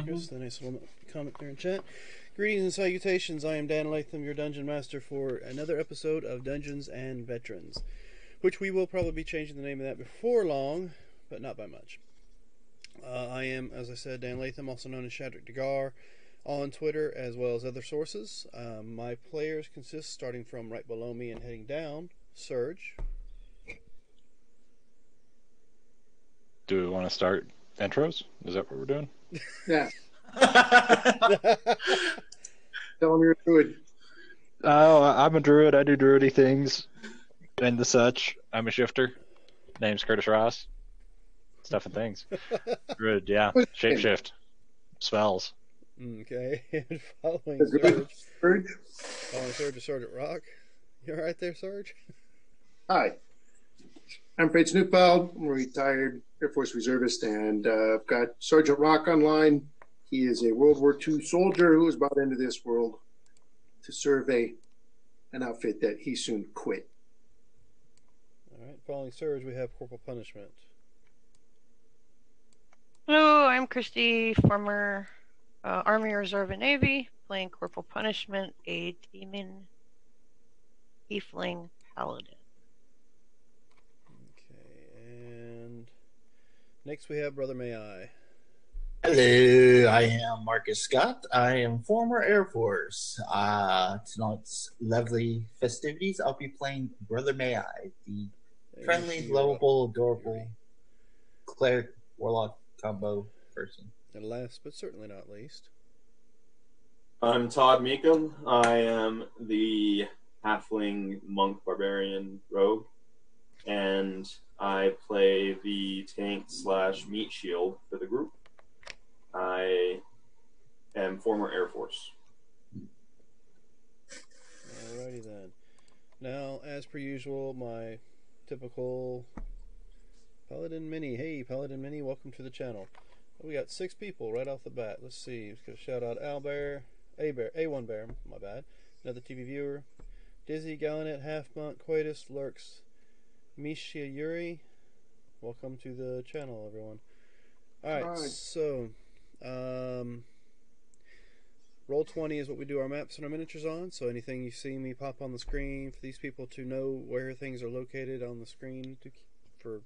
Marcus. The nice little comment there in chat. Greetings and salutations. I am Dan Latham, your Dungeon Master, for another episode of Dungeons and Veterans, which we will probably be changing the name of that before long, but not by much. I am, as I said, Dan Latham, also known as Shadrick Dagar, on Twitter as well as other sources. My players consist, starting from right below me and heading down, Surge. Do we want to start intros? Is that what we're doing? Yeah. Tell them you're a druid. Oh, I'm a druid. I do druidy things and the such. I'm a shifter. Name's Curtis Ross. Stuff and things. Druid, yeah. Shapeshift. Spells. Okay, and following The druid Surge. Surge. Following Surge is Sergeant Rock. You alright there, Sarge? Hi. I'm Fred Snoopald. I'm a retired Air Force reservist, and I've got Sergeant Rock online. He is a World War II soldier who was brought into this world to serve an outfit that he soon quit. Alright, following Surge, we have Corporal Punishment. Hello, I'm Christy, former Army Reserve and Navy, playing Corporal Punishment, a demon tiefling paladin. Okay, and next we have Brother May I. Hello, I am Marcus Scott. I am former Air Force. Tonight's lovely festivities, I'll be playing Brother May I, the friendly, lovable, adorable cleric warlock combo person. And last but certainly not least, I'm Todd Meekum. I am the halfling monk barbarian rogue, and I play the tank / meat shield for the group. I am former Air Force. alrighty then. Now, as per usual, my typical Paladin Mini. Hey, Paladin Mini, welcome to the channel. We got 6 people right off the bat. Let's see. Let's go shout out Owlbear, A1 Bear, my bad. Another TV viewer. Dizzy, Galanet, Half Monk, Quatus, Lurks, Misha Yuri. Welcome to the channel, everyone. Alright, so Roll20 is what we do our maps and our miniatures on, so anything you see me pop on the screen for these people to know where things are located on the screen for,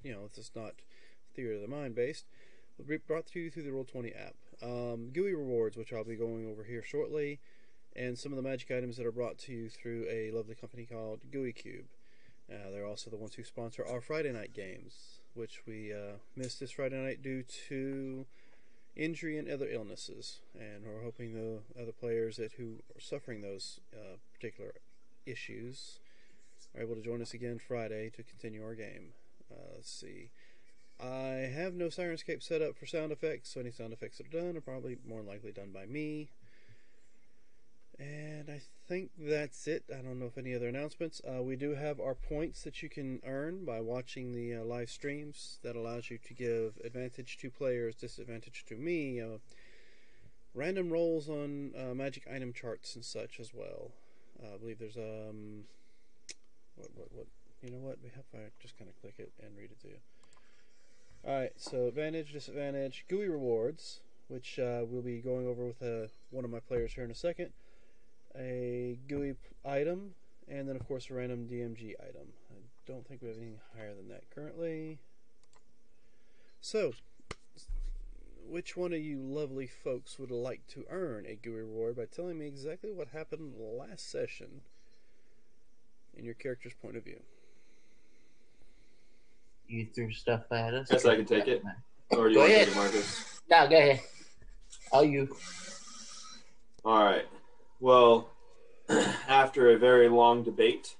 you know, if it's not theory of the mind based, will be brought to you through the Roll20 app. GUI rewards, which I'll be going over here shortly, and some of the magic items that are brought to you through a lovely company called GUI Cube. They're also the ones who sponsor our Friday night games, which we missed this Friday night due to injury and other illnesses, and we're hoping the other players who are suffering those particular issues are able to join us again Friday to continue our game. Let's see. I have no Sirenscape set up for sound effects, so any sound effects that are done are probably more than likely done by me. And I think that's it. I don't know if any other announcements. We do have our points that you can earn by watching the live streams. That allows you to give advantage to players, disadvantage to me. Random rolls on magic item charts and such as well. I believe there's what you know what? We have to just kind of click it and read it to you. Alright, so advantage, disadvantage, GUI rewards, which we'll be going over with one of my players here in a second. A GUI item, and then of course a random DMG item. I don't think we have anything higher than that currently. So, which one of you lovely folks would like to earn a GUI reward by telling me exactly what happened last session in your character's point of view? You threw stuff at us. Yes, I can take it. Or do you Go want to ahead. take it, Marcus? No, go ahead. All you. All right. Well, after a very long debate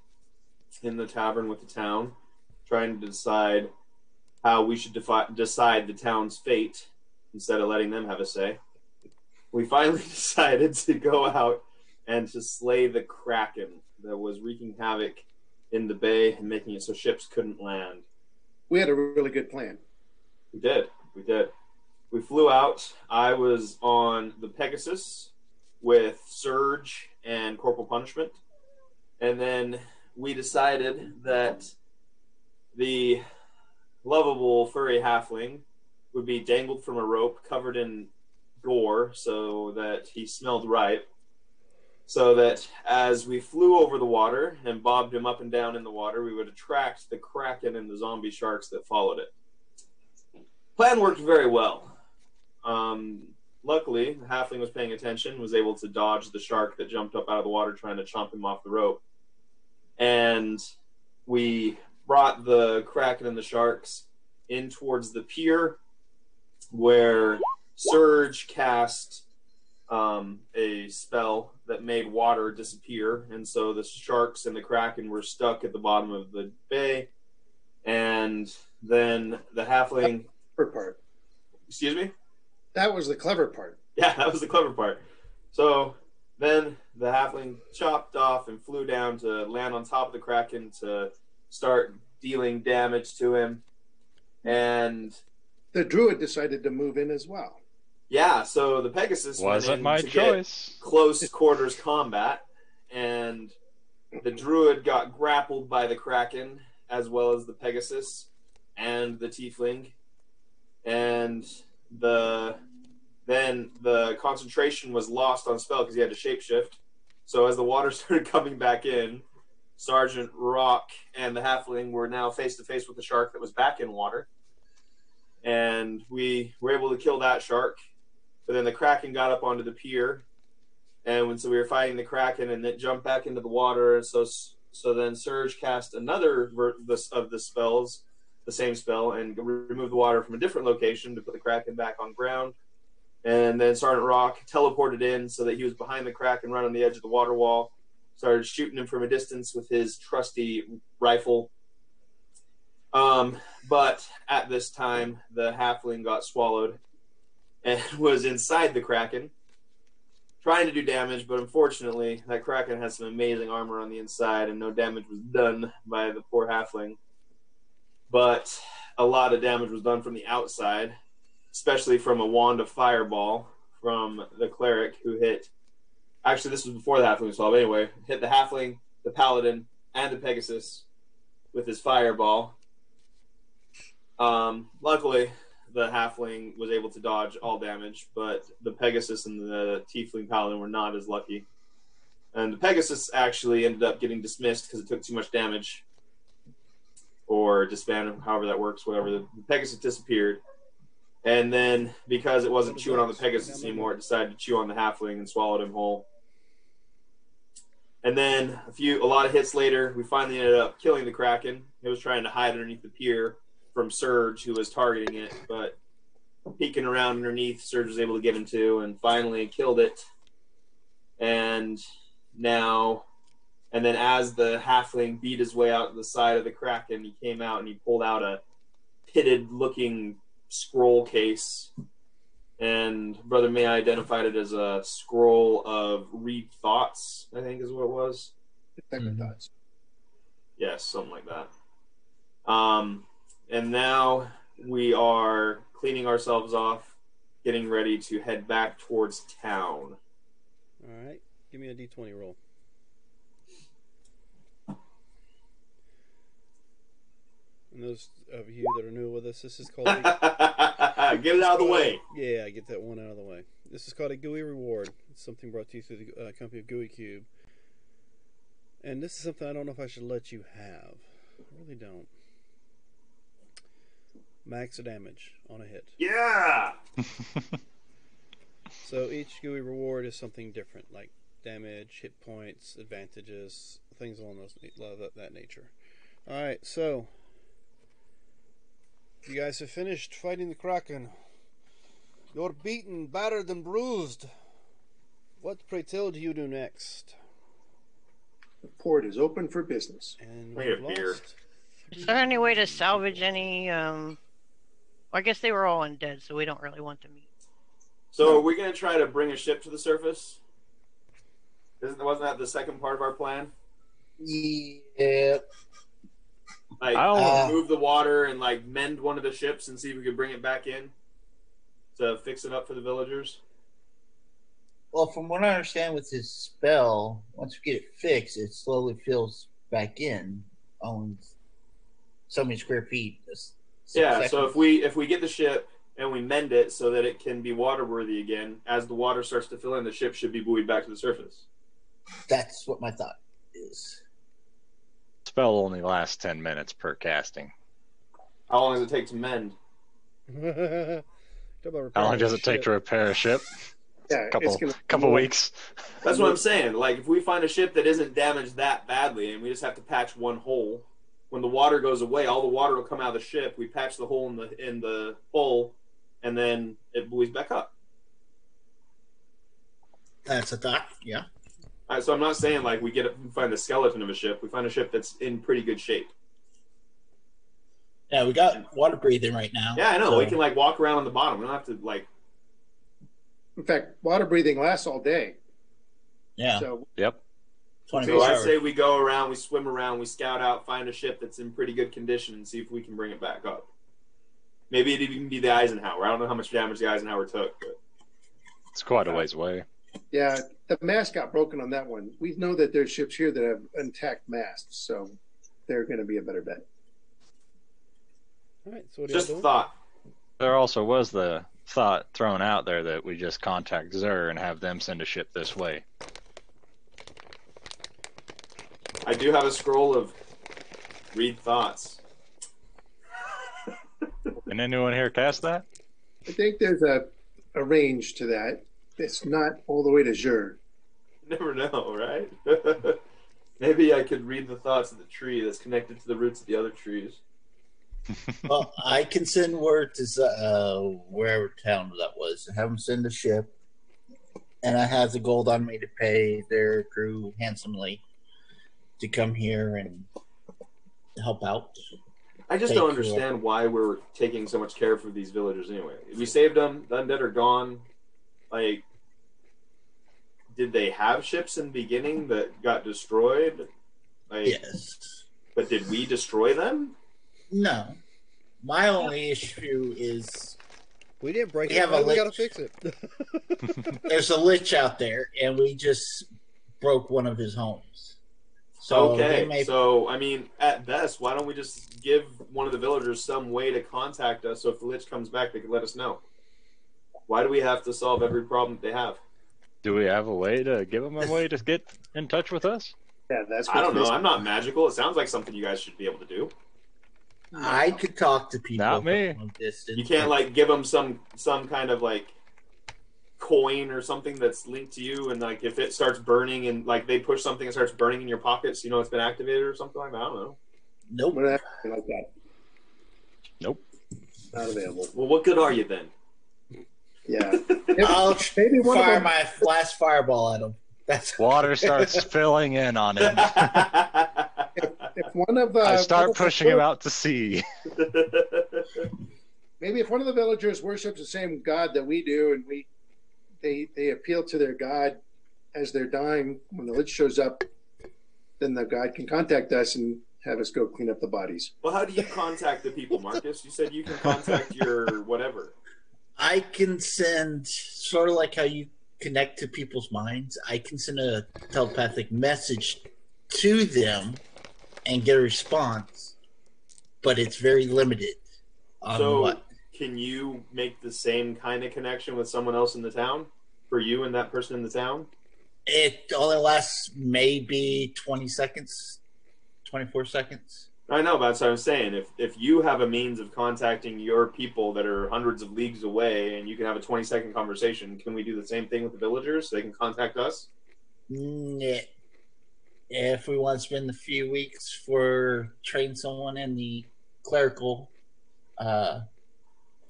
in the tavern with the town, trying to decide how we should decide the town's fate instead of letting them have a say, we finally decided to go out and to slay the Kraken that was wreaking havoc in the bay and making it so ships couldn't land. We had a really good plan. We did. We flew out. I was on the Pegasus with Surge and Corporal Punishment. And then we decided that the lovable furry halfling would be dangled from a rope covered in gore so that he smelled ripe. So that as we flew over the water and bobbed him up and down in the water, we would attract the kraken and the zombie sharks that followed it. Plan worked very well. Luckily, the halfling was paying attention, was able to dodge the shark that jumped up out of the water trying to chomp him off the rope. And we brought the kraken and the sharks in towards the pier where Surge cast a spell that made water disappear, and so the sharks and the kraken were stuck at the bottom of the bay. And then the halfling... Clever part. Excuse me? That was the clever part. Yeah, that was the clever part. So then the halfling chopped off and flew down to land on top of the kraken to start dealing damage to him. And the druid decided to move in as well. Yeah, so the Pegasus wasn't my choice. Close quarters combat, and the druid got grappled by the kraken as well as the Pegasus and the tiefling, and then the concentration was lost on spell because he had to shapeshift. So as the water started coming back in, Sergeant Rock and the halfling were now face to face with the shark that was back in water, and we were able to kill that shark. But then the kraken got up onto the pier, and so we were fighting the kraken, and it jumped back into the water. So then Surge cast another of the spells, the same spell, and removed the water from a different location to put the kraken back on ground. And then Sergeant Rock teleported in so that he was behind the kraken, right on the edge of the water wall. Started shooting him from a distance with his trusty rifle. But at this time, the halfling got swallowed and was inside the kraken, trying to do damage, but unfortunately, that kraken has some amazing armor on the inside, and no damage was done by the poor halfling. But a lot of damage was done from the outside, especially from a wand of fireball from the cleric who hit... Actually, this was before the halfling was swallowed, but anyway, hit the halfling, the paladin, and the Pegasus with his fireball. Luckily, the halfling was able to dodge all damage, but the Pegasus and the tiefling paladin were not as lucky. And the Pegasus actually ended up getting dismissed because it took too much damage, or disbanded, however that works, whatever. The Pegasus disappeared, and then because it wasn't chewing on the Pegasus anymore, it decided to chew on the halfling and swallowed him whole. And then a lot of hits later, we finally ended up killing the kraken. It was trying to hide underneath the pier from Surge, who was targeting it, but peeking around underneath, Surge was able to get him to, and finally killed it. And then as the halfling beat his way out the side of the kraken, he came out and he pulled out a pitted-looking scroll case, and Brother May identified it as a scroll of read thoughts, I think is what it was. Thoughts. Yes, something like that. And now we are cleaning ourselves off, getting ready to head back towards town. All right, give me a D20 roll. And those of you that are new with us, this is called... Get it out of the way. Yeah, get that one out of the way. This is called a GUI reward. It's something brought to you through the company of GUI Cube. And this is something I don't know if I should let you have. I really don't. Max damage on a hit. Yeah! So each GUI reward is something different, like damage, hit points, advantages, things along that nature. Alright, so... you guys have finished fighting the kraken. You're beaten, battered, and bruised. What, pray tell, do you do next? The port is open for business. And We have beer. Is there any way to salvage any? I guess they were all undead, so we don't really want them eat. So are we going to try to bring a ship to the surface? Wasn't that the second part of our plan? Yeah. Like, move the water and, like, mend one of the ships and see if we could bring it back in to fix it up for the villagers? Well, from what I understand with his spell, once we get it fixed, it slowly fills back in on so many square feet. Yeah, so if we get the ship and we mend it so that it can be waterworthy again. As the water starts to fill in, the ship should be buoyed back to the surface. That's what my thought is. Spell only lasts 10 minutes per casting. How long does it take to mend? How long does it take to repair a ship? Yeah, Couple weeks. That's what I'm saying. Like, if we find a ship that isn't damaged that badly and we just have to patch one hole, when the water goes away, all the water will come out of the ship. We patch the hole in the hull, and then it buoys back up. That's a thought, yeah. So I'm not saying like we find the skeleton of a ship. We find a ship that's in pretty good shape. Yeah, we got water breathing right now. Yeah, I know. so- We can like walk around on the bottom. We don't have to like. In fact, water breathing lasts all day. Yeah, So Yep. 24 So I hours. say we go around, we swim around, we scout out, find a ship that's in pretty good condition, and see if we can bring it back up. Maybe it'd even be the Eisenhower. I don't know how much damage the Eisenhower took, but It's quite a ways away. yeah, the mast got broken on that one. We know that there's ships here that have intact masts, so they're going to be a better bet. All right, so what are just a y'all doing? thought. There also was the thought thrown out there that we just contact Xur and have them send a ship this way. I do have a scroll of read thoughts. Can anyone here cast that? I think there's a range to that. It's not all the way to Xur. Never know, right? Maybe I could read the thoughts of the tree that's connected to the roots of the other trees. Well, I can send word to wherever town that was, have them send a ship, and I have the gold on me to pay their crew handsomely to come here and help out. I just Take don't care. understand why we're taking so much care for these villagers anyway. We saved them, the undead are gone. Like, did they have ships in the beginning that got destroyed? Like, Yes. But did we destroy them? No. My only issue is We didn't break We it. have a We got to lich. fix it. there's a lich out there, and we just broke one of his homes. So okay, they may so I mean, at best, why don't we just give one of the villagers some way to contact us so if the lich comes back, they can let us know? Why do we have to solve every problem that they have? Do we have a way to give them a way to get in touch with us? Yeah, that's I don't know. missing. I'm not magical. It sounds like something you guys should be able to do. I could talk to people Not me. from a distance. You can't like give them some kind of like coin or something that's linked to you, and like if it starts burning and like they push something and starts burning in your pockets, you know it's been activated or something like that. I don't know. Nope. We're not acting like that. Nope. Not available. Well, what good are you then? Yeah. I'll Maybe one of fire them. my last fireball at him. That's Water starts filling in on him. If one of I one start of the pushing him out to sea. Maybe if one of the villagers worships the same god that we do, and they appeal to their god as they're dying, when the lich shows up, then the god can contact us and have us go clean up the bodies. Well, how do you contact the people, Marcus? You said you can contact your whatever. I can send sort of like how you connect to people's minds. I can send a telepathic message to them and get a response, but it's very limited on So, what. can you make the same kind of connection with someone else in the town for you and that person in the town? It only lasts maybe 20 seconds, 24 seconds. I know, but that's what I'm saying. If you have a means of contacting your people that are hundreds of leagues away and you can have a 20-second conversation, can we do the same thing with the villagers so they can contact us? Nah. If we want to spend a few weeks for train someone in the clerical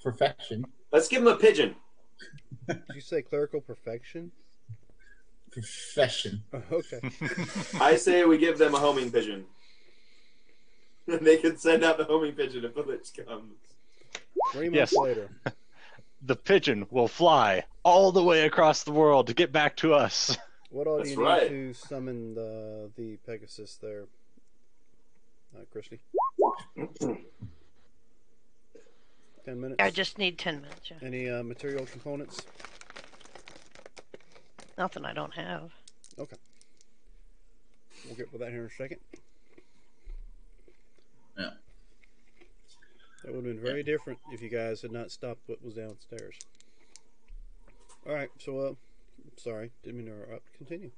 profession, Let's give them a pigeon. Did you say clerical perfection? Oh, okay. I say we give them a homing pigeon. They can send out the homing pigeon if the lich comes. 3 Yes. months later. The pigeon will fly all the way across the world to get back to us. What all do That's you right. need to summon the Pegasus there, Christy? 10 minutes. I just need 10 minutes. Yeah. Any material components? Nothing I don't have. Okay. We'll get with that here in a second. That would have been very different if you guys had not stopped what was downstairs. All right, so sorry, didn't mean to interrupt. Continue.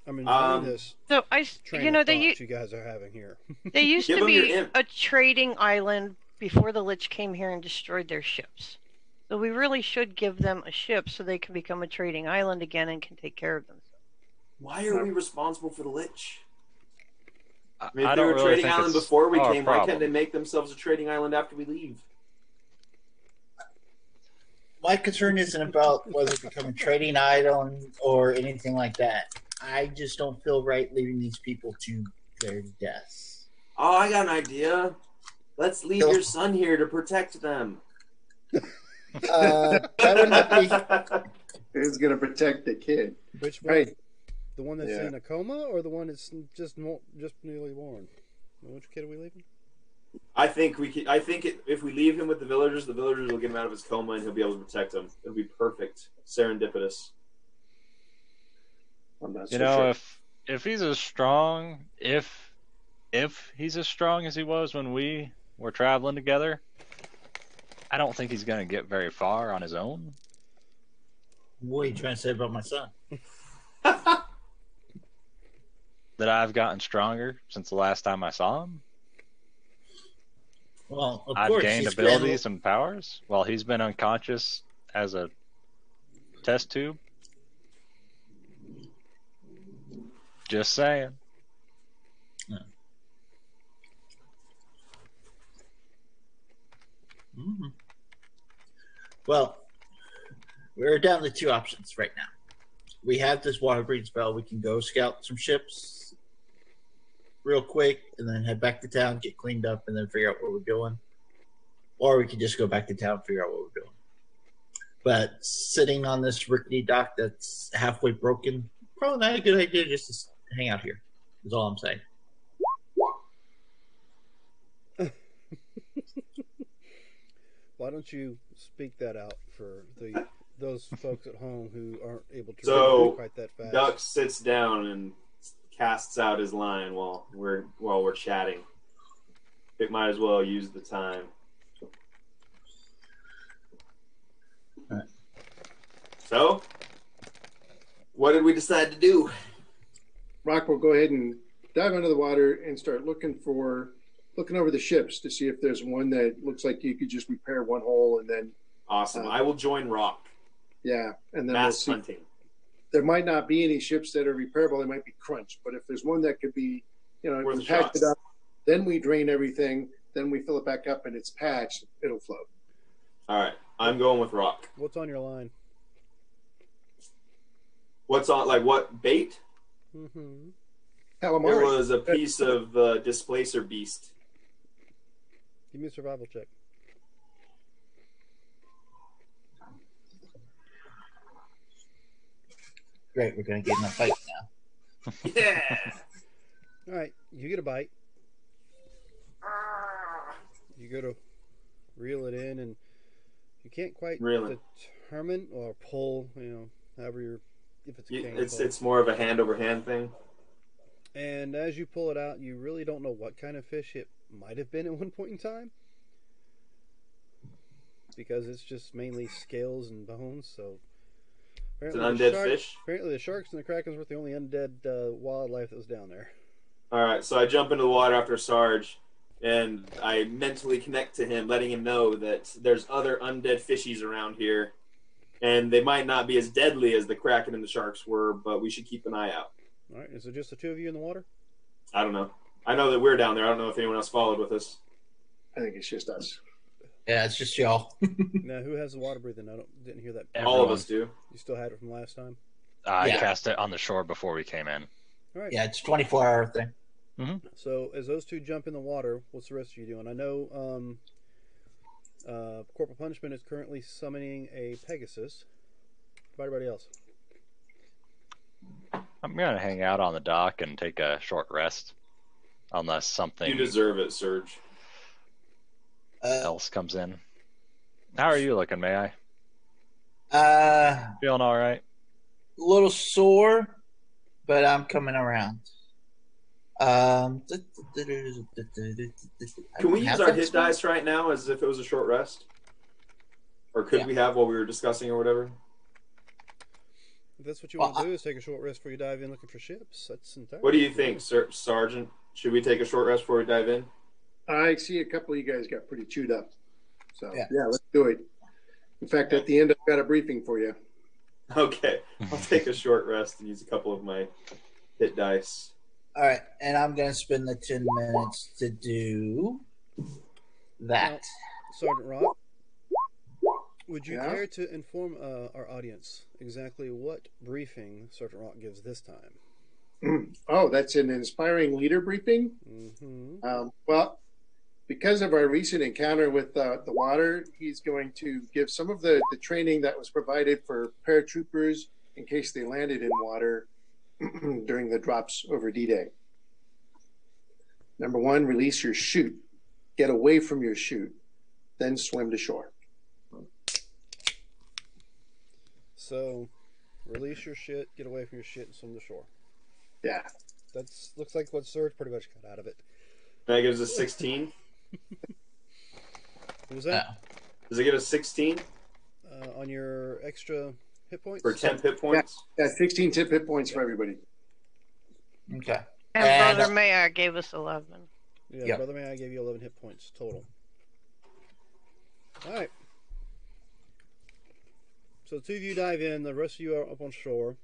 I'm enjoying this So train of thoughts you guys are having here. they used Give to 'em your be imp. a trading island before the Lich came here and destroyed their ships. So we really should give them a ship so they can become a trading island again and can take care of themselves. Why are we responsible for the Lich? I I mean, if they don't were a really trading think island it's before we our came, why can't they problem. make themselves a trading island after we leave? My concern isn't about whether it become a trading island or anything like that. I just don't feel right leaving these people to their deaths. Oh, I got an idea. Let's leave your son here to protect them. That would not be. Who's going to protect the kid? Which one? Right. The one that's Yeah. in a coma, or the one that's just newly born? Which kid are we leaving? I think if we leave him with the villagers will get him out of his coma and he'll be able to protect him. It'll be perfect. Serendipitous. I'm not You so know, sure. if he's as strong, if he's as strong as he was when we were traveling together, I don't think he's gonna get very far on his own. What are you trying to say about my son? That I've gotten stronger since the last time I saw him. Well, of I've course, gained he's abilities and powers while he's been unconscious as a test tube. Just saying. Mm-hmm. Well, we're down to two options right now. We have this water breeding spell. We can go scout some ships real quick and then head back to town, get cleaned up, and then figure out where we're going. Or we can just go back to town and figure out what we're doing. But sitting on this rickety dock that's halfway broken, probably not a good idea just to hang out here, is all I'm saying. Why don't you speak that out for those folks at home who aren't able to So, read quite that fast? Duck sits down and casts out his line while we're chatting. It might as well use the time. Alright. So, what did we decide to do? Rock will go ahead and dive under the water and start looking over the ships to see if there's one that looks like you could just repair one hole and then Awesome. I will join Rock. and then we'll Mass see. hunting. There might not be any ships that are repairable. They might be crunched, but if there's one that could be, Worth we a patch shot. it up, then we drain everything, then we fill it back up and it's patched, it'll float. All right. I'm going with Rock. What's on your line? What's on, like, what bait? Mm-hmm. There Calamari. was a piece of Displacer Beast. Give me a survival check. Great, we're going to get in a fight now. Yeah! All right, you get a bite. You go to reel it in, and you can't quite Reeling. determine or pull. However you're. If it's a cane pull. It's more of a hand-over-hand thing. And as you pull it out, you really don't know what kind of fish it might have been at one point in time, because it's just mainly scales and bones. So It's an apparently undead fish. Apparently, the sharks and the krakens were the only undead wildlife that was down there. All right, so I jump into the water after Sarge, and I mentally connect to him, letting him know that there's other undead fishies around here, and they might not be as deadly as the kraken and the sharks were, but we should keep an eye out. All right, is it just the two of you in the water? I don't know. I know that we're down there. I don't know if anyone else followed with us. I think it's just us. Yeah, it's just y'all. Now, who has the water breathing? Didn't hear that. Everyone. All of us do. You still had it from last time. I Yeah. cast it on the shore before we came in. All right. Yeah, it's a 24-hour thing. So as those two jump in the water, what's the rest of you doing? I know Corporal Punishment is currently summoning a Pegasus. What about everybody else? I'm gonna hang out on the dock and take a short rest, unless something You deserve it, Surge. else comes in. How are you looking, May I? A Feeling all right? little sore, but I'm coming around. Can we use our hit dice right now as if it was a short rest? Or could we have while we were discussing or whatever? If that's what you want to do, is take a short rest before you dive in looking for ships. That's entirely. What do you think, Sergeant? Should we take a short rest before we dive in? I see a couple of you guys got pretty chewed up. So, yeah, let's do it. In fact, at the end, I've got a briefing for you. Okay. I'll take a short rest and use a couple of my hit dice. All right, and I'm going to spend the 10 minutes to do that. Now, Sergeant Rock, would you care to inform our audience exactly what briefing Sergeant Rock gives this time? Oh, that's an inspiring leader briefing? Mm-hmm. Well, because of our recent encounter with the water, he's going to give some of the training that was provided for paratroopers in case they landed in water during the drops over D-Day. Number 1, release your chute. Get away from your chute. Then swim to shore. So, release your shit, get away from your shit, and swim to shore. Yeah. That's looks like what Serge pretty much got out of it. That gives us 16. What was that? Does it give us 16? On your extra hit points? For 10 hit points? Yeah, 16 tip hit points for everybody. Okay. And Brother Mayor gave us 11. Yeah, Brother Mayor gave you 11 hit points total. All right. So the two of you dive in. The rest of you are up on shore.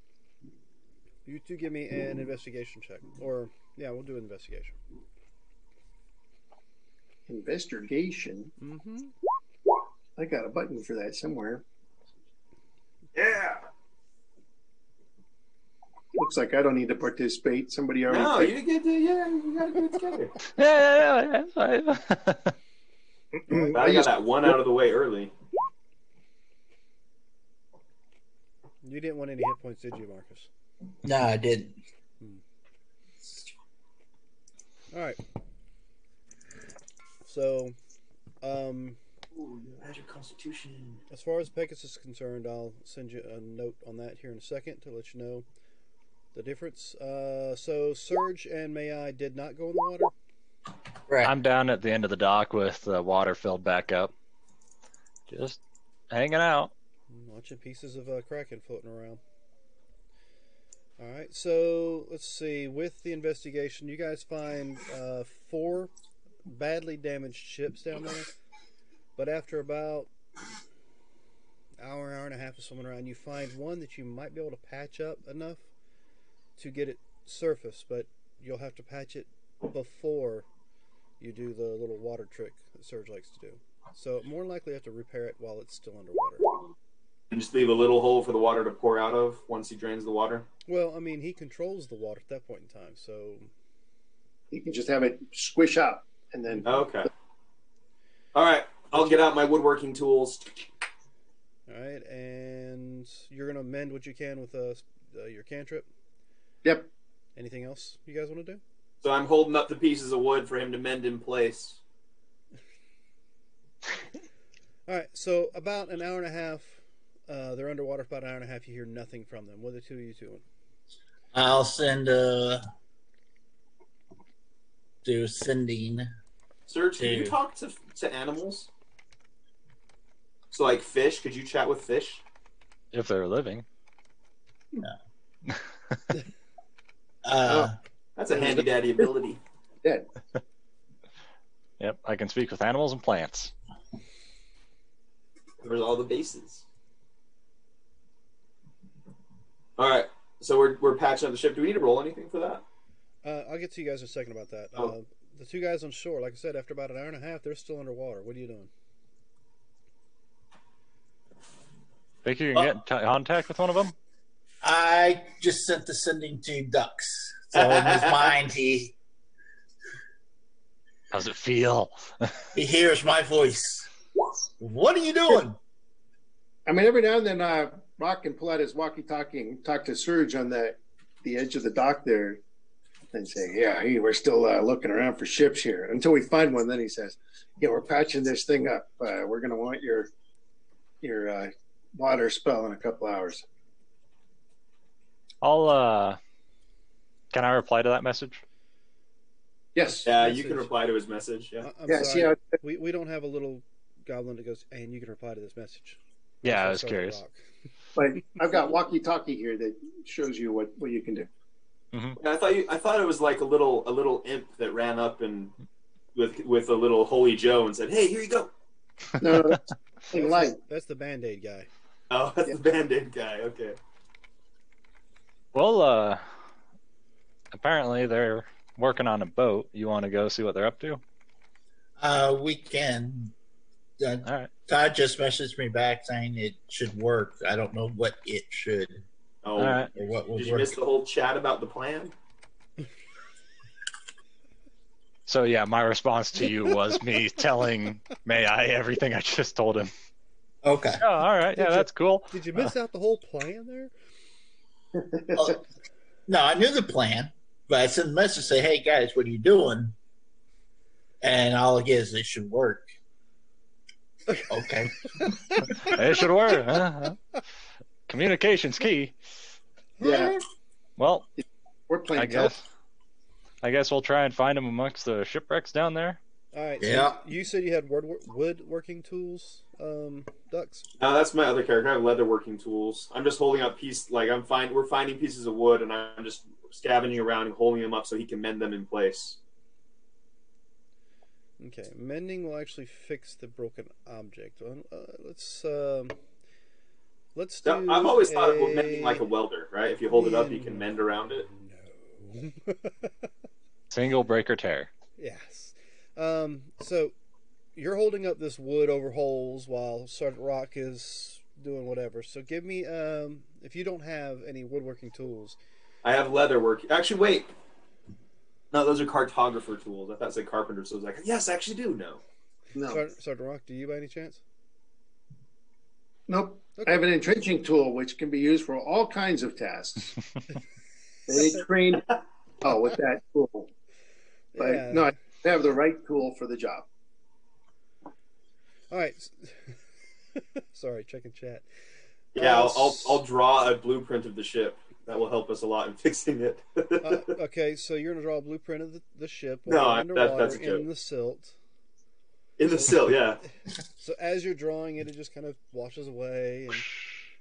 You two give me an investigation check. Or, yeah, we'll do an investigation. Investigation? Mm-hmm. I got a button for that somewhere. Yeah. Looks like I don't need to participate. Somebody already. No, you get to, you gotta get it together. Yeah, that's fine. I got that one out of the way early. You didn't want any hit points, did you, Marcus? No, I didn't. All right. So, How's your constitution? as far as Pegasus is concerned, I'll send you a note on that here in a second to let you know the difference. So Serge and May I did not go in the water. Right. I'm down at the end of the dock with the water filled back up. Just hanging out. Watching pieces of Kraken floating around. All right, so let's see. With the investigation, you guys find 4 badly damaged ships down there. But after about hour and a half of swimming around, you find one that you might be able to patch up enough to get it surfaced, but you'll have to patch it before you do the little water trick that Serge likes to do. So more than likely you have to repair it while it's still underwater. And just leave a little hole for the water to pour out of once he drains the water? Well, I mean, he controls the water at that point in time, so... You can just have it squish out, and then... Okay. All right. I'll get out my woodworking tools. All right, and you're going to mend what you can with your cantrip? Yep. Anything else you guys want to do? So I'm holding up the pieces of wood for him to mend in place. All right, so about an hour and a half, they're underwater for about an hour and a half. You hear nothing from them. What are the two of you doing? I'll send sending. Serge, can you talk to animals? So like fish, could you chat with fish? If they're living. No. That's a handy daddy ability. Yeah. Yep, I can speak with animals and plants. Covers all the bases. All right, so we're patching up the ship. Do we need to roll anything for that? I'll get to you guys in a second about that. Oh. The two guys on shore, like I said, after about an hour and a half, they're still underwater. What are you doing? Think you can get in contact with one of them? I just sent the sending to Ducks. So in his mind, he How's it feel? hears my voice. What are you doing? I mean, every now and then, Rock can pull out his walkie-talkie and talk to Serge on the edge of the dock there and say, yeah, hey, we're still looking around for ships here. Until we find one, then he says, yeah, we're patching this thing up. We're going to want your water spell in a couple hours. I'll, can I reply to that message? Yes. Yeah, you Message. can reply to his message. Yeah. I'm Yeah, sorry. see how- We don't have a little goblin that goes, and you can reply to this message. Yeah, I Also was Sergeant curious. Rock. But I've got walkie-talkie here that shows you what you can do. Yeah, I thought it was like a little imp that ran up and with a little Holy Joe and said, "Hey, here you go." No, that's in light. That's the Band-Aid guy. Oh, that's the Band-Aid guy. Okay. Well, apparently they're working on a boat. You want to go see what they're up to? We can. All right. Todd just messaged me back saying it should work. I don't know what it should Oh, All right. or what will did you work. miss the whole chat about the plan? So yeah, my response to you was me telling May I everything I just told him. Okay. Oh, all right. Yeah, Did you- that's cool. Did you miss out the whole plan there? No, I knew the plan, but I sent a message say, "Hey guys, what are you doing?" And all I get is it should work. Okay. It should work. Huh? Communication's key. Yeah, Well, we're playing. I guess we'll try and find them amongst the shipwrecks down there. All right. Yeah. So you said you had woodworking tools, Ducks. No, that's my other character. I have leatherworking tools. I'm just holding up we're finding pieces of wood, and I'm just scavenging around and holding them up so he can mend them in place. Okay. Mending will actually fix the broken object. Let's do. I've always thought of mending like a welder, right? If you hold it up, you can mend around it. No. Single breaker tear. Yes. So you're holding up this wood over holes while Sergeant Rock is doing whatever. So give me, if you don't have any woodworking tools. I have leatherwork. Actually, wait. No, those are cartographer tools. I thought it said carpenter, so I was like, yes, I actually do know. No, Sergeant Rock, do you by any chance? nope. Okay. I have an entrenching tool which can be used for all kinds of tasks. They trained with that tool. But Yeah. no, I have the right tool for the job. All right. Sorry, checking chat. Yeah, I'll draw a blueprint of the ship. That will help us a lot in fixing it. Okay, so you're gonna draw a blueprint of the ship No, while underwater that's a joke. in the silt. In the sill, yeah. So as you're drawing it, it just kind of washes away. And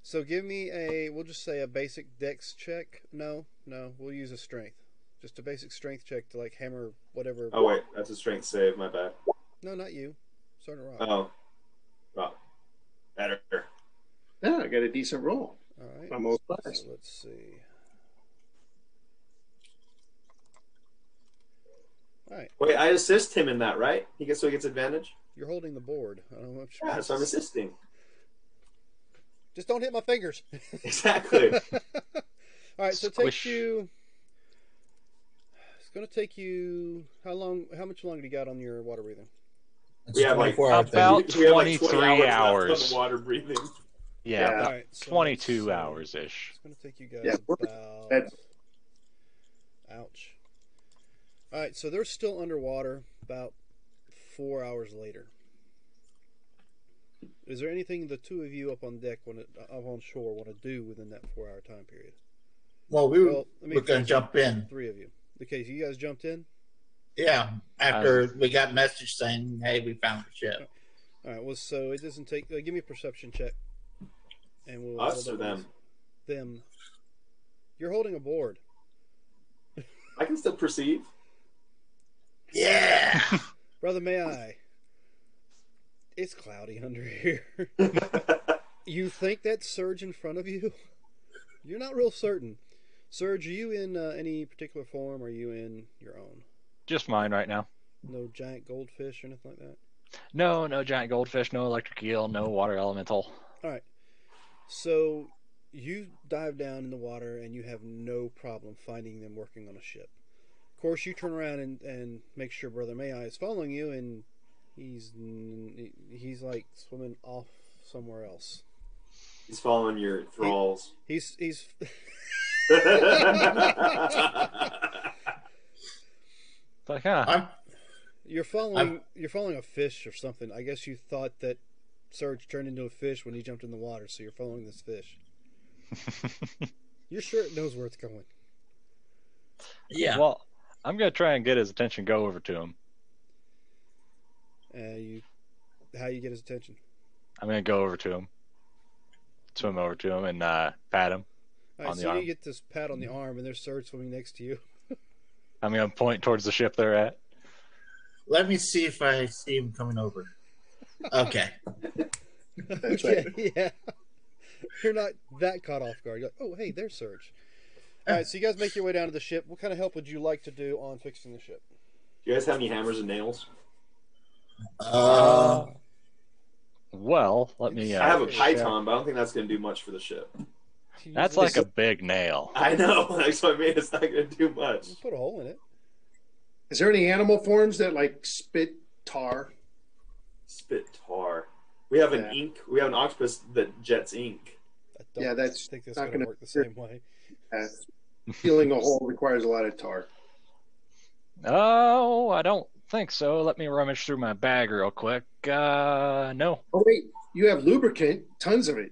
so give me we'll just say a basic dex check. No, we'll use a strength. Just a basic strength check to like hammer whatever. Oh wait, that's a strength save. My bad. No, not you. Sergeant Rock. Oh, well, better. Yeah, I got a decent roll. All right. I'm all So blessed. let's see. All right. Wait, I assist him in that, right? He gets advantage. You're holding the board. I don't know what Yeah, so I'm assisting. Just don't hit my fingers. Exactly. All right, so it takes Squish. you. It's going to take you how long? How much longer do you got on your water breathing? It's We have, like, 24 hours. about We have like 23 20 left hours. on the water breathing. Yeah, Yeah. about All right, so 22 let's see. hours ish. It's going to take you guys Yeah, we're- about. Ed. Ouch. All right, so they're still underwater about 4 hours later. Is there anything the two of you up on deck, up on shore, want to do within that 4 hour time period? Well, we were, Well, let me we're going to jump in. Three of you. Okay, so you guys jumped in. Yeah, after we got a message saying, "Hey, we found the ship." All right. Well, so it doesn't take. Give me a perception check, and we'll. Us hold or up them? Them. You're holding a board, I can still perceive. Yeah. brother. May I? It's cloudy under here. You think that's Surge in front of you? You're not real certain. Surge, are you in any particular form? Or are you in your own? Just mine right now. No giant goldfish or anything like that. No giant goldfish, no electric eel, no water elemental. All right. So you dive down in the water and you have no problem finding them working on a ship. Of course, you turn around and make sure Brother May I is following you, and he's like swimming off somewhere else. He's following your thralls. He's Like, huh? I'm, you're following a fish or something. I guess you thought that Surge turned into a fish when he jumped in the water, so you're following this fish. You're sure it knows where it's going. yeah. Well, I'm gonna try and get his attention. Go over to him. How you get his attention? I'm gonna go over to him, swim over to him, and pat him All right, on the so arm. you get this pat on the arm, and there's Surge swimming next to you. I'm gonna point towards the ship they're at. Let me see if I see him coming over. Okay. That's Okay, right. yeah. You're not that caught off guard. You're like, oh, hey, there's Surge. All right, so you guys make your way down to the ship. What kind of help would you like to do on fixing the ship? Do you guys have any hammers and nails? Well, let me. I have a Python. python, but I don't think that's going to do much for the ship. That's like a big nail. I know. That's what I mean. It's not going to do much. Put a hole in it. Is there any animal forms that like spit tar? Spit tar. We have an Yeah. ink. We have an octopus that jets ink. I don't Yeah, that's think that's not going to gonna- work the same way. Sealing a hole requires a lot of tar. Oh, I don't think so. Let me rummage through my bag real quick. No. Oh wait, you have lubricant, tons of it.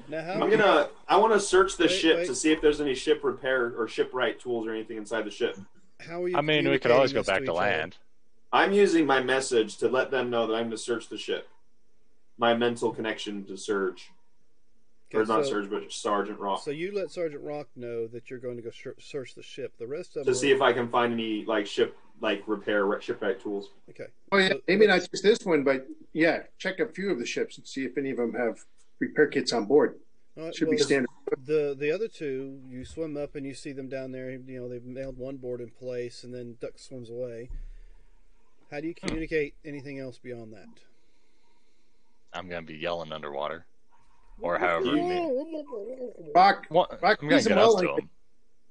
Now, I want to search the Wait, ship wait. to see if there's any ship repair or shipwright tools or anything inside the ship. how are you? I mean, we could always go communicating back to this each other? land. I'm using my message to let them know that I'm going to search the ship. My mental connection to Surge. Or Okay, not so- Surge, but Sergeant Rock. So you let Sergeant Rock know that you're going to go search the ship. The rest of To them see if I can find any repair shipwright tools. Okay. Oh yeah, So- maybe not just this one, but yeah, check a few of the ships and see if any of them have repair kits on board. All right, Should be well, standard. The other two, you swim up and you see them down there. You know, they've nailed one board in place, and then Duck swims away. How do you communicate anything else beyond that? I'm gonna be yelling underwater, or however you mean. Rock, What? Rock I'm gonna sees get them us all to like- him.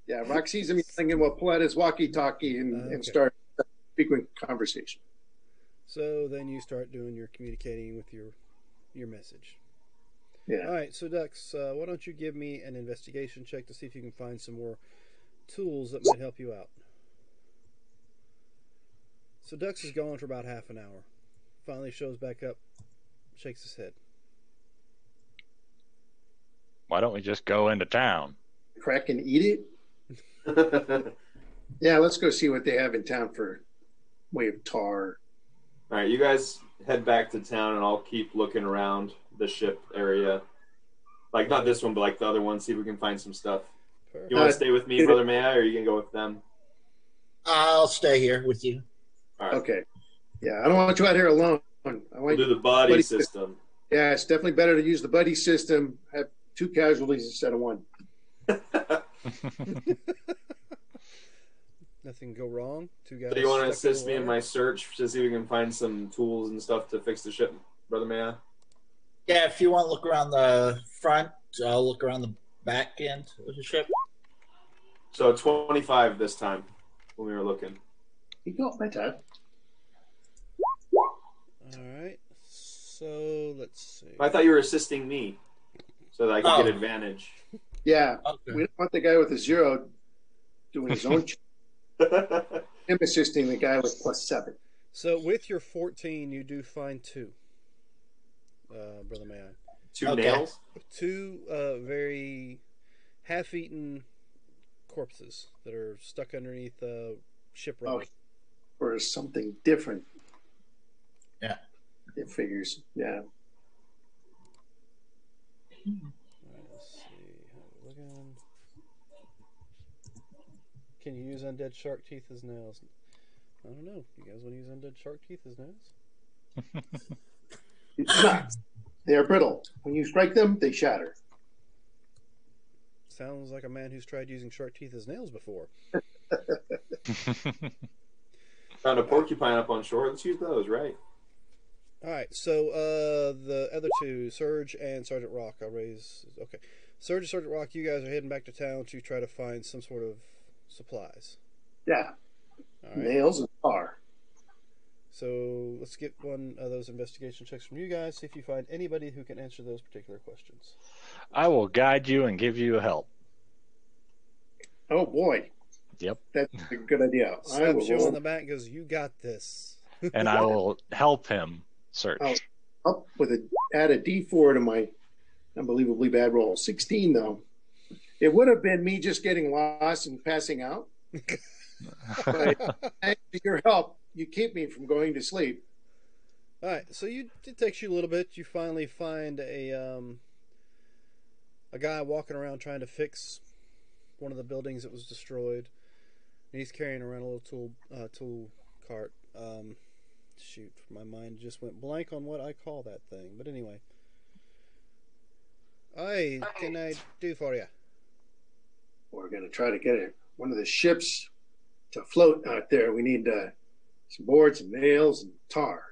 yeah, Rock sees him thinking, well, pull out his walkie-talkie and Okay. start frequent conversation. So then you start doing your communicating with your message. Yeah. All right, so Dux, why don't you give me an investigation check to see if you can find some more tools that might help you out. So Dux is gone for about half an hour. Finally shows back up, shakes his head. Why don't we just go into town? Crack and eat it. Yeah, let's go see what they have in town for way of tar. All right, you guys head back to town, and I'll keep looking around the ship area. Like, not this one, but like the other one, see if we can find some stuff. Perfect. You want to stay with me, Brother May I, or are you going to go with them? I'll stay here with you. All right. Okay. Yeah, I don't want you out here alone. I We'll want do the buddy buddy system. Yeah, it's definitely better to use the buddy system. Have 2 casualties instead of 1. Nothing go wrong. Two guys. So do you want to stuck assist the me in water. my search to see if we can find some tools and stuff to fix the ship, Brother May I? Yeah, if you want to look around the front, I'll look around the back end of the ship. So 25 this time when we were looking. You go, my time. All right. So let's see. I thought you were assisting me so that I could Oh. get advantage. Yeah, Okay. we don't want the guy with a 0 doing his own check. Him assisting the guy with +7. So with your 14, you do find 2. Brother May I? 2 Okay. nails? 2 very half-eaten corpses that are stuck underneath ship rubber. Okay. Or something different. Yeah. It figures. Yeah. All right, let's see. How we looking? Can you use undead shark teeth as nails? I don't know. You guys want to use undead shark teeth as nails? It's not. They are brittle. When you strike them, they shatter. Sounds like a man who's tried using shark teeth as nails before. Found a porcupine up on shore. Let's use those, right? All right, so the other 2, Surge and Sergeant Rock, I'll raise. Okay, Surge and Sergeant Rock, you guys are heading back to town to try to find some sort of supplies. Yeah. All right, Nails and tar. so let's get one of those investigation checks from you guys. See if you find anybody who can answer those particular questions. I will guide you and give you help. Oh, boy. Yep. That's a good idea. I Slaps will you on roll the back, and goes, "You got this." And I will help him search. Oh. up with add a D4 to my unbelievably bad roll. 16, though. It would have been me just getting lost and passing out. But thanks to your help, you keep me from going to sleep. All right, so it takes you a little bit. You finally find a guy walking around trying to fix one of the buildings that was destroyed. And he's carrying around a little tool cart. Shoot, my mind just went blank on what I call that thing. But anyway, hey, what can I do for you? We're going to try to get one of the ships to float out there. We need some boards and nails and tar.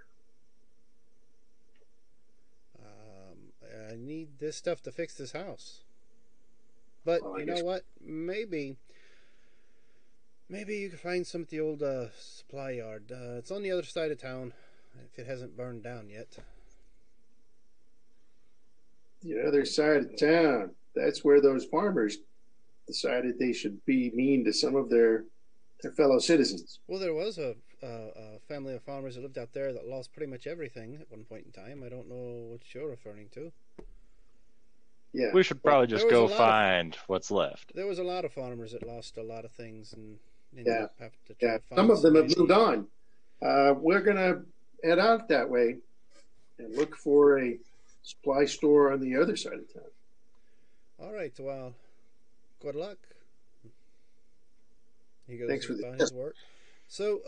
I need this stuff to fix this house. But Well, I you know guess- what? Maybe you can find some at the old supply yard. It's on the other side of town, if it hasn't burned down yet. The other side of town. That's where those farmers decided they should be mean to some of their fellow citizens. Well, there was a family of farmers that lived out there that lost pretty much everything at one point in time. I don't know what you're referring to. Yeah. We should probably There just was go a lot of- find what's left. There was a lot of farmers that lost a lot of things and ended Yeah. up having to try Yeah. to find Some of them have somebody. moved on. We're going to head out that way and look for a supply store on the other side of town. All right, well, good luck. He goes Thanks for the about his work. So,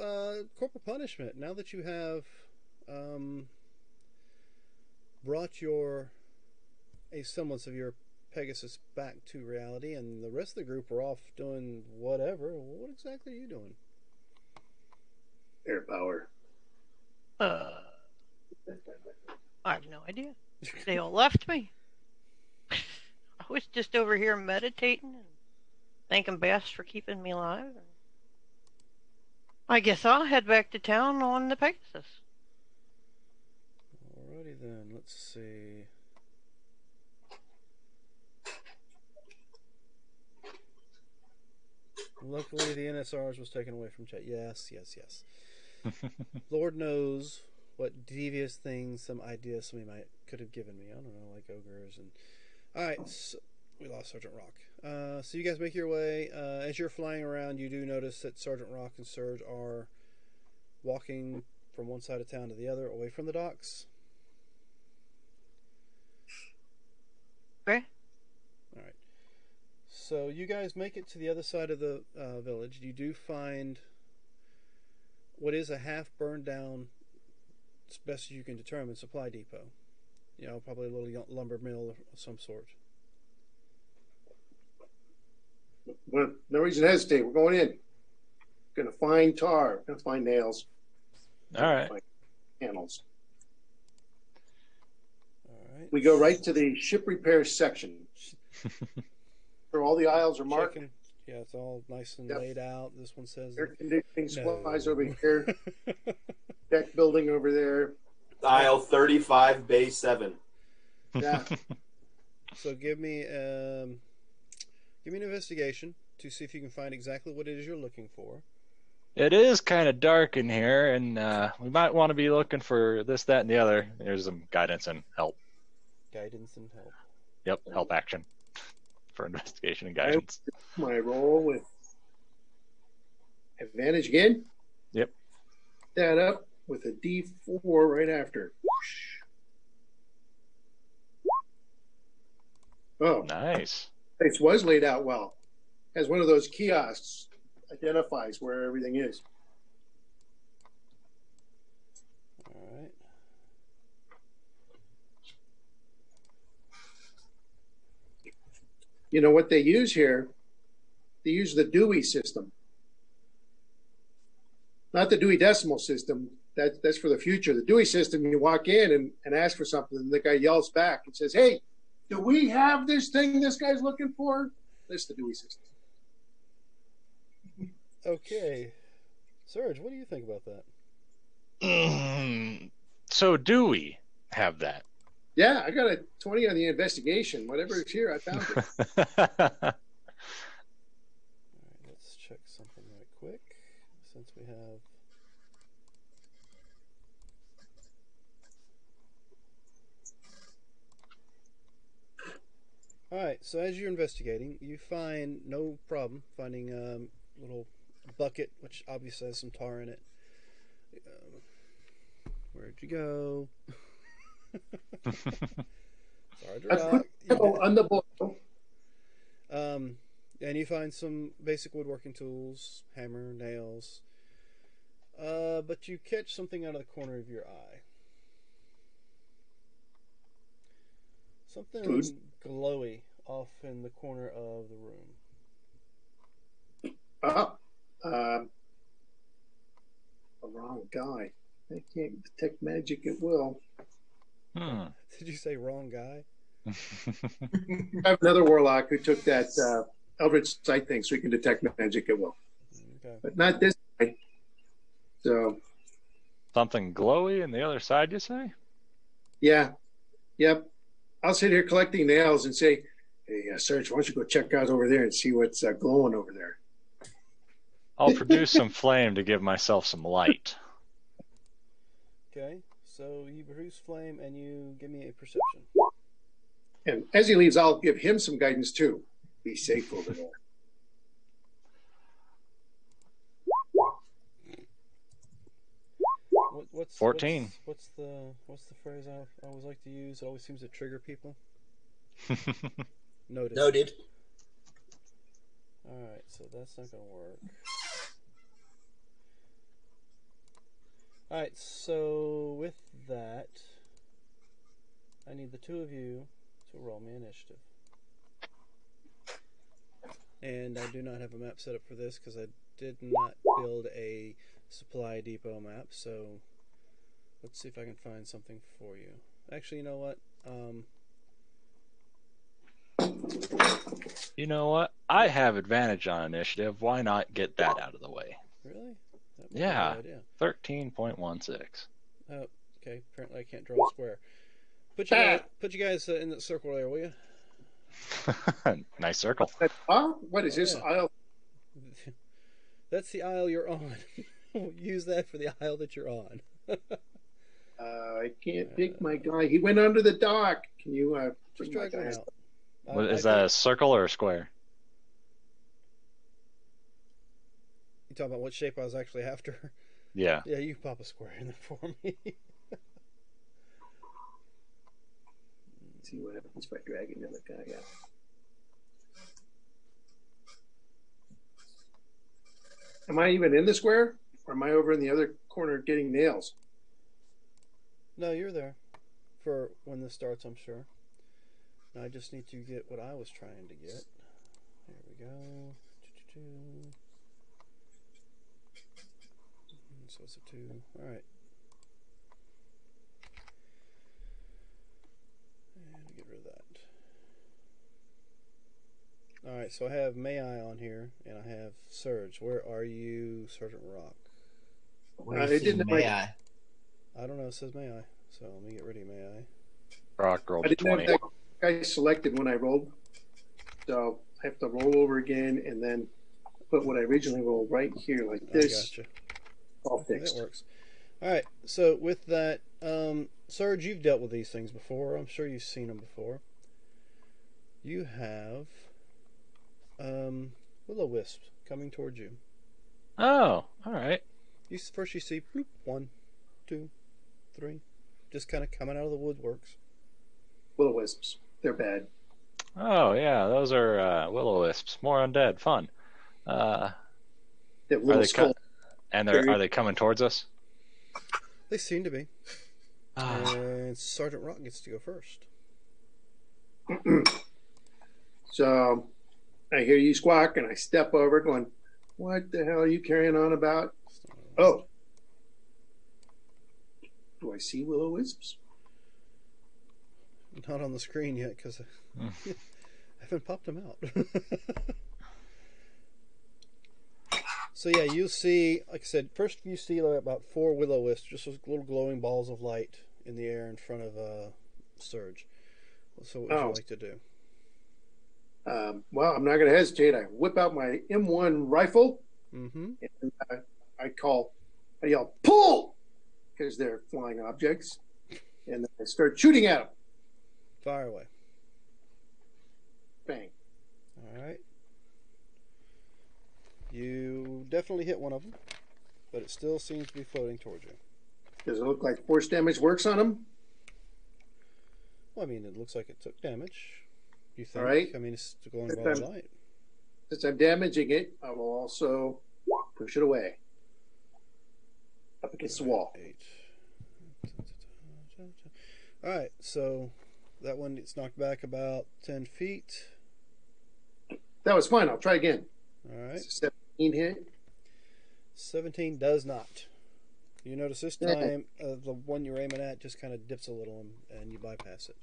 corporal punishment. Now that you have brought a semblance of your Pegasus back to reality, and the rest of the group are off doing whatever, what exactly are you doing? Air power. I have no idea. They all left me. I was just over here meditating and thanking Bass for keeping me alive. I guess I'll head back to town on the Pegasus. Alrighty then, let's see. Luckily, the NSRs was taken away from chat. Yes. Lord knows what devious things, some ideas somebody could have given me. I don't know, like ogres and. All right, so we lost Sergeant Rock. So you guys make your way. As you're flying around, you do notice that Sergeant Rock and Surge are walking from one side of town to the other, away from the docks. Okay. All right. So you guys make it to the other side of the village. You do find what is a half burned down, as best as you can determine, supply depot. You know, probably a little lumber mill of some sort. Well, no reason to hesitate. We're going in. Going to find tar. Going to find nails. All right. Find panels. All right. We go right to the ship repair section. Where all the aisles are marked. Checking. Yeah, it's all nice and Yep. laid out. This one says Air conditioning no. supplies over here. Deck building over there. Aisle 35, Bay 7. Yeah. So give me an investigation to see if you can find exactly what it is you're looking for. It is kind of dark in here, and we might want to be looking for this, that, and the other. There's some guidance and help. Guidance and help. Yep, help action for investigation and guidance. My roll with advantage again. Yep. That up with a D4 right after. Oh, Nice. it was laid out well. Has one of those kiosks, identifies where everything is. All right. You know what they use here? They use the Dewey system. Not the Dewey Decimal System. That's for the future. The Dewey System, you walk in and ask for something, and the guy yells back and says, "Hey, do we have this thing this guy's looking for?" That's the Dewey System. Okay. Serge, what do you think about that? So do we have that? Yeah, I got a 20 on the investigation. Whatever is here, I found it. All right, let's check something right quick. Since we have. All right, so as you're investigating, you find no problem finding little bucket, which obviously has some tar in it. Where'd you go? Sergeant I Rock. put on the boil. And you find some basic woodworking tools, hammer, nails. But you catch something out of the corner of your eye. Something Food? glowy off in the corner of the room. The wrong guy. I can't detect magic at will. Did you say wrong guy? I have another warlock who took that Eldritch Sight thing so he can detect magic at will. Okay. But not this guy. So, Something glowy on the other side, you say? yeah. Yep. I'll sit here collecting nails and say, hey, Serge, why don't you go check out over there and see what's glowing over there? I'll produce some flame to give myself some light. Okay. So you produce flame and you give me a perception. And as he leaves, I'll give him some guidance too. Be safe over there. What's 14. What's the phrase I always like to use? It always seems to trigger people. Noted. Noted. All right, so that's not gonna work. All right, so with that, I need the two of you to roll me initiative. And I do not have a map set up for this because I did not build a supply depot map. So let's see if I can find something for you. Actually, you know what? You know what? I have advantage on initiative. Why not get that out of the way? Really? That might be Yeah. a good idea. 13.16. Oh, okay. Apparently, I can't draw a square. Put you guys in the circle there, will you? Nice circle. What is this Yeah. aisle? That's the aisle you're on. Use that for the aisle that you're on. I can't pick my guy. He went under the dock. Can you Just bring my drag guy? one out. Is that a circle or a square? You talking about what shape I was actually after? Yeah. Yeah, you pop a square in there for me. See what happens if I drag another guy out. Am I even in the square? Or am I over in the other corner getting nails? No, you're there for when this starts, I'm sure. Now I just need to get what I was trying to get. There we go. So it's a 2. All right. And get rid of that. All right, so I have May I on here, and I have Surge. Where are you, Sergeant Rock? Where it is didn't May have I? I don't know. It says May I. So let me get rid of May I. Rock rolled I didn't 20. have that guy selected when I rolled. So I have to roll over again and then put what I originally rolled right here like this. I gotcha. All Okay, fixed. that works. All right. So with that, Serge, you've dealt with these things before. I'm sure you've seen them before. You have will-o-wisp coming towards you. Oh, all right. First you see bloop, 1, 2, 3, just kind of coming out of the woodworks. Will-o-wisps. They're bad. Oh, yeah. Those are will-o-wisps. More undead. Fun. They have Are little they skulls. and are they coming towards us? They seem to be. Ah. And Sergeant Rock gets to go first. So I hear you squawk and I step over going, what the hell are you carrying on about? Oh. Do I see will-o-wisps? Not on the screen yet because I haven't popped them out. So yeah, you see, like I said, first you see about 4 will-o-wisps, just those little glowing balls of light in the air in front of Surge. So what would you like to do? Well, I'm not going to hesitate. I whip out my M1 rifle Mm-hmm. and I yell, pull! Because they're flying objects. And then I start shooting at them. Fire away. Bang. All right. You definitely definitely hit one of them, but it still seems to be floating towards you. Does it look like force damage works on him? Well, I mean, it looks like it took damage. You think? All right. I mean, it's going If by I'm- light. Since I'm damaging it, I will also push it away. Up against the wall. 8. All right, so that one it's knocked back about 10 feet. That was fine. I'll try again. All right, It's a 17 hit. 17 does not. You notice this Yeah. time the one you're aiming at just kind of dips a little and you bypass it.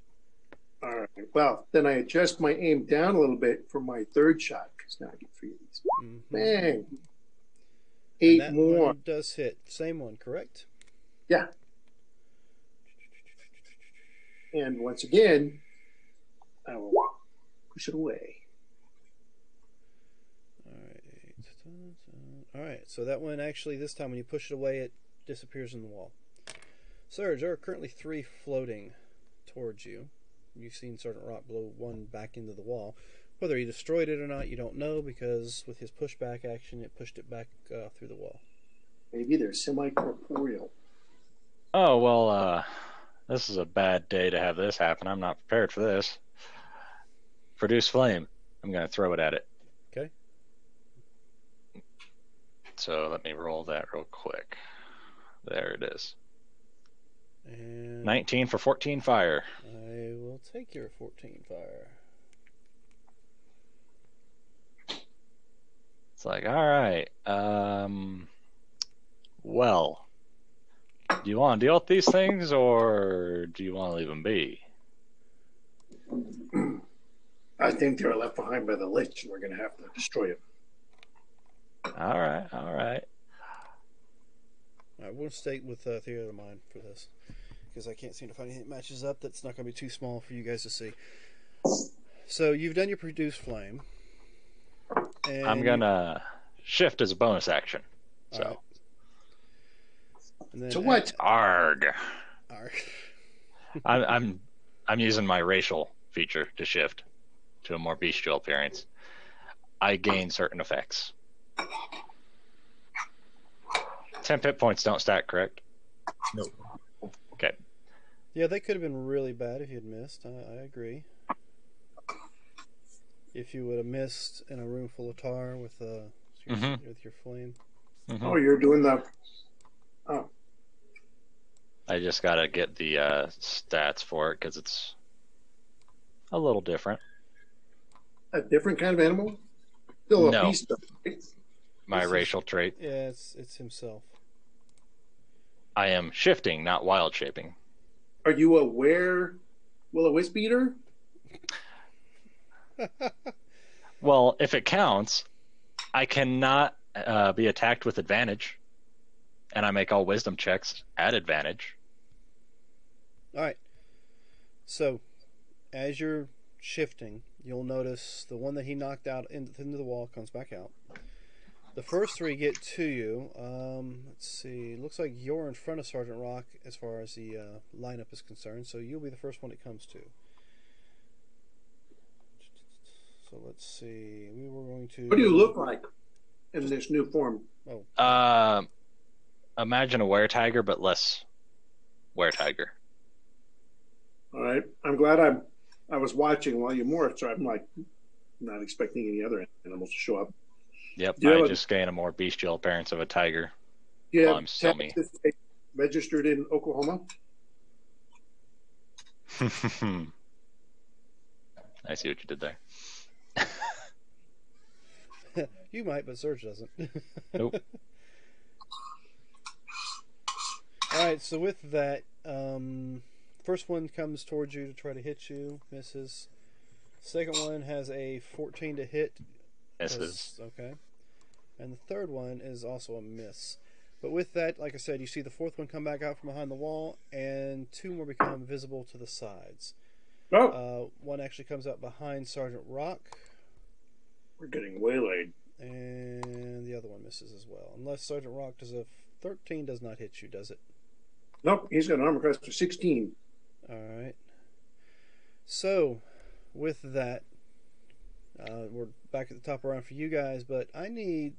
All right. Well, then I adjust my aim down a little bit for my third shot because now I get 3 of these. Mhm. Bang. And 8 that more. one does hit. Same one, correct? Yeah. And once again, I will push it away. All right, so that one actually, this time when you push it away, it disappears in the wall. Surge, there are currently 3 floating towards you. You've seen Sergeant Rock blow one back into the wall. Whether he destroyed it or not, you don't know, because with his pushback action, it pushed it back through the wall. Maybe they're semi-corporeal. Oh, well, this is a bad day to have this happen. I'm not prepared for this. Produce flame. I'm going to throw it at it. Okay. So let me roll that real quick. There it is. And 19 for 14 fire. I will take your 14 fire. It's like, all right. Well, do you want to deal with these things or do you want to leave them be? I think they're left behind by the Lich, and we're going to have to destroy them. All right, all right. All right, we'll stay with Theater of the Mind for this, because I can't seem to find anything that matches up that's not going to be too small for you guys to see. So you've done your Produce Flame. And I'm gonna shift as a bonus action. All So, right. And then So what? arg. All right. I'm using my racial feature to shift to a more bestial appearance. I gain certain effects. 10 hit points don't stack, correct? Nope. Okay. Yeah, they could have been really bad if you had missed. I agree. If you would have missed in a room full of tar with with your flame. Mhm. Oh, you're doing the... Oh, I just gotta get the stats for it because it's a little different. a different kind of animal? Still a No. beast, though, right? My This is- racial trait. Yeah, it's himself. I am shifting, not wild shaping. Are you a will-o-wisp eater? Well, if it counts, I cannot be attacked with advantage, and I make all wisdom checks at advantage. All right. So, as you're shifting, you'll notice the one that he knocked out into the wall comes back out. The first 3 get to you. Let's see. Looks like you're in front of Sergeant Rock as far as the lineup is concerned, so you'll be the first one it comes to. So let's see. We were going to. What do you look like in this new form? Imagine a were-tiger, but less were-tiger. All right. I'm glad I was watching while you morphed, so I'm like not expecting any other animals to show up. Yep, Do you I have a- just gain a more bestial appearance of a tiger. Do you Well, have I'm still me. Texas State registered in Oklahoma? I see what you did there. You might, but Surge doesn't. Nope. All right. So with that, first one comes towards you to try to hit you, misses. Second one has a 14 to hit. Misses. Okay. And the third one is also a miss. But with that, like I said, you see the fourth one come back out from behind the wall, and 2 more become visible to the sides. Oh, One actually comes out behind Sergeant Rock, we're getting waylaid. and the other one misses as well. Unless Sergeant Rock does a 13 does not hit you, does it? Nope, he's got an armor class of 16. All right. So, with that, we're back at the top of the round for you guys, but I need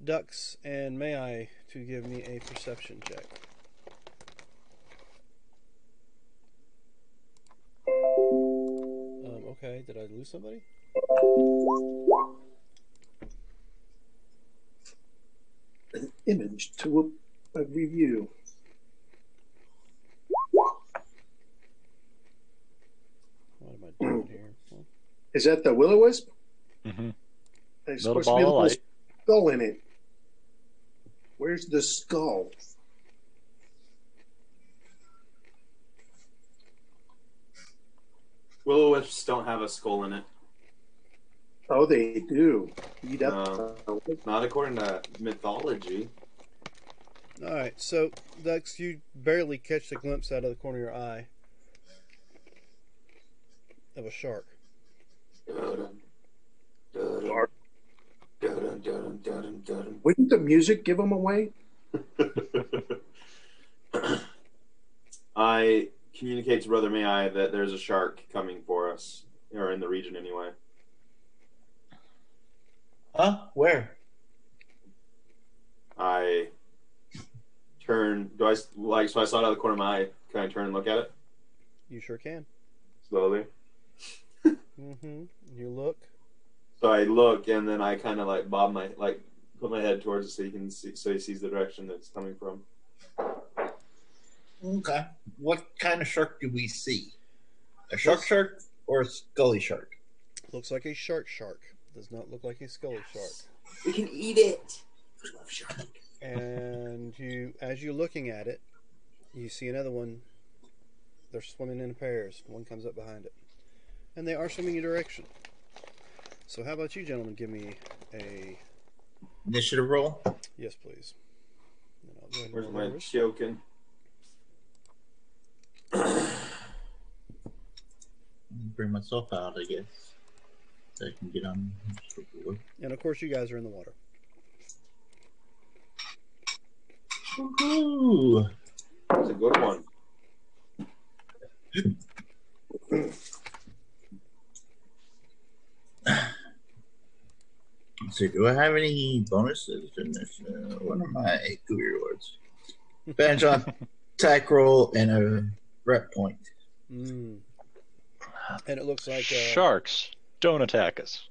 Ducks and May I to give me a perception check. Okay, did I lose somebody? An image to a review. What am I doing here? Well, Is that the Will-O-Wisp? Mm-hmm. There's Little supposed to be a ball of little light. skull in it. Where's the skull? Will-O-Wisps don't have a skull in it. Oh, they do. Eat up. Not according to mythology. all right, so Ducks, you barely catch the glimpse out of the corner of your eye of a shark. Shark. Wouldn't the music give them away? I communicate to Brother May I that there's a shark coming for us, or in the region anyway. Huh? Where? I turn. So I saw it out of the corner of my eye. Can I turn and look at it You sure can. slowly? Mm-hmm. You look. So I look, and then I kind of like put my head towards it so he sees the direction that it's coming from. Okay. What kind of shark do we see? A shark or a scully shark? Looks like a shark. Does not look like a scully shark. We can eat it. We love shark. And as you're looking at it, you see another one. They're swimming in pairs. One comes up behind it, and they are swimming your direction. So how about you, gentlemen? Give me a Initiative roll? yes, please. And I'll go ahead and Where's roll my yours. choking? Bring myself out, I guess. So I can get on. And of course, you guys are in the water. Woohoo! That's a good one. So, do I have any bonuses in this? What are my gooey rewards? Advantage on attack roll and a rep point. Mm. And it looks like Sharks, don't attack us.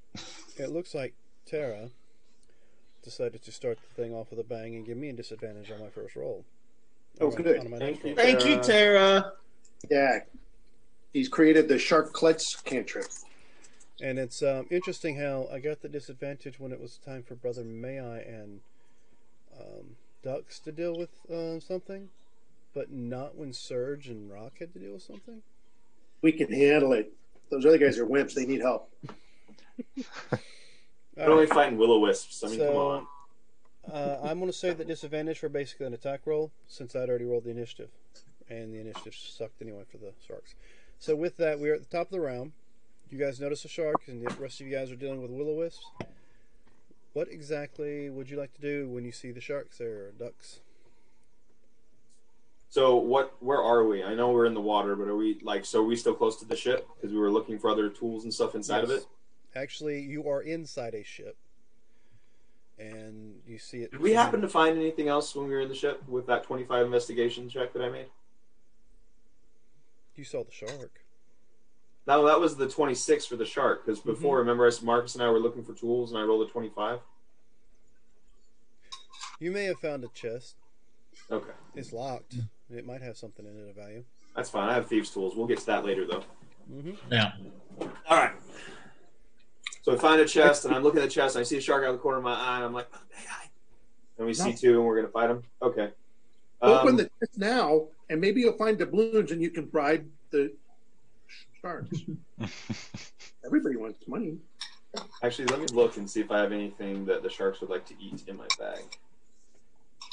it looks like Tara decided to start the thing off with a bang and give me a disadvantage on my first roll. Oh, On my- good. on my Thank next you. roll. Thank you, Tara. Yeah. He's created the Shark Klutz cantrip. And it's interesting how I got the disadvantage when it was time for Brother May I and Ducks to deal with something, but not when Surge and Rock had to deal with something. We can handle it. Those other guys are wimps. They need help. We're only fighting Will-O-Wisps. I mean, come on. I'm going to say that disadvantage for basically an attack roll, since I'd already rolled the initiative, and the initiative sucked anyway for the Sharks. So with that, we're at the top of the round. You guys notice a shark, and the rest of you guys are dealing with Will-O-Wisps. What exactly would you like to do when you see the sharks there, or ducks? So where are we? I know we're in the water, but are we still close to the ship? Because we were looking for other tools and stuff inside of Yes. it. Actually, you are inside a ship, and you see it. Did we happen to find anything else when we were in the ship with that 25 investigation check that I made? You saw the shark. No, that was the 26 for the shark. Because before, remember, Marcus and I were looking for tools, and I rolled a 25. You may have found a chest. Okay, It's locked. It might have something in it of value. that's fine. I have thieves' tools. We'll get to that later, though. Mm-hmm. Now, All right. So I find a chest, and I'm looking at the chest, and I see a shark out of the corner of my eye, and I'm like, oh, hey, hi. And we see two, and we're going to fight him? Okay. Open the chest now, and maybe you'll find doubloons, and you can bribe the sharks. Everybody wants money. Actually, let me look and see if I have anything that the sharks would like to eat in my bag.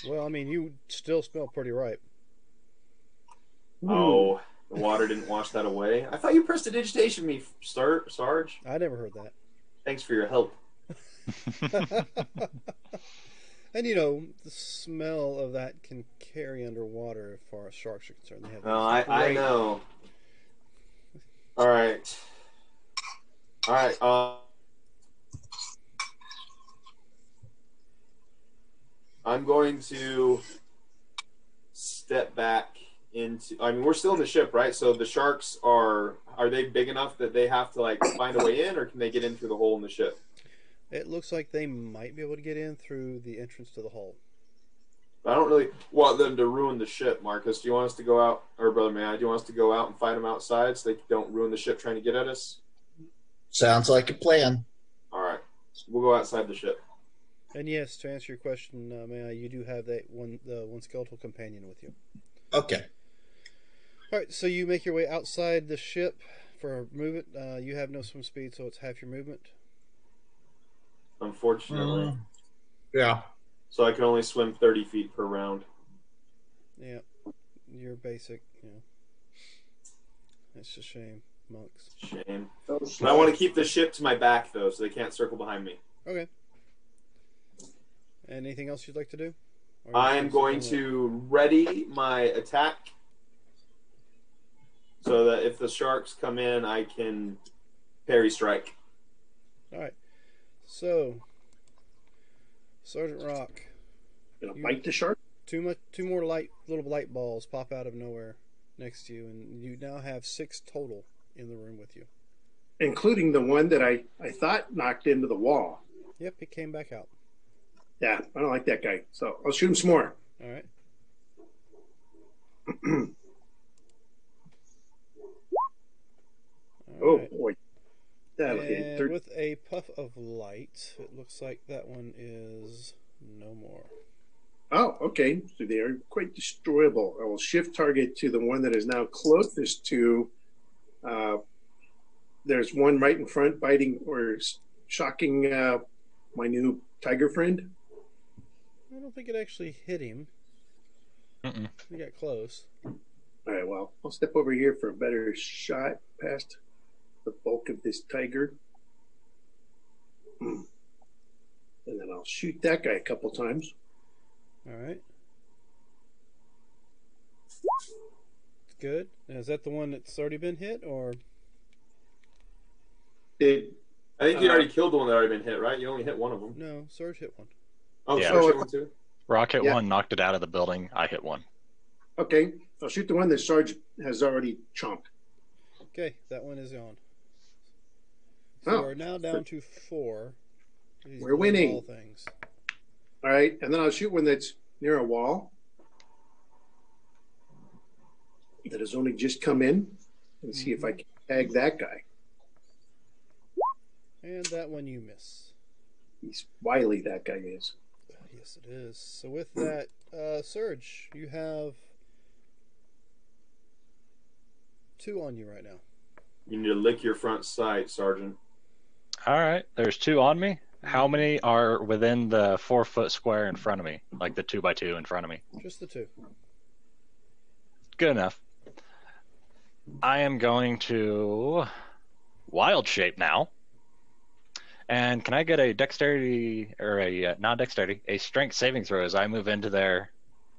Well, I mean, you still smell pretty ripe. Oh, the water didn't wash that away? I thought you prestidigitation me, Sarge. I never heard Thanks for your help. that. And you know, the smell of that can carry underwater as far as sharks are concerned. They have No, I know. All right. I'm going to step back into. I mean, we're still in the ship, right? So the sharks are they big enough that they have to like find a way in, or can they get in through the hole in the ship? It looks like they might be able to get in through the entrance to the hull. I don't really want them to ruin the ship, Marcus. Do you want us to go out, or Brother May? Do you want us to go out and fight them outside so they don't ruin the ship trying to get at us? Sounds like a plan. All right, we'll go outside the ship. And yes, to answer your question, Maya, you do have the one skeletal companion with you. Okay. All right, so you make your way outside the ship for movement. You have no swim speed, so it's half your movement. Unfortunately. Yeah. So I can only swim 30 feet per round. Yeah, you're basic. It's a shame, monks. Shame. Oh, But I want to keep the ship to my back, though, so they can't circle behind me. Okay. Anything else you'd like to do? I'm going to ready my attack so that if the sharks come in, I can parry strike. All right. So, Sergeant Rock, Gonna bite the shark? two more little light balls pop out of nowhere next to you, and you now have 6 total in the room with you. Including the one that I thought knocked into the wall. Yep, it came back out. Yeah, I don't like that guy. So I'll shoot him some more. All right. Oh, right. boy. That'll hit And 30. with a puff of light, it looks like that one is no more. Oh, okay. So they are quite destroyable. I will shift target to the one that is now closest to. There's one right in front biting or shocking my new tiger friend. I don't think it actually hit him. Mm-mm. He got close. All right, well, I'll step over here for a better shot past the bulk of this tiger. And then I'll shoot that guy a couple times. All right. Good. Now, is that the one that's already been hit, or? Did I think you already killed the one that already been hit, right? You only hit one of them. No, Sarge hit one. Oh, Yeah. Sarge hit one too? Rock hit Yeah. one, knocked it out of the building. I hit one. okay, I'll shoot the one that Sarge has already chomped. Okay, that one is on. So Oh. we're now down to 4. He's We're doing winning. all things. All right, and then I'll shoot one that's near a wall that has only just come in and see if I can tag that guy. And that one you miss. He's wily, that guy is. Yes, it is. So with that, Surge, you have 2 on you right now. You need to lick your front sight, Sergeant. All right, there's 2 on me. How many are within the 4-foot square in front of me, like the 2x2 in front of me? Just the 2. Good enough. I am going to wild shape now. And can I get a dexterity or a not dexterity, a strength saving throw as I move into their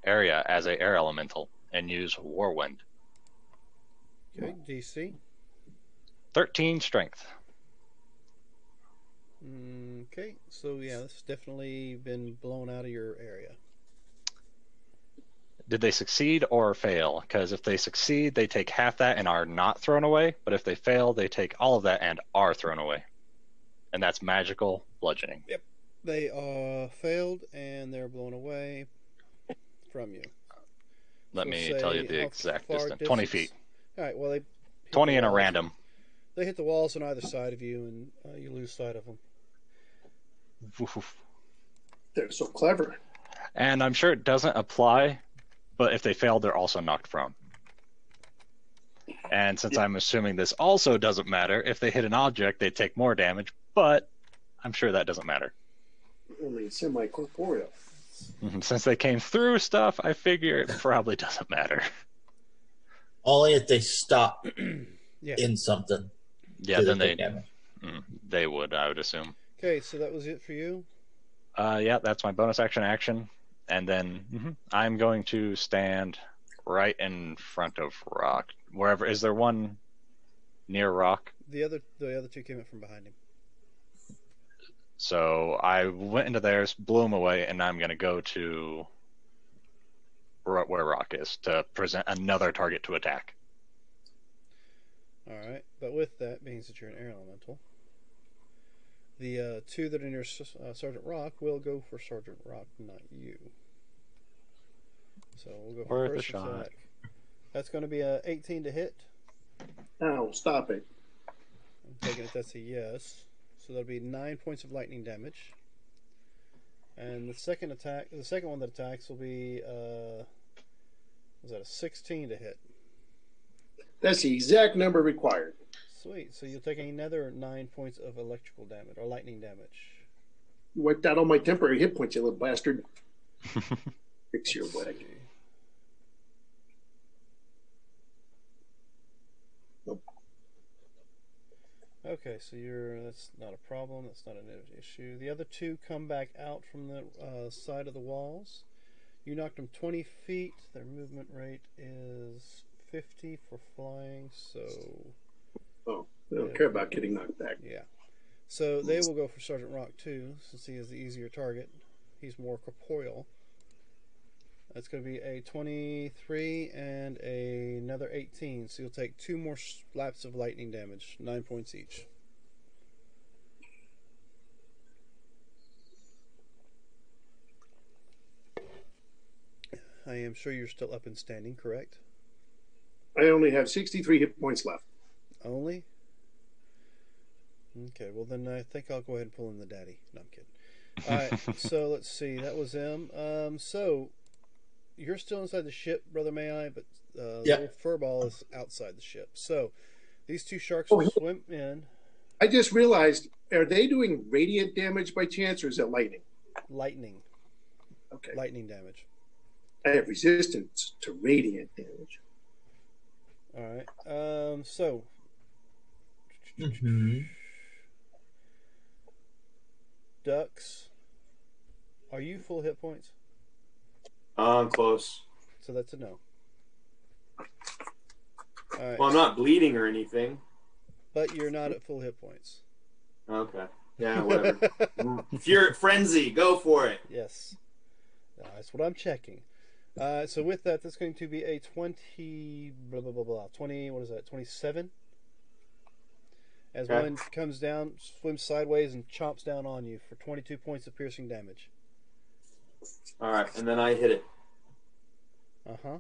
area as a air elemental and use Whirlwind? Okay, DC. 13 strength. Okay, so yeah, this has definitely been blown out of your area. Did they succeed or fail? Because if they succeed, they take half that and are not thrown away. But if they fail, they take all of that and are thrown away. And that's magical bludgeoning. They failed and they're blown away from you. Let So me say tell you the how exact far distance. 20 feet. All right, well, they hit 20 the and a walls. random. They hit the walls on either side of you, and you lose sight of them. They're so clever. And I'm sure it doesn't apply, but if they fail, they're also knocked prone. And since I'm assuming this also doesn't matter, if they hit an object, they take more damage, but I'm sure that doesn't matter. Only semi-corporeal. Since they came through stuff, I figure it probably doesn't matter. Only if they stop Yeah. in something. Yeah, do then take they damage. they would, I would assume. Okay, so that was it for you. Yeah, that's my bonus action. And then I'm going to stand right in front of Rock. Wherever, is there one near Rock? The other 2 came up from behind him. So I went into theirs, blew them away, and now I'm going to go to where Rock is to present another target to attack. Alright, but with that, being that you're an air elemental, the two that are near Sergeant Rock will go for Sergeant Rock, not you. So we'll go for Worth a first shot. attack. That's going to be a 18 to hit. Ow, stop it. I'm taking it that's a yes. So that'll be 9 points of lightning damage. And the second one that attacks will be was that a 16 to hit? That's the exact number required. Sweet. So you'll take another 9 points of electrical damage or lightning damage. You wiped out all my temporary hit points, you little bastard. Fix your Let's leg. see. Nope. Okay, so that's not a problem. That's not an issue. The other two come back out from the side of the walls. You knocked them 20 feet. Their movement rate is 50 for flying, so Oh, they don't care about getting knocked back. yeah. So they will go for Sergeant Rock too, since he is the easier target. He's more corporeal. That's going to be a 23 and another 18. So you'll take 2 more slaps of lightning damage, 9 points each. I am sure you're still up and standing, correct? I only have 63 hit points left. Only? Okay, well then I think I'll go ahead and pull in the daddy. No, I'm kidding. Alright, so let's see. That was them. So you're still inside the ship, Brother May I, but the Yep. little furball is outside the ship. So these two sharks Oh, will yeah. swim in. I just realized, are they doing radiant damage by chance, or is it lightning? Lightning. Okay. Lightning damage. I have resistance to radiant damage. Alright. So Mm-hmm. Ducks. Are you full hit points? I'm close. So that's a no. Alright. Well, I'm not bleeding or anything. But you're not at full hit points. Okay. Yeah, whatever. Frenzy, go for it. Yes. That's what I'm checking. So with that, that's going to be a 20, blah, blah, blah, blah. 20, what is that, 27? As Okay. one comes down, swims sideways, and chomps down on you for 22 points of piercing damage. All right, and then I hit it. Uh-huh.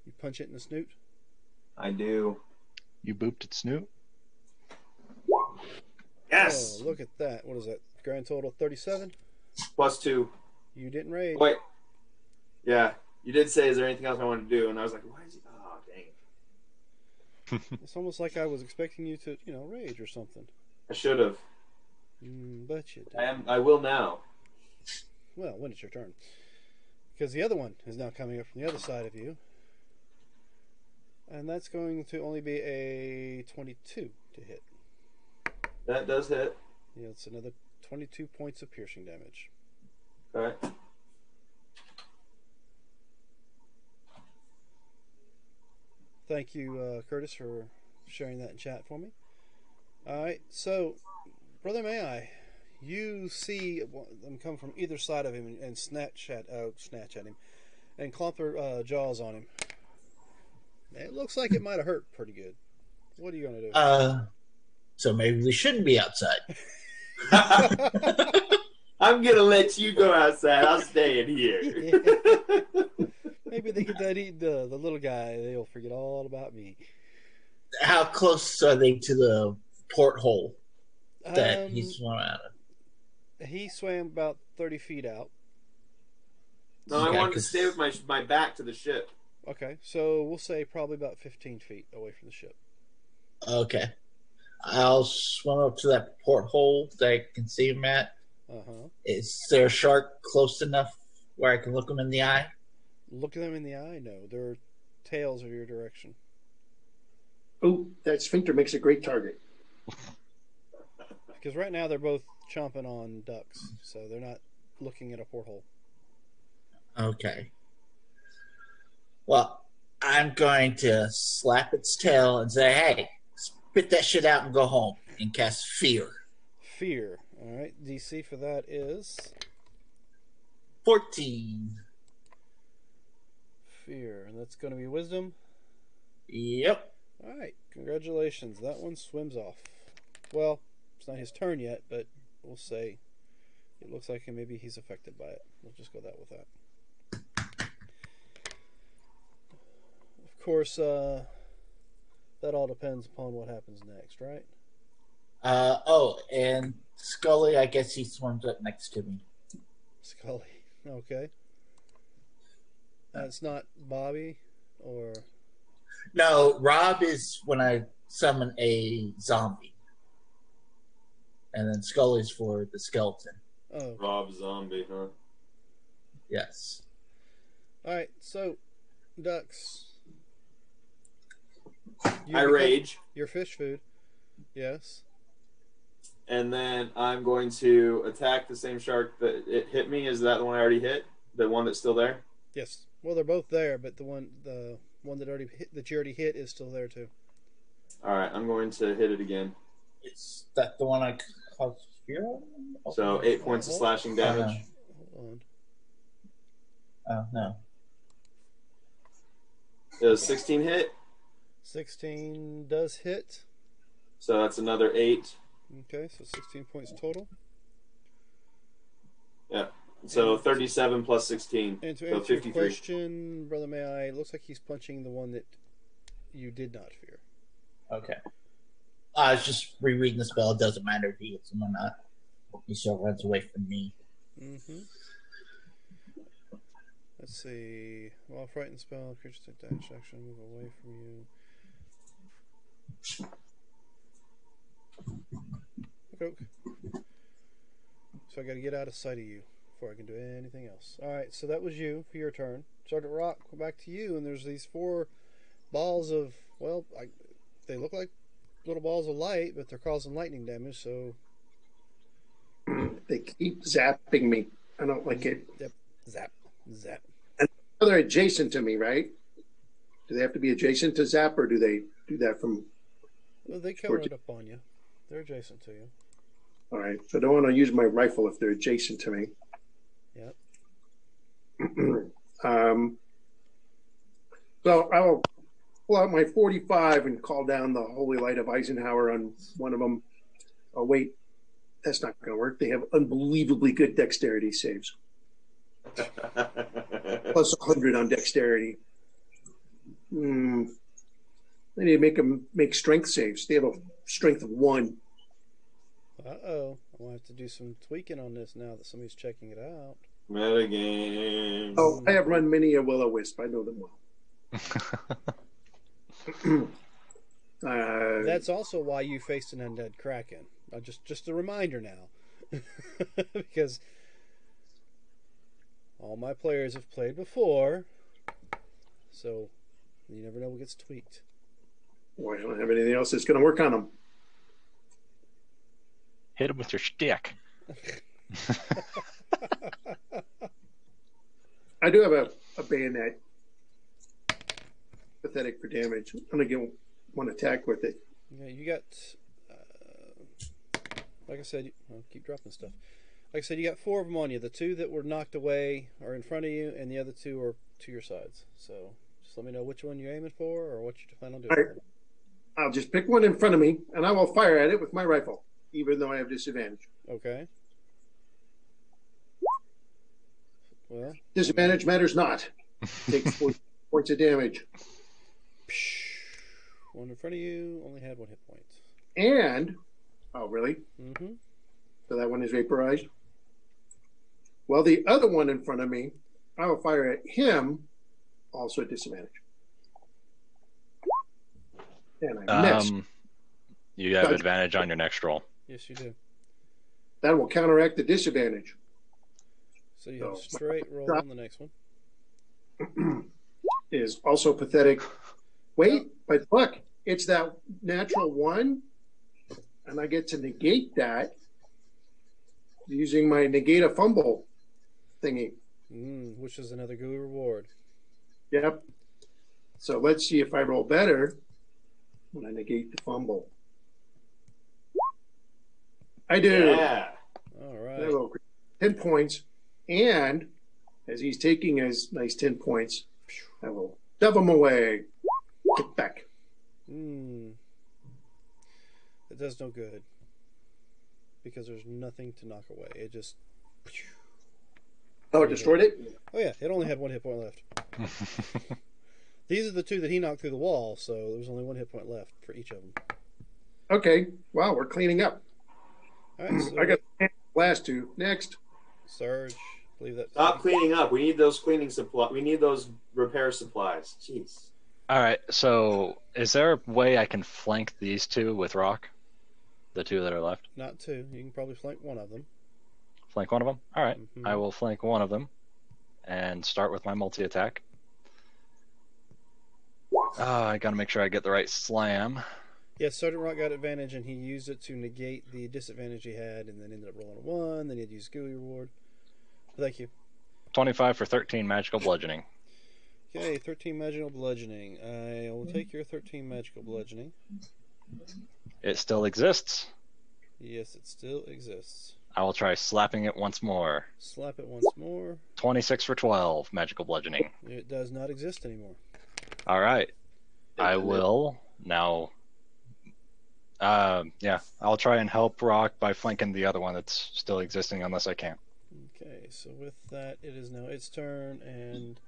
You punch it in the snoot. I do. You booped its snoot? Yes. Oh, look at that. What is that? Grand total 37? +2. You didn't raid. Wait. Yeah, you did say, is there anything else I want to do? And I was like, why is he? Oh, dang it. It's almost like I was expecting you to, rage or something. I should have. But you did. I will now. Well, when it's your turn. Because the other one is now coming up from the other side of you. And that's going to only be a 22 to hit. That does hit. Yeah, it's another 22 points of piercing damage. All right. Thank you, Curtis, for sharing that in chat for me. Alright, so, Brother May I, you see them come from either side of him and snatch at him and clomp their jaws on him. It looks like it might have hurt pretty good. What are you going to do? So maybe we shouldn't be outside. I'm going to let you go outside. I'll stay in here. Maybe they get done eating the little guy. They'll forget all about me. How close are they to the porthole that he swam out of? He swam about 30 feet out. No, I Okay, wanted to 'cause- stay with my back to the ship. Okay, so we'll say probably about 15 feet away from the ship. Okay. I'll swim up to that porthole that I can see him at. Uh-huh. Is there a shark close enough where I can look him in the eye? Look them in the eye? No, their tails are your direction. Oh, that sphincter makes a great target. Because right now they're both chomping on ducks, so they're not looking at a porthole. Okay. Well, I'm going to slap its tail and say, "Hey, spit that shit out and go home," and cast Fear. Fear. All right. DC for that is 14. Fear, and that's going to be Wisdom. Yep. All right. Congratulations. That one swims off. Well, it's not his turn yet, but we'll say it looks like maybe he's affected by it. We'll just go that with that. Of course, that all depends upon what happens next, right? And Scully, I guess he swims up next to me. Scully. Okay. It's not Bobby or... No, Rob is when I summon a zombie. And then Scully's for the skeleton. Oh. Rob Zombie, huh? Yes. Alright, so, ducks. I rage. Your fish food. Yes. And then I'm going to attack the same shark that it hit me. Is that the one I already hit? The one that's still there? Yes. Well, they're both there, but the one that already hit, that you already hit is still there too. All right, I'm going to hit it again. Is that the one I caused fear on? So 8 points of slashing damage. Hold Oh, no. Does 16 hit? 16 does hit. So that's another 8. Okay, so 16 points total. Yeah. So 37 plus 16. And to So answer your 53. question, Brother May I, it looks like he's punching the one that you did not fear. Okay. I was just rereading the spell. It doesn't matter if he hits him or not. He still runs away from me. Mm-hmm. Let's see. While frightened spell, creatures take dash action, move away from you. Okay. So I got to get out of sight of you before I can do anything else. Alright, so that was you for your turn. Sergeant Rock, we're back to you, and there's these 4 balls of, well, they look like little balls of light, but they're causing lightning damage, so... They keep zapping me. I don't like it. Yep. Zap. Zap. And they're adjacent to me, right? Do they have to be adjacent to zap, or do they do that from... Well, they come right up on you. They're adjacent to you. All right. So I don't want to use my rifle if they're adjacent to me. Yep. So I'll pull out my 45 and call down the Holy Light of Eisenhower on one of them. Oh, wait. That's not going to work. They have unbelievably good dexterity saves. Plus 100 on dexterity. They need to make them make strength saves. They have a strength of 1. Uh-oh. I'm going to have to do some tweaking on this now that somebody's checking it out. Metagame. Oh, I have run many a Will-O-Wisp. I know them well. That's also why you faced an undead kraken. Just a reminder now. Because all my players have played before, so you never know what gets tweaked. Boy, I don't have anything else that's going to work on them. Hit him with your shtick. I do have a bayonet. Pathetic for damage. I'm going to get one attack with it. Yeah, you got... like I said, I'll keep dropping stuff. Like I said, you got 4 of them on you. The 2 that were knocked away are in front of you, and the other 2 are to your sides. So just let me know which one you're aiming for or what you plan on doing. All right. I'll just pick one in front of me, and I will fire at it with my rifle, even though I have disadvantage. Okay. Well, Disadvantage matters not. Takes 4 points of damage. One in front of you only had 1 hit point. And, oh, really? Mm-hmm. So that one is vaporized. Well, the other one in front of me, I will fire at him, also at disadvantage. And I missed. You have advantage on your next roll. Yes, you do. That will counteract the disadvantage. So you have a straight roll on the next one. Is also pathetic. Wait, but look, it's that natural 1, and I get to negate that using my negate a fumble thingy. Which is another good reward. Yep. So let's see if I roll better when I negate the fumble. I do. Yeah. All I right. roll 10 points. And as he's taking his nice 10 points, I will shove him away. Kick back. It does no good. Because there's nothing to knock away. It just... Oh, it destroyed it? Oh yeah, it only had 1 hit point left. These are the 2 that he knocked through the wall, so there was only 1 hit point left for each of them. Okay. Wow, we're cleaning up. All right, so I got the last 2. Next. Sarge, I believe that. Stop cleaning up. We need those cleaning supplies. We need those repair supplies. Jeez. All right. So, is there a way I can flank these 2 with rock? The 2 that are left. Not 2. You can probably flank one of them. Flank one of them. All right. Mhm. I will flank one of them, and start with my multi attack. I gotta make sure I get the right slam. Yes, Sergeant Rock got advantage, and he used it to negate the disadvantage he had, and then ended up rolling a 1. Then he had to use GUI reward. Thank you. 25 for 13 magical bludgeoning. Okay, 13 magical bludgeoning. I will take your 13 magical bludgeoning. It still exists. Yes, it still exists. I will try slapping it once more. Slap it once more. 26 for 12 magical bludgeoning. It does not exist anymore. All right. I will now. Yeah, I'll try and help Rock by flanking the other one that's still existing, unless I can. Okay, so with that, it is now its turn, and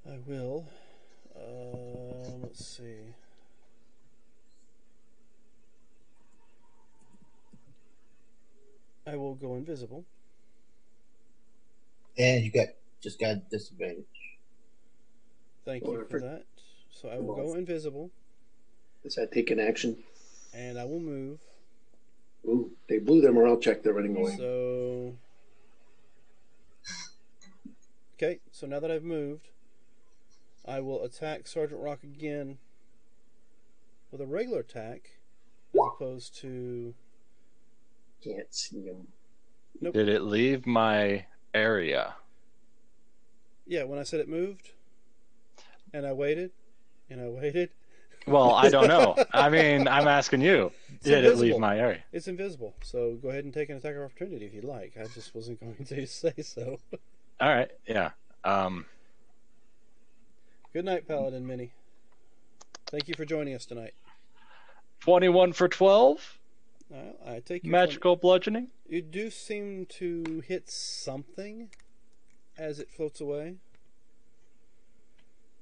I will. Let's see. I will go invisible. And you just got disadvantage. Thank you for that. So I will go invisible, Does that take an action? and I will move. Ooh, they blew them, or I'll check they're running away. So, okay. So now that I've moved, I will attack Sergeant Rock again with a regular attack, as opposed to. Can't see him. Did it leave my area? Yeah, when I said it moved, and I waited, and I waited. Well, I don't know. I mean, I'm asking you. Did it leave invisible. my area? It's invisible, so go ahead and take an attack of opportunity if you'd like. I just wasn't going to say so. All right. Yeah. Good night, Paladin Mini. Thank you for joining us tonight. 21 for 12 I take your magical bludgeoning. You do seem to hit something as it floats away.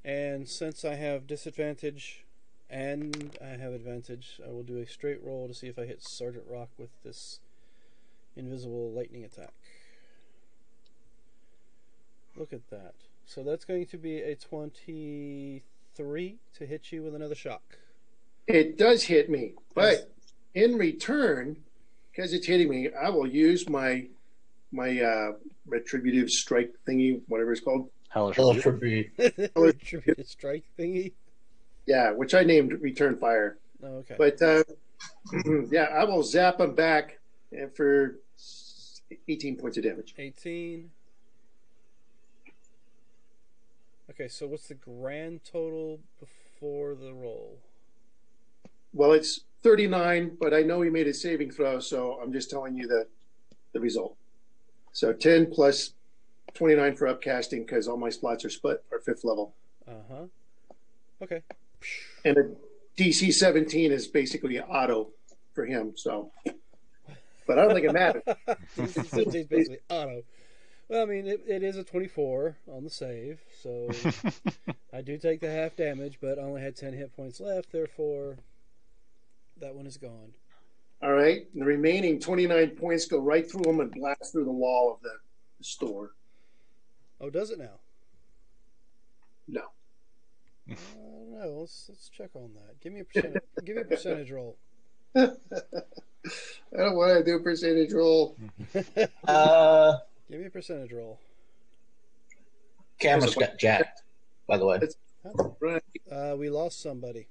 And since I have disadvantage and I have advantage, I will do a straight roll to see if I hit Sergeant Rock with this invisible lightning attack. Look at that. So that's going to be a 23 to hit you with another shock. It does hit me, but in return, because it's hitting me, I will use my retributive strike thingy, whatever it's called. Hellish Hellish Rebuke. Rebuke. Retributive strike thingy. Yeah, which I named Return Fire. Oh, okay. But yeah, I will zap him back for 18 points of damage. 18. Okay, so what's the grand total before the roll? Well, it's 39, but I know he made a saving throw, so I'm just telling you the result. So 10 plus 29 for upcasting, because all my slots are split, or 5th level. Uh-huh. Okay. And a DC 17 is basically auto for him, so. But I don't think it matters. DC 17 is basically auto. Well, I mean, it is a 24 on the save, so I do take the half damage, but I only had 10 hit points left, therefore that one is gone. All right. The remaining 29 points go right through him and blast through the wall of the store. Oh, does it now? No. I don't know. Let's check on that. Give me a percentage. Give me a percentage roll. I don't want to do a percentage roll. Give me a percentage roll. Camera's got jacked, by the way. Right. We lost somebody.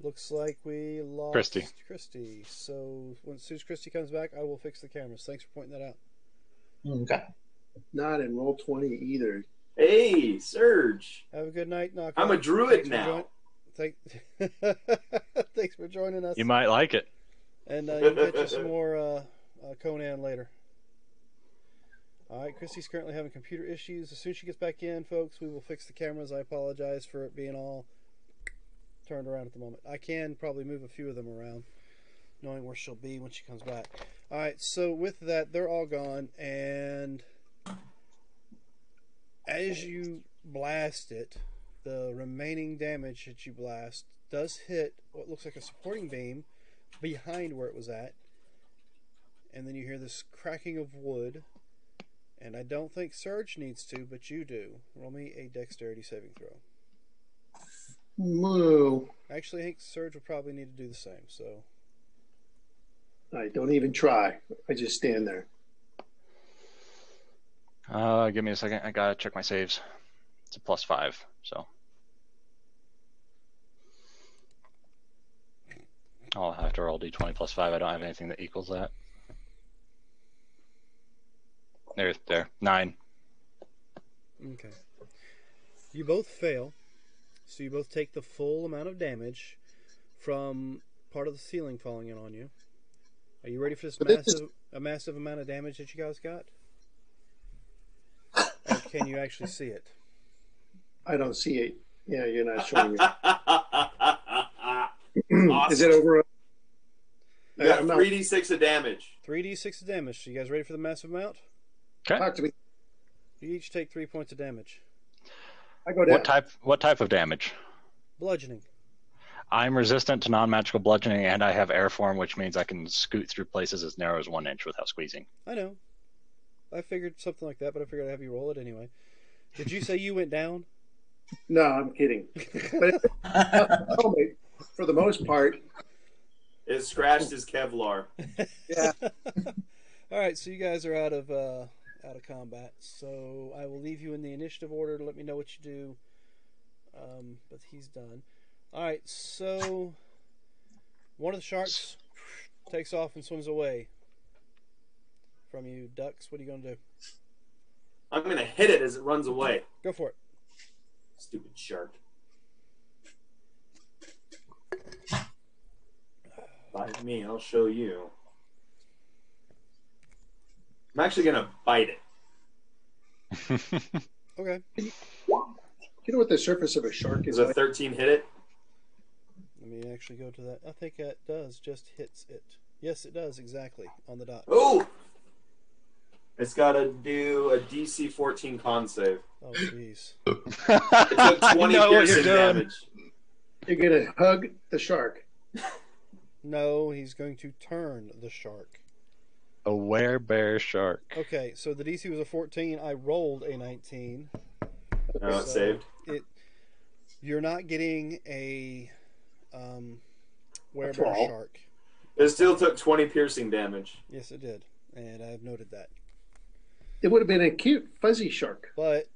Looks like we lost Christy. So as soon as Christy comes back, I will fix the cameras. Thanks for pointing that out. Okay. Not in roll 20 either. Hey, Surge. Have a good night, Knockout. I'm a druid Thanks for now. Thanks for joining us. You might like it. And you can catch you some more Conan later. All right, Christy's currently having computer issues. As soon as she gets back in, folks, we will fix the cameras. I apologize for it being all turned around at the moment. I can probably move a few of them around, knowing where she'll be when she comes back. All right, so with that, they're all gone, and as you blast it, the remaining damage that you blast does hit what looks like a supporting beam behind where it was at, and then you hear this cracking of wood. And I don't think Surge needs to, but you do. Roll me a dexterity saving throw. Moo. Actually, I think Surge will probably need to do the same. So I don't even try. I just stand there. Give me a second. I gotta check my saves. It's a +5, so I'll have to roll d20 +5. I don't have anything that equals that. There. 9. okay. You both fail, so you both take the full amount of damage from part of the ceiling falling in on you. Are you ready for this massive amount of damage that you guys got? Or can you actually see it? I don't see it. Yeah, you're not showing me. Awesome. Is it over? You got I'm not- 3d6 of damage. 3d6 of damage. So you guys ready for the massive amount? Okay. Talk to me. You each take 3 points of damage. I go down. What type of damage? Bludgeoning. I'm resistant to non-magical bludgeoning, and I have air form, which means I can scoot through places as narrow as 1 inch without squeezing. I know. I figured something like that, but I figured I'd have you roll it anyway. Did you say you went down? No, I'm kidding. But for the most part, It scratched his Kevlar. yeah. All right, so you guys are out of combat. So I will leave you in the initiative order to let me know what you do. But he's done. All right, so one of the sharks takes off and swims away from you. Ducks, what are you going to do? I'm going to hit it as it runs away. Go for it. Stupid shark. Bite me, I'll show you. I'm actually going to bite it. Okay. You know what the surface of a shark is Does a like? 13 hit it? Let me actually go to that. I think that does just hits it. Yes, it does, exactly, on the dot. Oh! It's got to do a DC 14 con save. Oh, jeez. It took 20 piercing damage. You're going to hug the shark. No, he's going to turn the shark. A werebear shark. Okay, so the DC was a 14. I rolled a 19. No, it saved. You're not getting a werebear fall. shark. It still took 20 piercing damage. Yes, it did, and I have noted that. It would have been a cute, fuzzy shark. But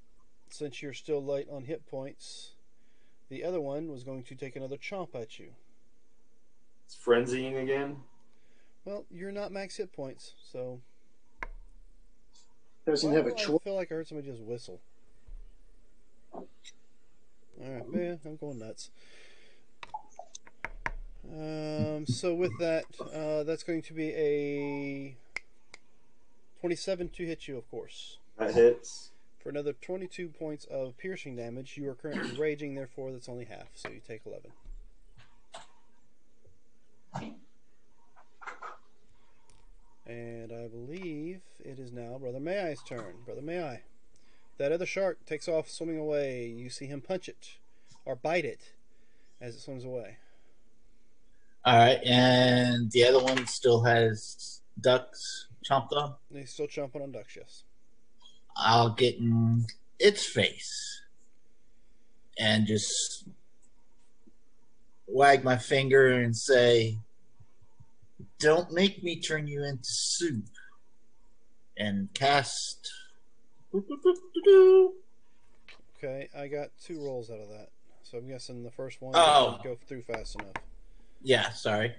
since you're still light on hit points, the other one was going to take another chomp at you. It's frenzying again. Well, you're not max hit points, so... Doesn't have a I choice. feel like I heard somebody just whistle. Alright, man, I'm going nuts. So with that, that's going to be a 27 to hit you, of course. That hits. For another 22 points of piercing damage. You are currently raging, therefore that's only half, so you take 11. And I believe it is now Brother Mayai's turn. Brother Mayai. That other shark takes off swimming away. You see him punch it, or bite it, as it swims away. Alright, and the other one still has ducks chomped on. And he's still chomping on ducks, yes. I'll get in its face and just wag my finger and say, "Don't make me turn you into soup." And cast. Okay, I got 2 rolls out of that. So I'm guessing the first one Oh. didn't go through fast enough. Yeah, sorry.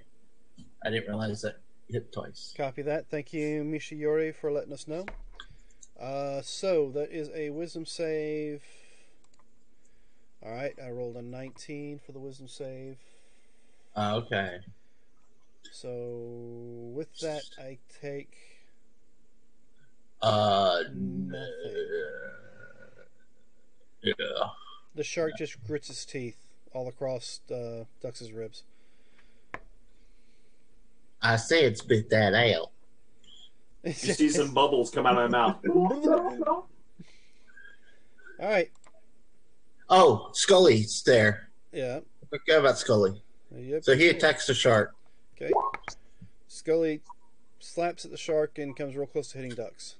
I didn't realize that you hit twice. Copy that. Thank you, Mishiyori, for letting us know. So that is a wisdom save. All right, I rolled a 19 for the wisdom save. Okay. So with that, I take Nothing. Yeah. the shark just grits his teeth all across Dux's ribs. I say it spit that out. You see some bubbles come out of my mouth. All right. Oh, Scully's there. Yeah. Forget about Scully. Yep. So he attacks the shark. Okay. Scully slaps at the shark and comes real close to hitting Dux.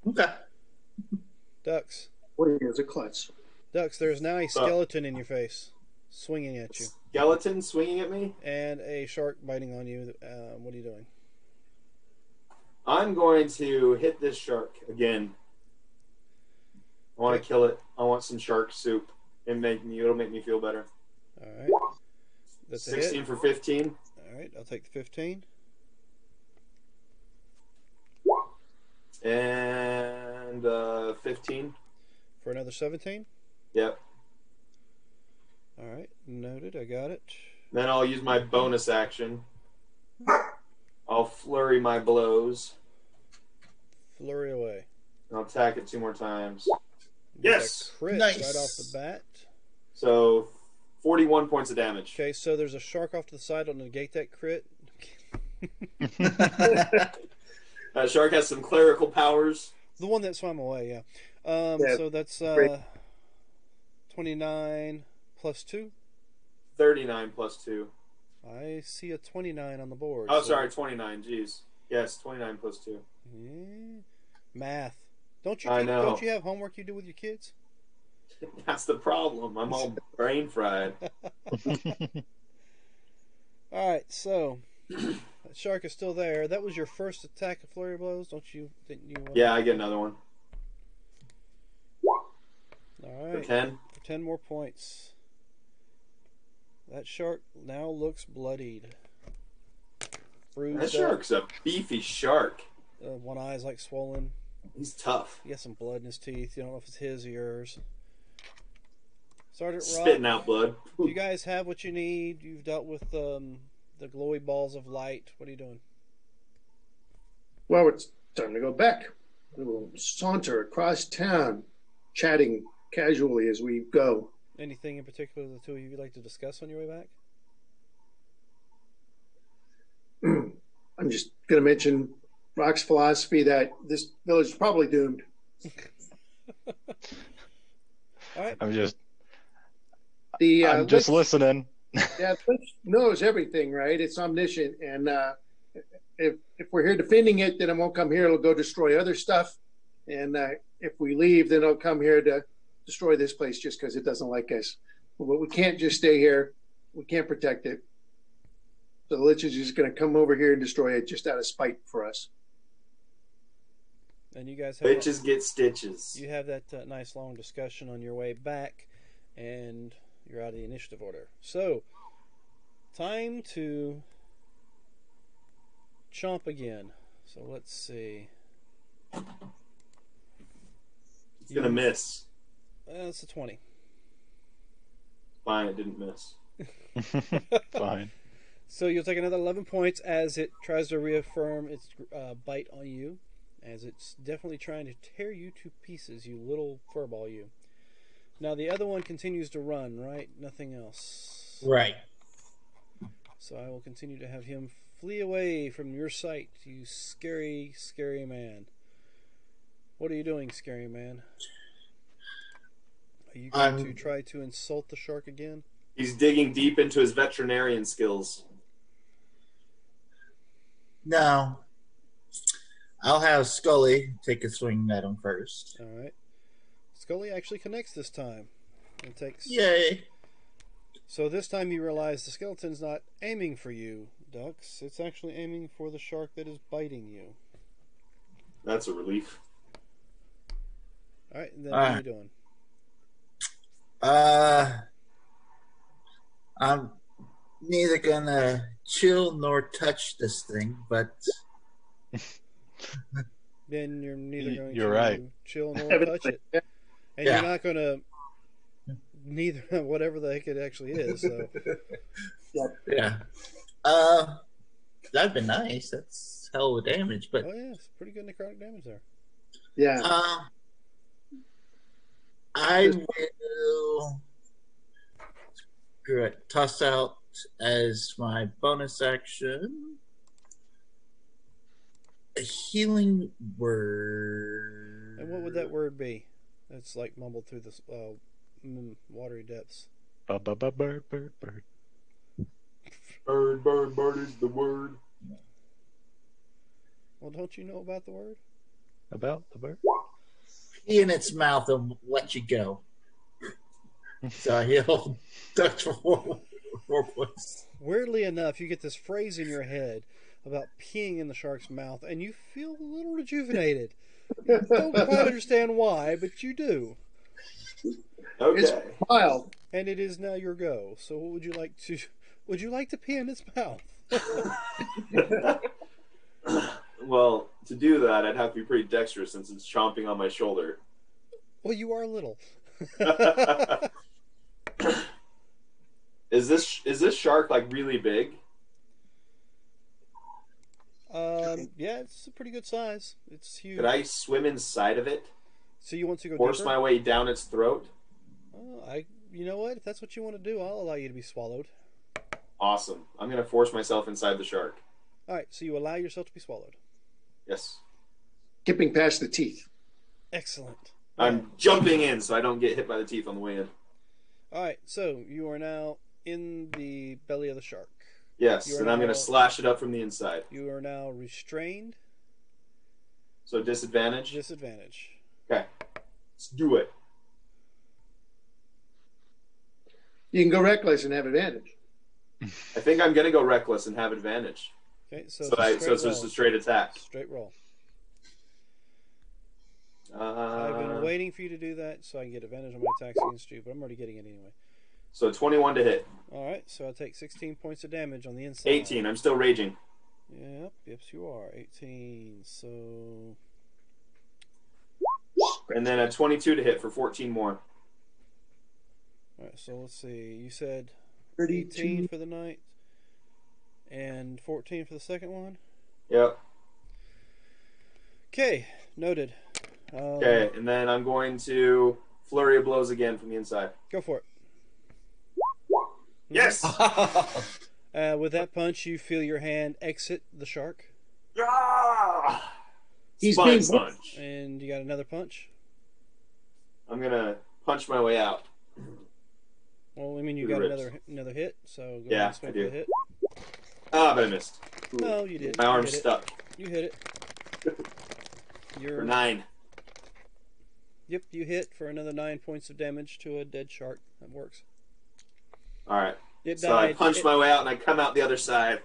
Okay. Dux. Boy, it's a klutz. Dux, there's now a skeleton in your face, swinging at you, Skeleton swinging at me? and a shark biting on you. What are you doing? I'm going to hit this shark again. I want to kill it. I want some shark soup. It'll make me feel better. All right. That's a 16 hit. for 15. All right, I'll take the 15. And 15. For another 17. Yep. All right, noted. I got it. Then I'll use my bonus action. I'll flurry my blows. Flurry away. And I'll attack it 2 more times. Get Yes! a crit Nice. right off the bat. So 41 points of damage. Okay, so there's a shark off to the side. I'll negate that crit. Shark has some clerical powers. The one that swam away, yeah. Yeah, So that's great. 29 plus 2. 39 plus 2. I see a 29 on the board. Oh, so- sorry, 29. Jeez. Yes, 29 plus 2. Yeah. Math. Don't you I know. Don't you have homework you do with your kids? That's the problem. I'm all brain fried. All right, so that shark is still there. That was your first attack of flurry blows, didn't you? Yeah, I get another one. All For right. 10. For 10 more points. That shark now looks bloodied. Bruised That up. shark's a beefy shark. One eye's like swollen. He's tough. He has some blood in his teeth. You don't know if it's his or yours. Sergeant Rock, Spitting out blood. do you guys have what you need? You've dealt with the glowy balls of light. What are you doing? Well, it's time to go back. We'll saunter across town, chatting casually as we go. Anything in particular the two of you would like to discuss on your way back? I'm just going to mention Rock's philosophy that this village is probably doomed. All right. I'm just The just Lich- listening. Yeah, the Lich knows everything, right? It's omniscient, and if we're here defending it, then it won't come here. It'll go destroy other stuff, and if we leave, then it'll come here to destroy this place just because it doesn't like us. But we can't just stay here. We can't protect it. So the Lich is just going to come over here and destroy it just out of spite for us. And you guys have Bitches get stitches. you have that nice long discussion on your way back, and you're out of the initiative order. So, time to chomp again. So let's see. It's going to miss. It's a 20. Fine, it didn't miss. Fine. So you'll take another 11 points as it tries to reaffirm its bite on you, as it's definitely trying to tear you to pieces, you little furball you. Now the other one continues to run, right? Nothing else. Right. So I will continue to have him flee away from your sight, you scary, scary man. What are you doing, scary man? Are you going to try to insult the shark again? He's digging deep into his veterinarian skills. No. I'll have Scully take a swing at him first. All right. Scully actually connects this time. And takes. Yay. So this time you realize the skeleton's not aiming for you, Dux. It's actually aiming for the shark that is biting you. That's a relief. All right, and then what are you doing? I'm neither gonna chill nor touch this thing, but then you're neither going You're to right. chill nor touch it. And Yeah. you're not going to neither whatever the heck it actually is. So Yeah. That'd be nice. That's hell of a damage, but oh yeah, it's pretty good necrotic damage there. Yeah. I will toss out as my bonus action a healing word. And what would that word be? It's like mumbled through the watery depths. Bird. Bird is the word. Well, don't you know about the word? About the bird? Pee in its mouth and let you go. So he'll touch for 4 points. Weirdly enough, you get this phrase in your head about peeing in the shark's mouth, and you feel a little rejuvenated. You don't quite understand why, but you do. Okay. It's wild. And it is now your go. So, what would you like to? Would you like to pee in its mouth? Well, to do that, I'd have to be pretty dexterous since it's chomping on my shoulder. Well, you are little. Is this shark like really big? Yeah, it's a pretty good size. It's huge. Could I swim inside of it? So you want to go Force deeper? my way down its throat? You know what? If that's what you want to do, I'll allow you to be swallowed. Awesome. I'm gonna force myself inside the shark. All right. So you allow yourself to be swallowed. Yes. Skipping past the teeth. Excellent. I'm jumping in so I don't get hit by the teeth on the way in. All right. So you are now in the belly of the shark. Yes, You are and I'm now- gonna slash it up from the inside. You are now restrained. So disadvantage. Disadvantage. Okay. Let's do it. You can go reckless and have advantage. I think I'm gonna go reckless and have advantage. Okay. So So it's just a roll. straight attack. Straight roll. I've been waiting for you to do that so I can get advantage on my attacks against you, but I'm already getting it anyway. So 21 to hit. All right, so I take 16 points of damage on the inside. 18. I'm still raging. Yep, yes you are. 18. So And then a 22 to hit for 14 more. all right, so let's see. You said 32. 18 for the night and 14 for the second one. Yep. Okay, noted. Okay, and then I'm going to flurry of blows again from the inside. Go for it. Yes. With that punch, you feel your hand exit the shark, Ah! He's Spine being- punch. and you got another punch. I'm gonna punch my way out. Well, I mean, you Through got the ribs. another hit, so go ahead Yeah, and swing I for do. the hit. Ah, but I missed. No, you did. My You arm's hit it. stuck. You hit it. For You're 9. Yep, you hit for another 9 points of damage to a dead shark. That works. All right. It So I died. punch my way out and I come out the other side.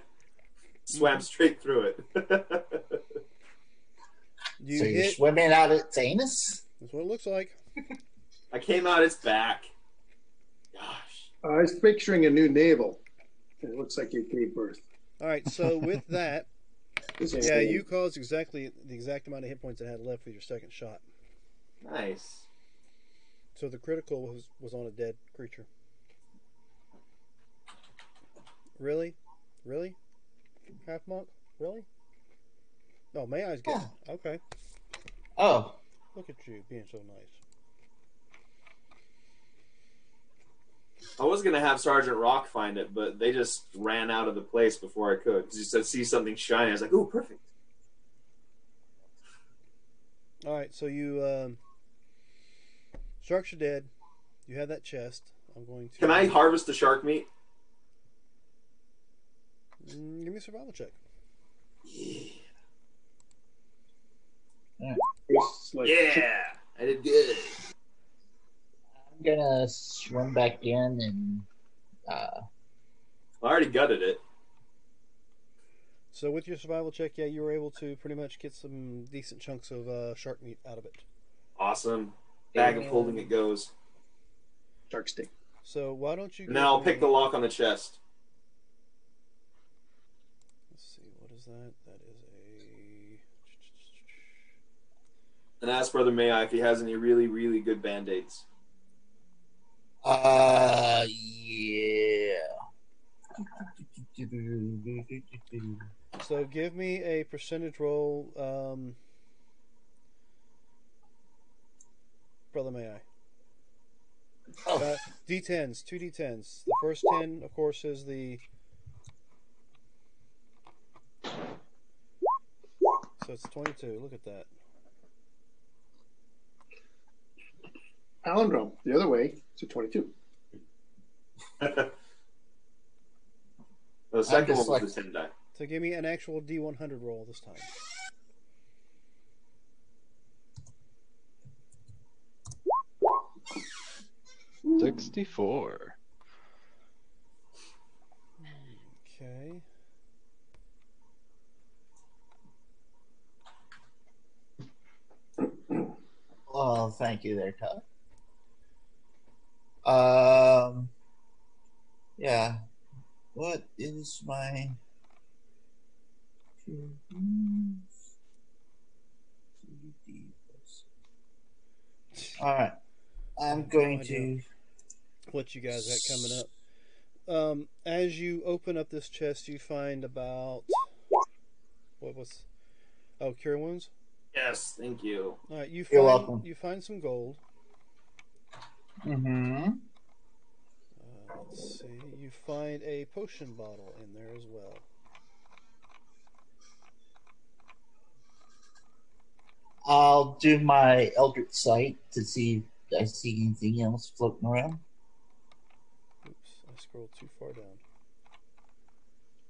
Swam Mm-hmm. straight through it. You So you're hit. swimming out its anus? That's what it looks like. I came out its back. Gosh. I was picturing a new navel. It looks like it gave birth. All right, so with that, This is yeah, cool. you caused exactly the exact amount of hit points it had left with your second shot. Nice. So the critical was on a dead creature. Really? Really? Half monk? Really? No, may I's good. Okay. Oh, Look at you being so nice. I was going to have Sergeant Rock find it, but they just ran out of the place before I could. Because you said see something shiny. I was like, ooh, perfect. All right, so you sharks are dead. You have that chest. I'm going to. Can I harvest the shark meat? Give me a survival check. It's like Yeah, I did good. I'm gonna swim back in and I already gutted it. So with your survival check, yeah, you were able to pretty much get some decent chunks of shark meat out of it. Awesome. Bag of holding it goes. shark stick. So why don't you? And then I'll pick the lock on the chest. Let's see, what is that? That is a and ask Brother May if he has any really, really good band-aids. Yeah. So give me a percentage roll, Brother May I. Oh, D10s, 2 D10s. The first 10, of course, is the. So it's 22. Look at that. Palindrome. The other way, it's a 22. The second just one was the 10 die. So give me an actual D100 roll this time. $64. Okay. well, thank you there, Todd. Yeah. What is my... All right. I'm going to... What you guys got coming up? As you open up this chest, you find about cure wounds. Yes, thank you. All right, You're welcome. You find some gold. Mm-hmm. Let's see. You find a potion bottle in there as well. I'll do my Eldritch Sight to see if I see anything else floating around. Oops, I scrolled too far down.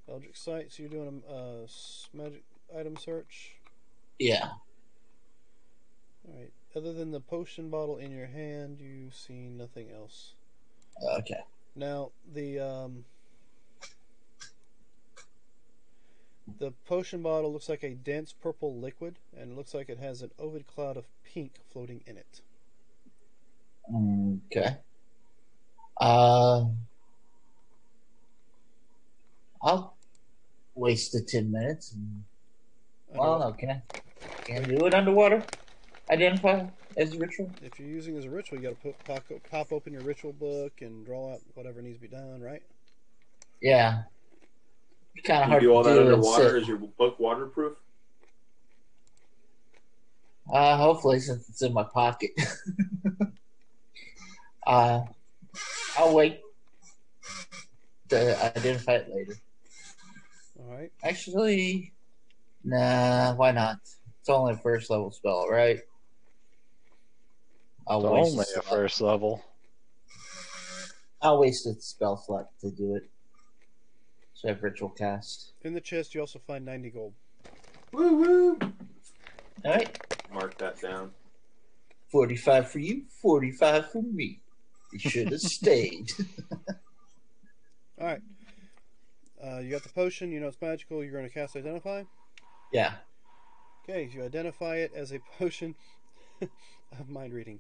Eldritch Sight, so you're doing a magic item search? Yeah. Alright. Other than the potion bottle in your hand, you see nothing else. Okay. Now, the potion bottle looks like a dense purple liquid, and it looks like it has an ovid cloud of pink floating in it. Okay. I'll waste the 10 minutes. Well, okay. Can do it underwater? Identify as a ritual? If you're using it as a ritual, you got to pop open your ritual book and draw out whatever needs to be done, right? Yeah. Kind of You hard do all to that do. underwater? Is your book waterproof? Hopefully, since it's in my pocket. I'll wait to identify it later. All right. Actually, nah, why not? It's only a first level spell, right? It's only a first level. I'll waste a spell slot to do it. So I have ritual cast. In the chest, you also find 90 gold. Woo woo! Alright. Mark that down. 45 for you, 45 for me. You should have stayed. All right. You got the potion. You know it's magical. You're going to cast Identify. Yeah. Okay, you identify it as a potion of mind reading.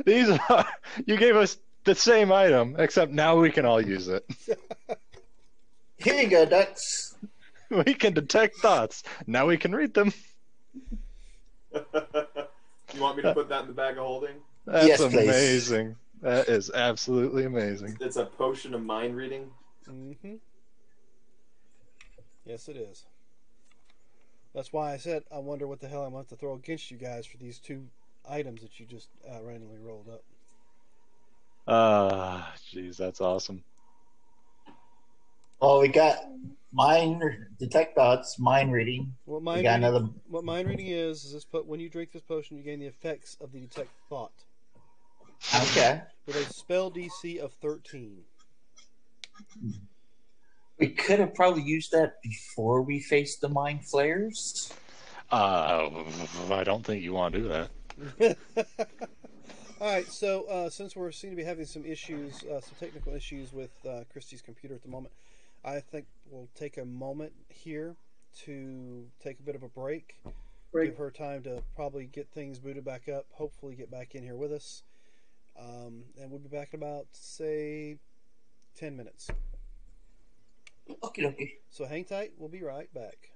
These are, you gave us the same item, except now we can all use it. Here you go, ducks. We can detect thoughts. Now we can read them. You want me to put that in the bag of holding? That's Yes, please. amazing. That is absolutely amazing. It's a potion of mind reading. Mm-hmm. Yes, it is. That's why I said I wonder what the hell I'm going to have to throw against you guys for these two items that you just randomly rolled up. Jeez, that's awesome. Oh, we got mind detect thoughts, mind reading. What We got another. mind reading is this when you drink this potion, you gain the effects of the detect thought Okay. with a spell DC of 13. We could have probably used that before we faced the mind flares. I don't think you want to do that. All right, so since we seem to be having some issues, some technical issues with Christy's computer at the moment, I think we'll take a moment here to take a bit of a break. Give her time to probably get things booted back up, hopefully get back in here with us. And we'll be back in about, say, 10 minutes. Okay, okay. So hang tight. We'll be right back.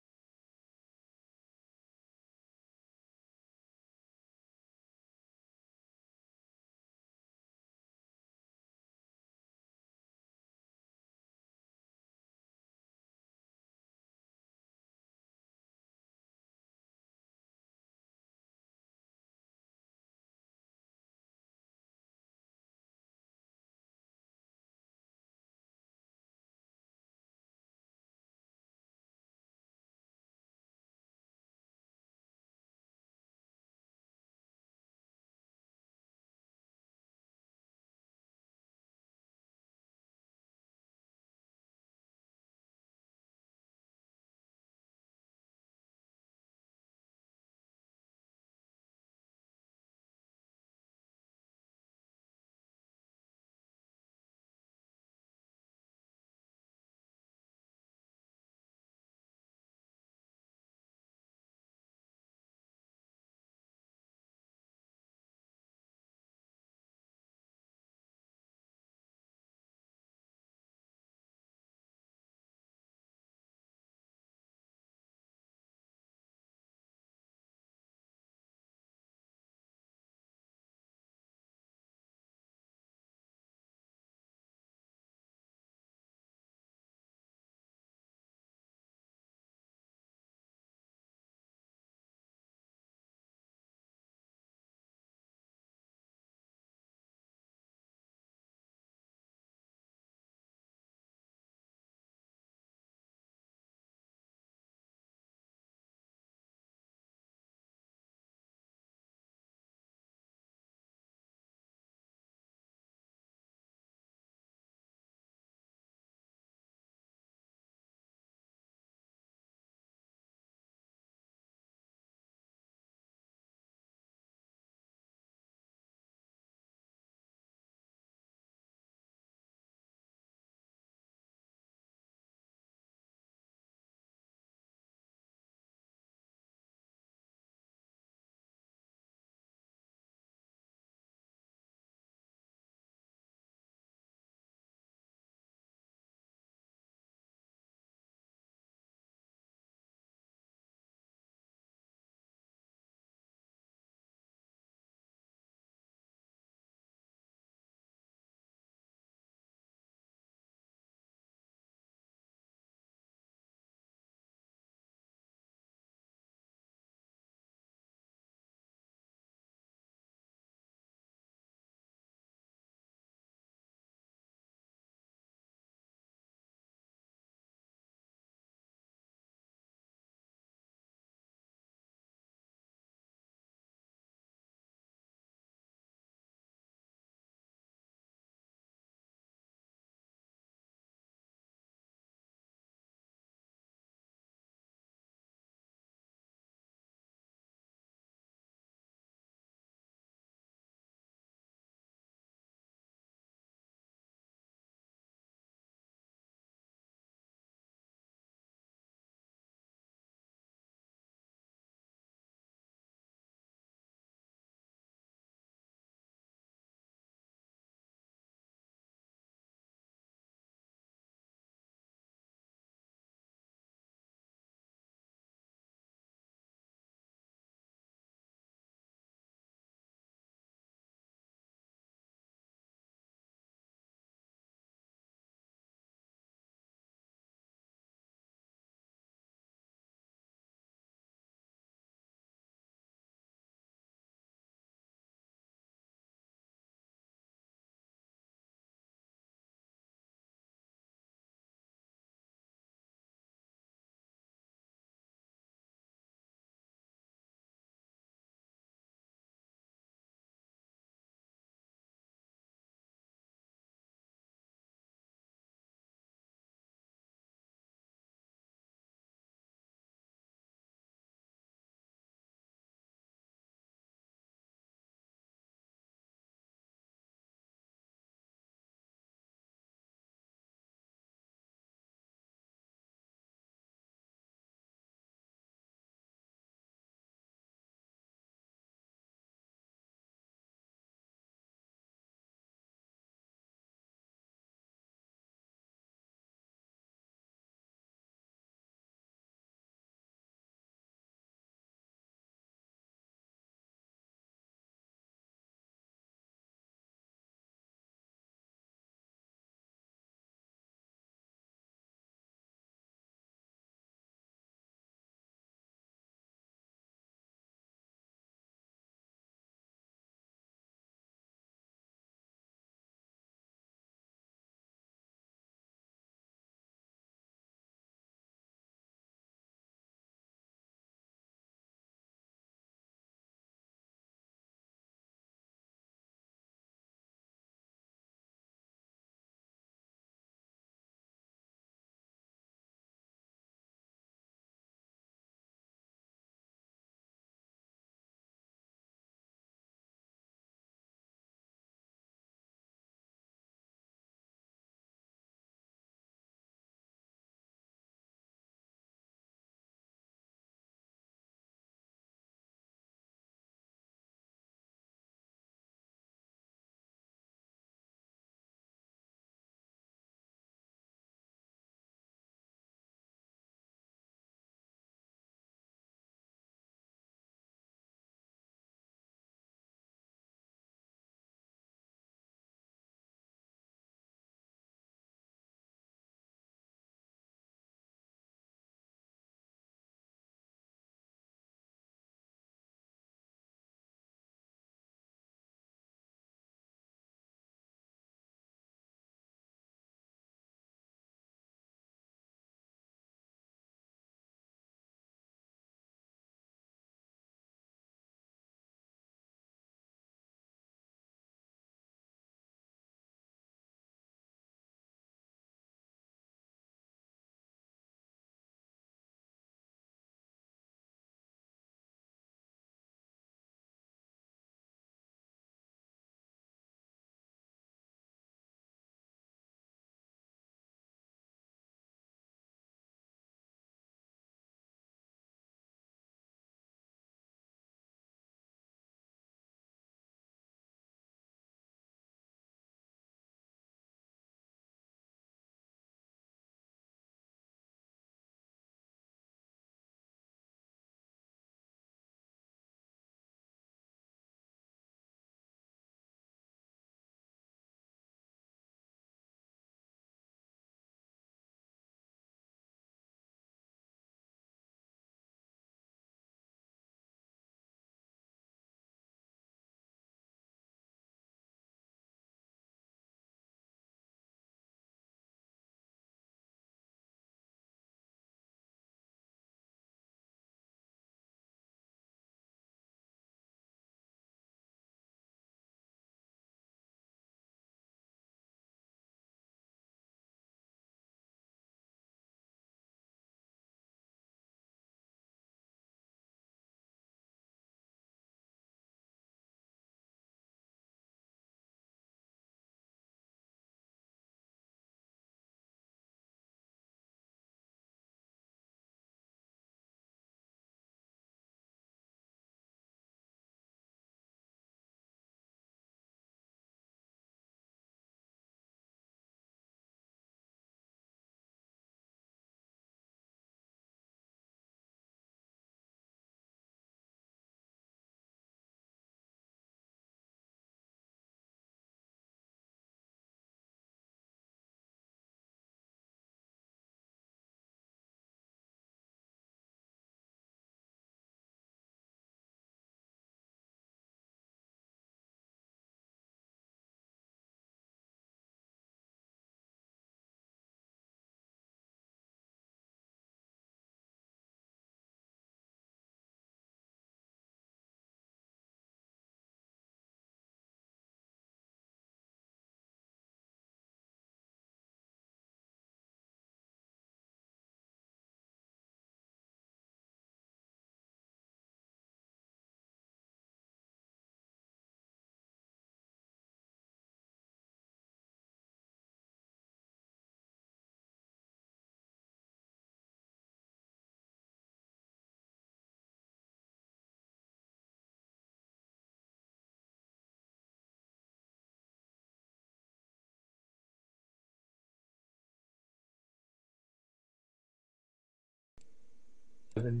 Mm-hmm.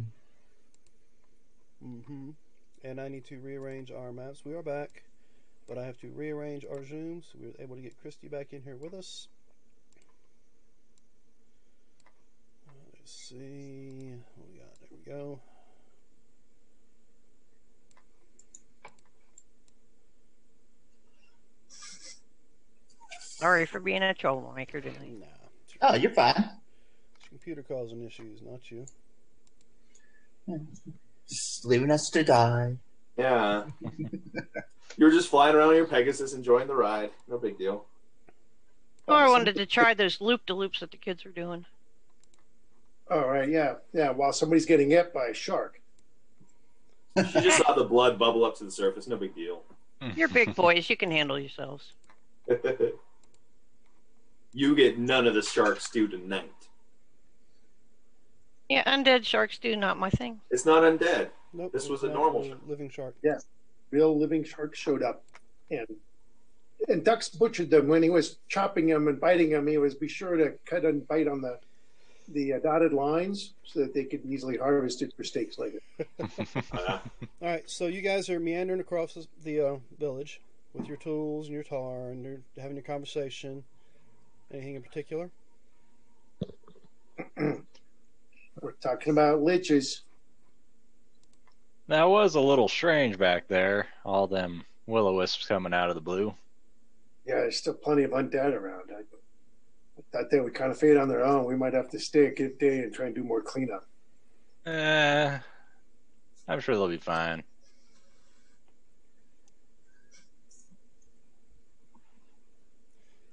And I need to rearrange our maps. We are back, but I have to rearrange our zooms. We were able to get Christy back in here with us. Let's see what we got. There we go. Sorry for being a troublemaker tonight. Nah. Oh, you're fine. It's computer causing issues, not you. Just leaving us to die. Yeah. You were just flying around on your Pegasus, enjoying the ride. No big deal. Oh, I wanted to try those loop-de-loops that the kids were doing. All right, yeah. While somebody's getting ate by a shark. She just saw the blood bubble up to the surface. No big deal. You're big boys. You can handle yourselves. You get none of the shark stew tonight. Yeah, undead sharks do not my thing. It's not undead. Nope. This it's was a not normal shark. living shark. Real living shark showed up, and Dux butchered them when he was chopping them and biting them. He was be sure to cut and bite on the dotted lines so that they could be easily harvested for steaks later. All right, so you guys are meandering across the village with your tools and your tar, and you're having a conversation. Anything in particular? We're talking about liches. That was a little strange back there. All them will-o-wisps coming out of the blue. Yeah, there's still plenty of undead around. I thought they would kind of fade on their own. We might have to stay a good day and try and do more cleanup. I'm sure they'll be fine.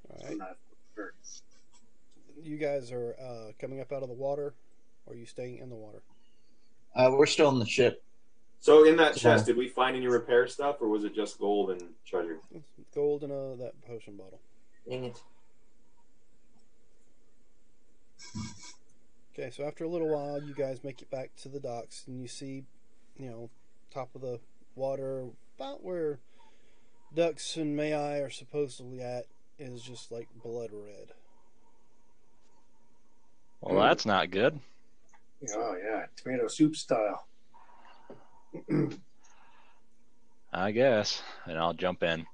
All I'm right. not sure. You guys are coming up out of the water, or are you staying in the water? We're still in the ship. So in that chest, did we find any repair stuff, or was it just gold and treasure? Gold and that potion bottle. Dang it. Okay, so after a little while, you guys make it back to the docks, and you see, top of the water, about where Dux and May-I are supposedly at, is just like blood red. Well, that's not good. Oh, yeah, tomato soup style. I guess. And I'll jump in.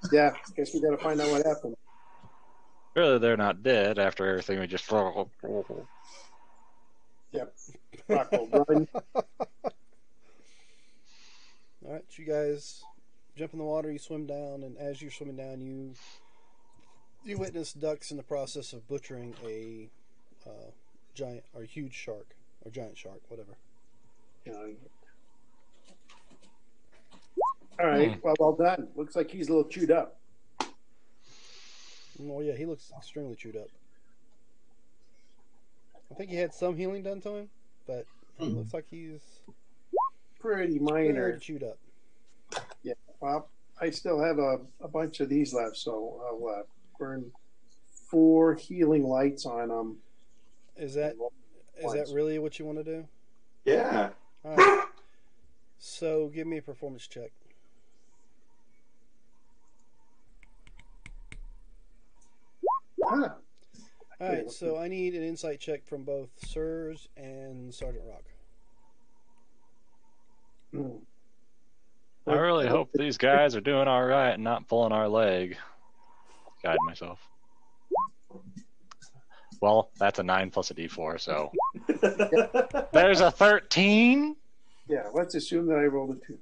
Yeah, guess we got to find out what happened. Really, they're not dead after everything we just... Yep. Rock will run. Alright, so you guys jump in the water, you swim down, and as you're swimming down, you witness Dux in the process of butchering a giant or huge shark, or giant shark, whatever. All right, well done. Looks like he's a little chewed up. Oh yeah, he looks extremely chewed up. I think he had some healing done to him, but he looks like he's Pretty pretty minor. chewed up. Yeah, well, I still have a bunch of these left, so I'll burn 4 healing lights on them. Is that really what you want to do? Yeah. All right. So give me a performance check. Ah, All right, so I need an insight check from both Sirs and Sergeant Rock. I really hope these guys are doing all right and not pulling our leg. Guide myself. Well, that's a 9 plus a d4, so... There's a 13? yeah, let's assume that I rolled a 2.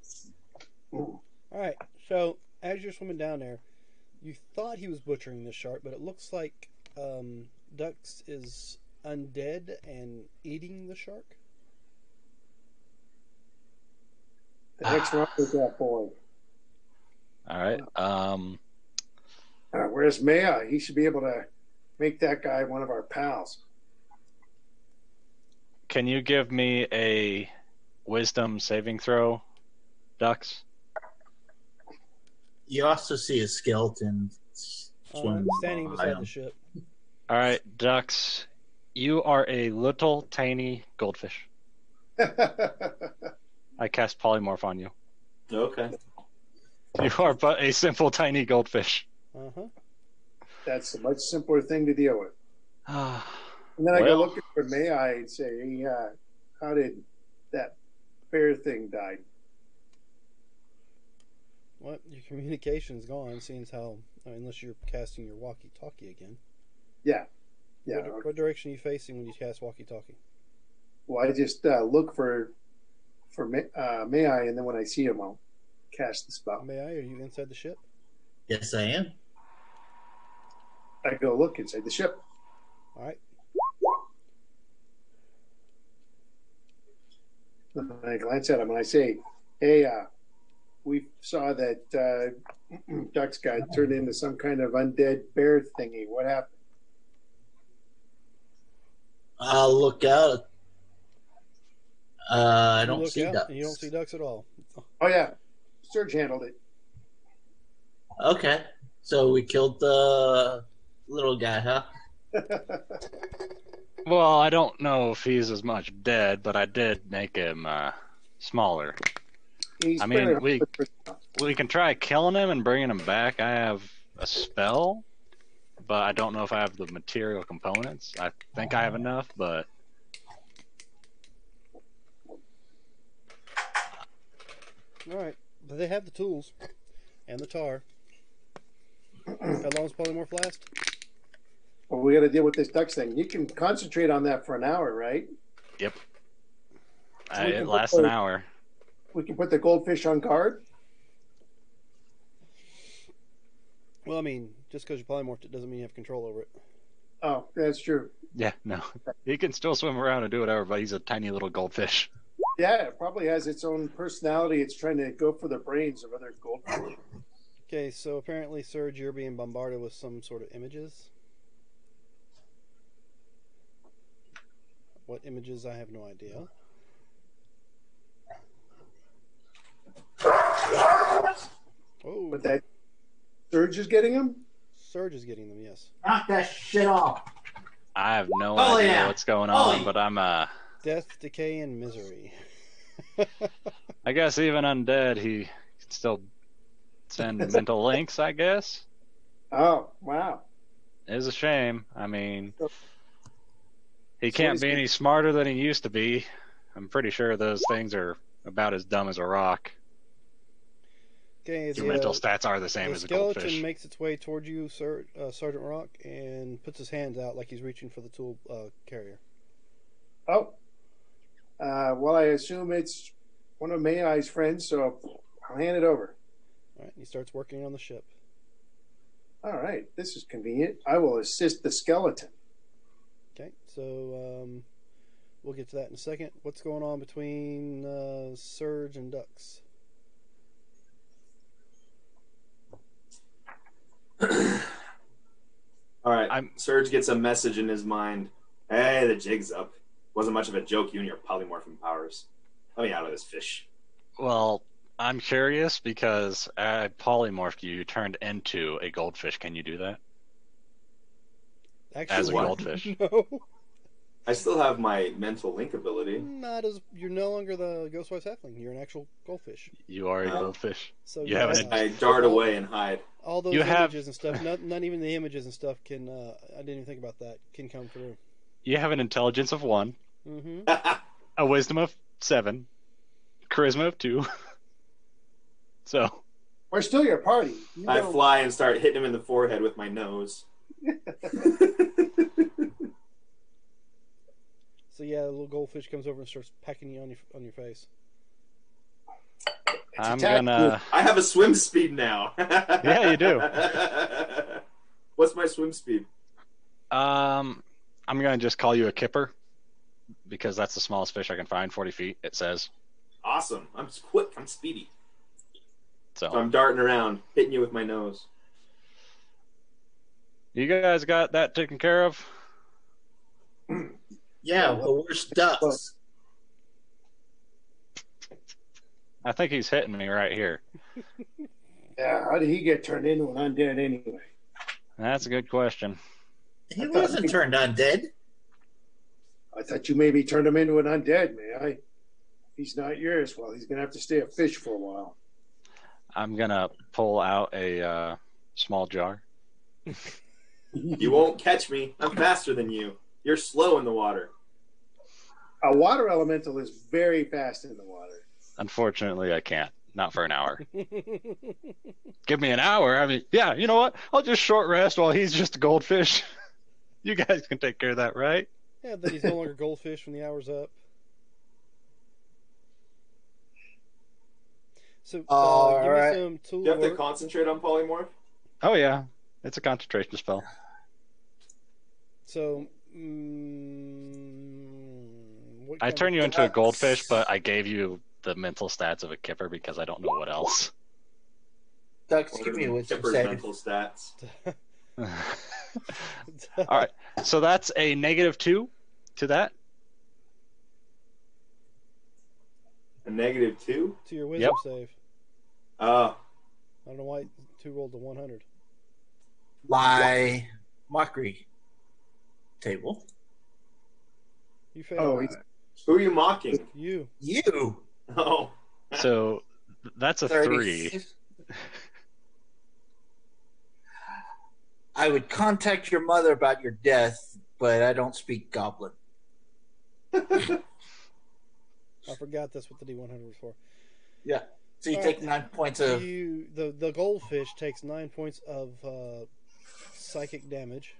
All right, so as you're swimming down there, you thought he was butchering this shark, but it looks like Dux is undead and eating the shark. What's wrong with that boy? All right. Where's Maya? He should be able to make that guy one of our pals. Can you give me a wisdom saving throw, Dux? You also see a skeleton swimming Standing by beside him. the ship. All right, Dux, you are a little tiny goldfish. I cast polymorph on you. Okay. You are but a simple tiny goldfish. Uh-huh. That's a much simpler thing to deal with. Ah, And then I go Well- looking for May I and say, hey, how did that bear thing die? What? Your communication's gone, seeing as how, unless you're casting your walkie-talkie again. Yeah. What direction are you facing when you cast walkie-talkie? Well, I just look for May I, and then when I see him, I'll cast the spell. May I? Are you inside the ship? Yes, I am. I go look inside the ship. All right. I glance at him and I say, "Hey, we saw that Ducks guy turned into some kind of undead bear thingy. What happened?" I'll look out. I You don't look see out, ducks. and you don't see ducks at all. Oh yeah, Serge handled it. Okay, so we killed the little guy, huh? Well, I don't know if he's as much dead, but I did make him smaller. He's I mean, very- we can try killing him and bringing him back. I have a spell, but I don't know if I have the material components. I think I have enough, but All right, but they have the tools and the tar. How long does polymorph last? Well, we got to deal with this Ducks thing. You can concentrate on that for an hour, right? yep. So we It can lasts put an the- hour. We can put the goldfish on guard. Well, I mean, just because you polymorphed it doesn't mean you have control over it. Oh, that's true. Yeah, no. He can still swim around and do whatever, but he's a tiny little goldfish. Yeah, it probably has its own personality. It's trying to go for the brains of other goldfish. Okay, so apparently, Serge, you're being bombarded with some sort of images. What images? I have no idea. Oh, But that Serge is getting him. Serge is getting them. Yes. Knock that shit off. I have no Oh, idea yeah. what's going Oh, on, yeah. but I'm Death, decay, and misery. I guess even undead, he can still send mental links, I guess. Oh, wow. It is a shame. I mean, he So can't he's- be any smarter than he used to be. I'm pretty sure those things are about as dumb as a rock. Okay, Your mental stats are the same the as a skeleton goldfish. makes its way toward you, Sergeant Rock, and puts his hands out like he's reaching for the tool carrier. Oh. Well, I assume it's one of May I's friends, so I'll hand it over. All right, and he starts working on the ship. All right, this is convenient. I will assist the skeleton. Okay, so we'll get to that in a second. What's going on between Serge and Ducks? All right. I'm- Serge gets a message in his mind. Hey, the jig's up. Wasn't much of a joke, you and your polymorphing powers. Let me out of this fish. Well, I'm curious because I polymorphed you. You turned into a goldfish. Can you do that? Actually, As a what? goldfish. No, I still have my mental link ability. not as you're no longer the Ghostwise Halfling. You're an actual goldfish. You are a Oh. goldfish. So You have yeah, an I dart away and hide. all those You have- images and stuff. Not even the images and stuff can. I didn't even think about that. Can come through. You have an intelligence of 1, Mm-hmm. a wisdom of 7, charisma of 2. So, We're still your party. You I know- fly and start hitting him in the forehead with my nose. So yeah, the little goldfish comes over and starts pecking you on your face. I'm attack gonna. I have a swim speed now. Yeah, you do. What's my swim speed? I'm gonna just call you a kipper because that's the smallest fish I can find. 40 feet, it says. Awesome. I'm quick. I'm speedy. So, So I'm darting around, hitting you with my nose. you guys got that taken care of? Yeah, but where's ducks? I think he's hitting me right here. Yeah, how did he get turned into an undead anyway? That's a good question. He wasn't turned undead. I thought you maybe turned him into an undead, May I? If he's not yours, well, he's going to have to stay a fish for a while. I'm gonna pull out a small jar. You won't catch me. I'm faster than you. You're slow in the water. A water elemental is very fast in the water. Unfortunately, I can't. Not for an hour. Give me an hour. I mean, yeah, you know what? I'll just short rest while he's just a goldfish. You guys can take care of that, right? Yeah, then he's no longer goldfish when the hour's up. So, All give right. me some tool You have to work. concentrate on polymorph. Oh yeah, it's a concentration spell. So, what I kind turn of- you into a goldfish, but I gave you the mental stats of a kipper because I don't know what else. Doug, give me a wisdom Kipper's save. mental stats. All right, so that's a -2 to that. A -2. to your wisdom Yep. save. Oh, I don't know why 2 rolled to 100. My mockery table. You failed. Oh, he's who are you mocking? You. You. Oh, So that's a 3. 30. I would contact your mother about your death, but I don't speak goblin. I forgot that's what the D100 was for. Yeah. So you All take right. 9 points of. The goldfish takes 9 points of psychic damage.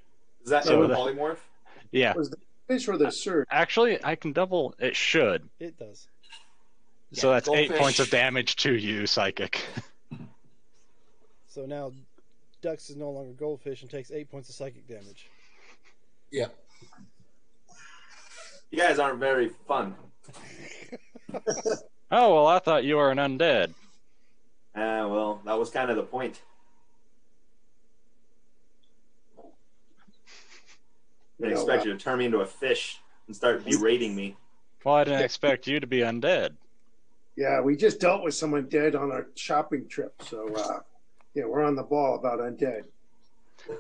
is that So in the- polymorph? Yeah, was the fish or the surge? actually, I can double. It should. It does. So Yeah, that's 8 goldfish. points of damage to you, psychic. So now Dux is no longer goldfish and takes 8 points of psychic damage. Yeah. You guys aren't very fun. Oh well, I thought you were an undead. Well, that was kind of the point. I didn't expect you to turn me into a fish and start berating me. Well, I didn't expect you to be undead. Yeah, we just dealt with someone dead on our shopping trip, so yeah, we're on the ball about undead.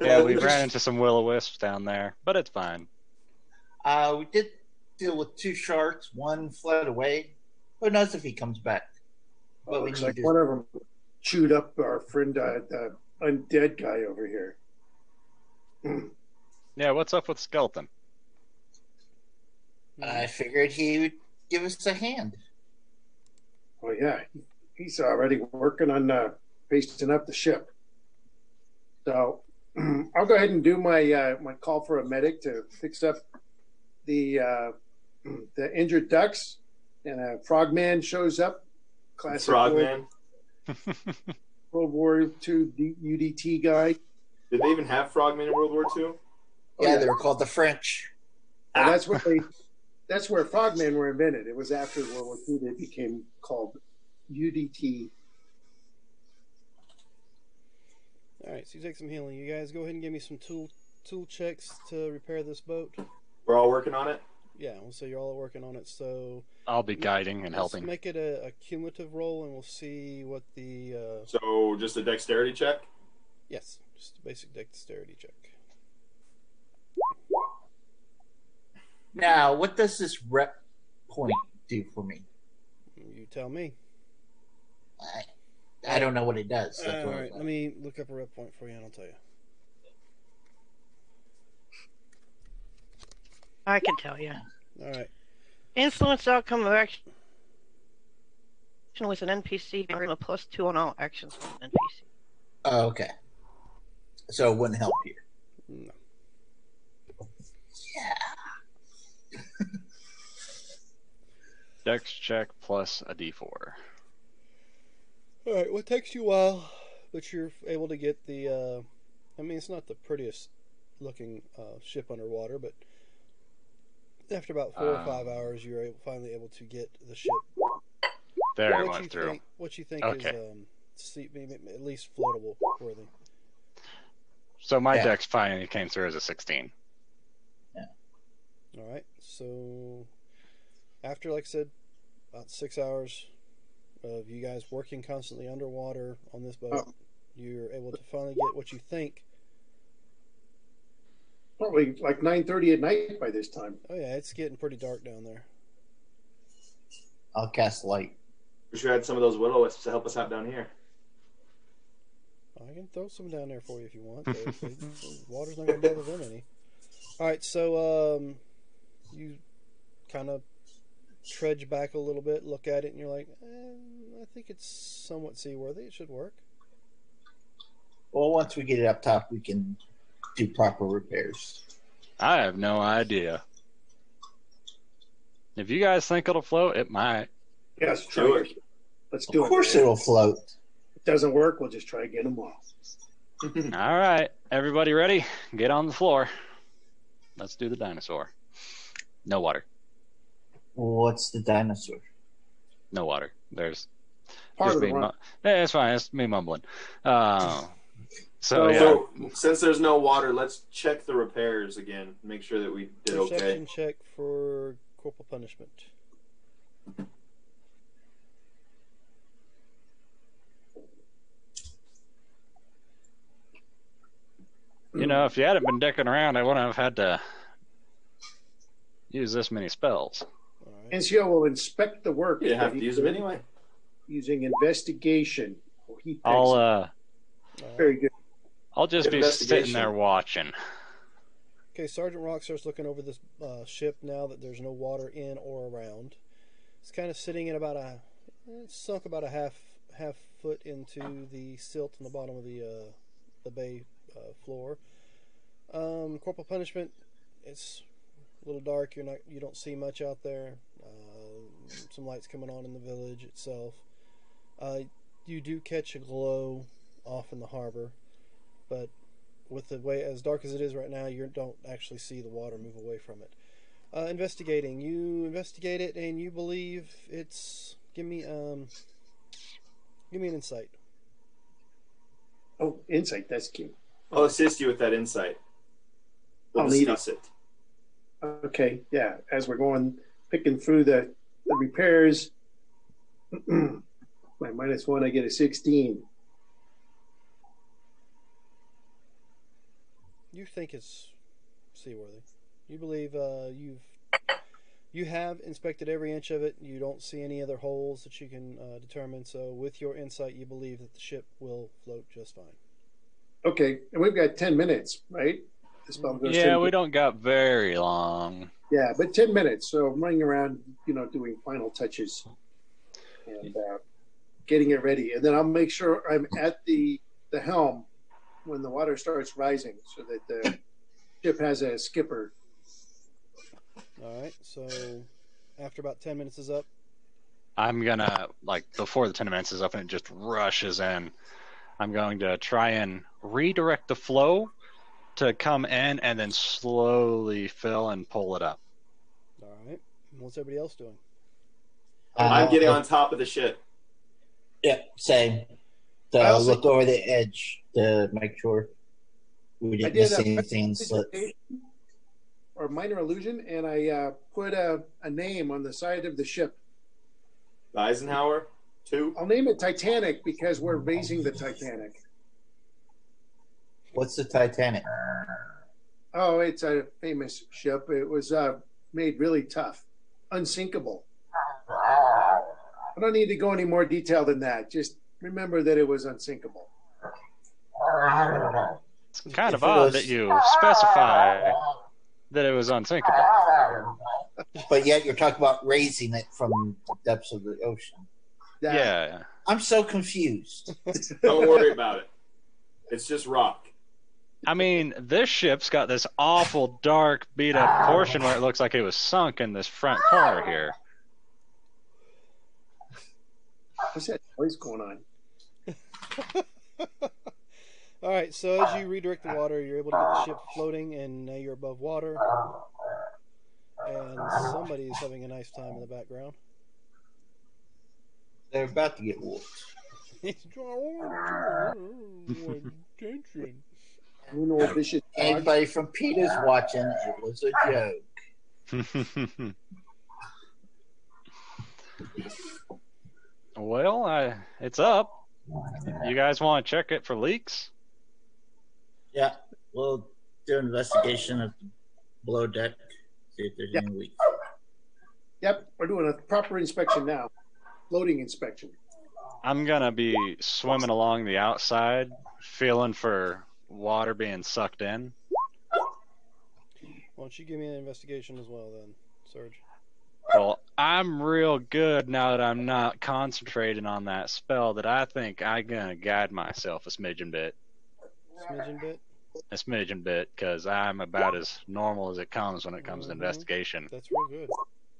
Yeah, we ran into some will-o-wisps down there, but it's fine. We did deal with 2 sharks. One fled away. Who knows if he comes back? But we Looks need like to. one of them chewed up our friend, the undead guy over here. Yeah, what's up with Skeleton? I figured he would give us a hand. Oh yeah, he's already working on pasting up the ship. So I'll go ahead and do my my call for a medic to fix up the injured ducks, and a frogman shows up. Classic Frogman. World War II UDT guy. Did they even have frogmen in World War II? Yeah, they were called the French. And that's what they. That's where frogmen were invented. It was after World War II they became called UDT. All right, so you take some healing. You guys go ahead and give me some tool checks to repair this boat. We're all working on it. Yeah, we'll say you're all working on it. So I'll be guiding and let's helping. make it a cumulative roll, and we'll see what the So just a dexterity check. yes, just a basic dexterity check. Now, what does this rep point do for me? You tell me. I don't know what it does. That's All what I right, was let me look up a rep point for you, and I'll tell you. I can tell you. All right. Influence outcome of action with an NPC or a +2 on all actions with an NPC. Oh, okay. So it wouldn't help you. No. Yeah. Dex check plus a D4. All right. Well, it takes you a while, but you're able to get the. I mean, it's not the prettiest looking ship underwater, but after about 4 or 5 hours, you're finally able to get the ship. There it What went you through. think? What you think Okay. is at least floatable worthy? So my Yeah. dex finally came through as a 16. All right. So after, like I said, about 6 hours of you guys working constantly underwater on this boat, Oh. you're able to finally get what you think. Probably like 9:30 at night by this time. Oh yeah, it's getting pretty dark down there. I'll cast light. We should add some of those will-o-wisps to help us out down here. I can throw some down there for you if you want. The water's not going to bother them any. All right, so you kind of trudge back a little bit, look at it, and you're like, I think it's somewhat seaworthy. It should work. Well, once we get it up top, we can do proper repairs. I have no idea. If you guys think it'll float, it might. Yes, Do try it. it. Let's do it. Of course man. it'll float. If it doesn't work, we'll just try again tomorrow. All right, everybody ready? Get on the floor. Let's do the dinosaur. No water. What's the dinosaur? No water. There's Part just of the me. run. Yeah, it's fine. It's me mumbling. So yeah. So, since there's no water, let's check the repairs again. Make sure that we did okay. Perception check for corporal punishment. You know, if you hadn't been dicking around, I wouldn't have had to use this many spells. All right. NCO will inspect the work. You have to use them anyway. Using investigation. Oh, he thinks I'll All very right. good. I'll just be sitting Investigation. there watching. Okay, Sergeant Rock starts looking over this ship now that there's no water in or around. It's kind of sitting at about it's sunk about a half foot into the silt on the bottom of the bay floor. Corporal punishment. It's a little dark. You don't see much out there. Some lights coming on in the village itself. You do catch a glow off in the harbor, but with the way as dark as it is right now, you don't actually see the water move away from it. Investigating. You investigate it, and you believe it's. Give me an insight. Oh, insight. That's cute. I'll assist you with that insight. We'll I'll need discuss it. Okay, yeah. As we're picking through the repairs, my -1, I get a 16. You think it's seaworthy. You believe you have inspected every inch of it. You don't see any other holes that you can determine. So, with your insight, you believe that the ship will float just fine. Okay, and we've got 10 minutes, right? The spell goes Yeah, 10 we don't got very long. Yeah, but 10 minutes. So I'm running around, doing final touches and getting it ready. And then I'll make sure I'm at the helm when the water starts rising so that the ship has a skipper. All right. So, after about 10 minutes is up, I'm gonna, before the 10 minutes is up and it just rushes in, I'm going to try and redirect the flow to come in and then slowly fill and pull it up. all right. What's everybody else doing? I'm getting on top of the ship. Yeah, same. I To also- look over the edge to make sure we didn't miss anything and slip. Or minor illusion, and I put a name on the side of the ship. Eisenhower, 2. I'll name it Titanic because we're raising the Titanic. What's the Titanic? Oh, it's a famous ship. It was made really tough, unsinkable. I don't need to go any more detail than that. Just remember that it was unsinkable. It's kind of If it odd was- that you specify that it was unsinkable. But yet you're talking about raising it from the depths of the ocean. That- Yeah. I'm so confused. Don't worry about it. It's just rock. I mean, this ship's got this awful dark, beat up portion where it looks like it was sunk in this front corner here. What's that noise going on? All right. So, as you redirect the water, you're able to get the ship floating, and now you're above water. And somebody's having a nice time in the background. They're about to get wolfed. He's attention. You know, vicious dog. Anybody from Peter's watching, it was a joke. Well, it's up. You guys want to check it for leaks? Yeah, we'll do an investigation of the below deck, see if there's any leaks. Yep, we're doing a proper inspection now. Loading inspection. I'm going to be swimming along the outside, feeling for water being sucked in. Why don't you give me an investigation as well, then, Serge? Well, I'm real good now that I'm not concentrating on that spell that I think I'm gonna guide myself a smidgen bit. Smidgen bit. A smidgen bit, because I'm about as normal as it comes when it comes to Mhm. investigation. That's real good.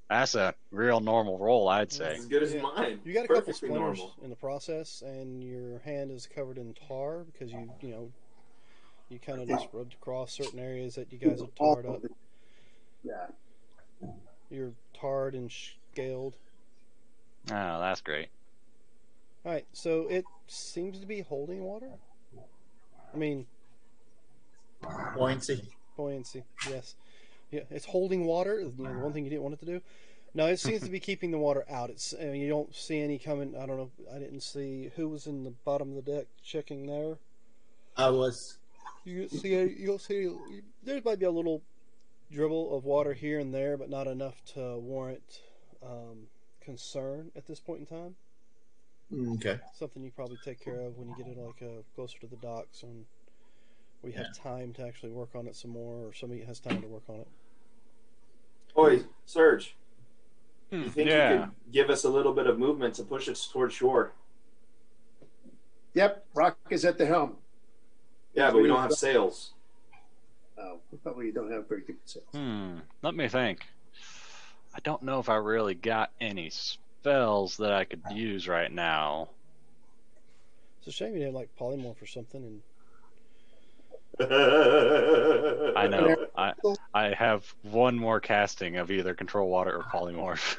That's a real normal roll, I'd say. As good as Yeah. mine. You got a couple Perfectly splinters normal. in the process, and your hand is covered in tar because you kind of just rubbed across certain areas that you guys are All tarred of up. it. Yeah. You're tarred and scaled. Oh, that's great. All right, so it seems to be holding water. I mean, Buoyancy. buoyancy. Yes, yeah, it's holding water. The one thing you didn't want it to do. No, it seems to be keeping the water out. You don't see any coming. I don't know. I didn't see who was in the bottom of the deck checking there. I was. You'll see. There might be a little dribble of water here and there, but not enough to warrant concern at this point in time. Okay. Something you probably take care of when you get it closer to the docks and we have time to actually work on it some more, or somebody has time to work on it. Oi, Serge. You think Yeah. you could give us a little bit of movement to push us towards shore? Yep. Rock is at the helm. Yeah, but we don't have sails. Oh, we probably don't have very good sails. Let me think. I don't know if I really got any spells that I could use right now. It's a shame you didn't like polymorph or something. And I know. I have one more casting of either control water or polymorph.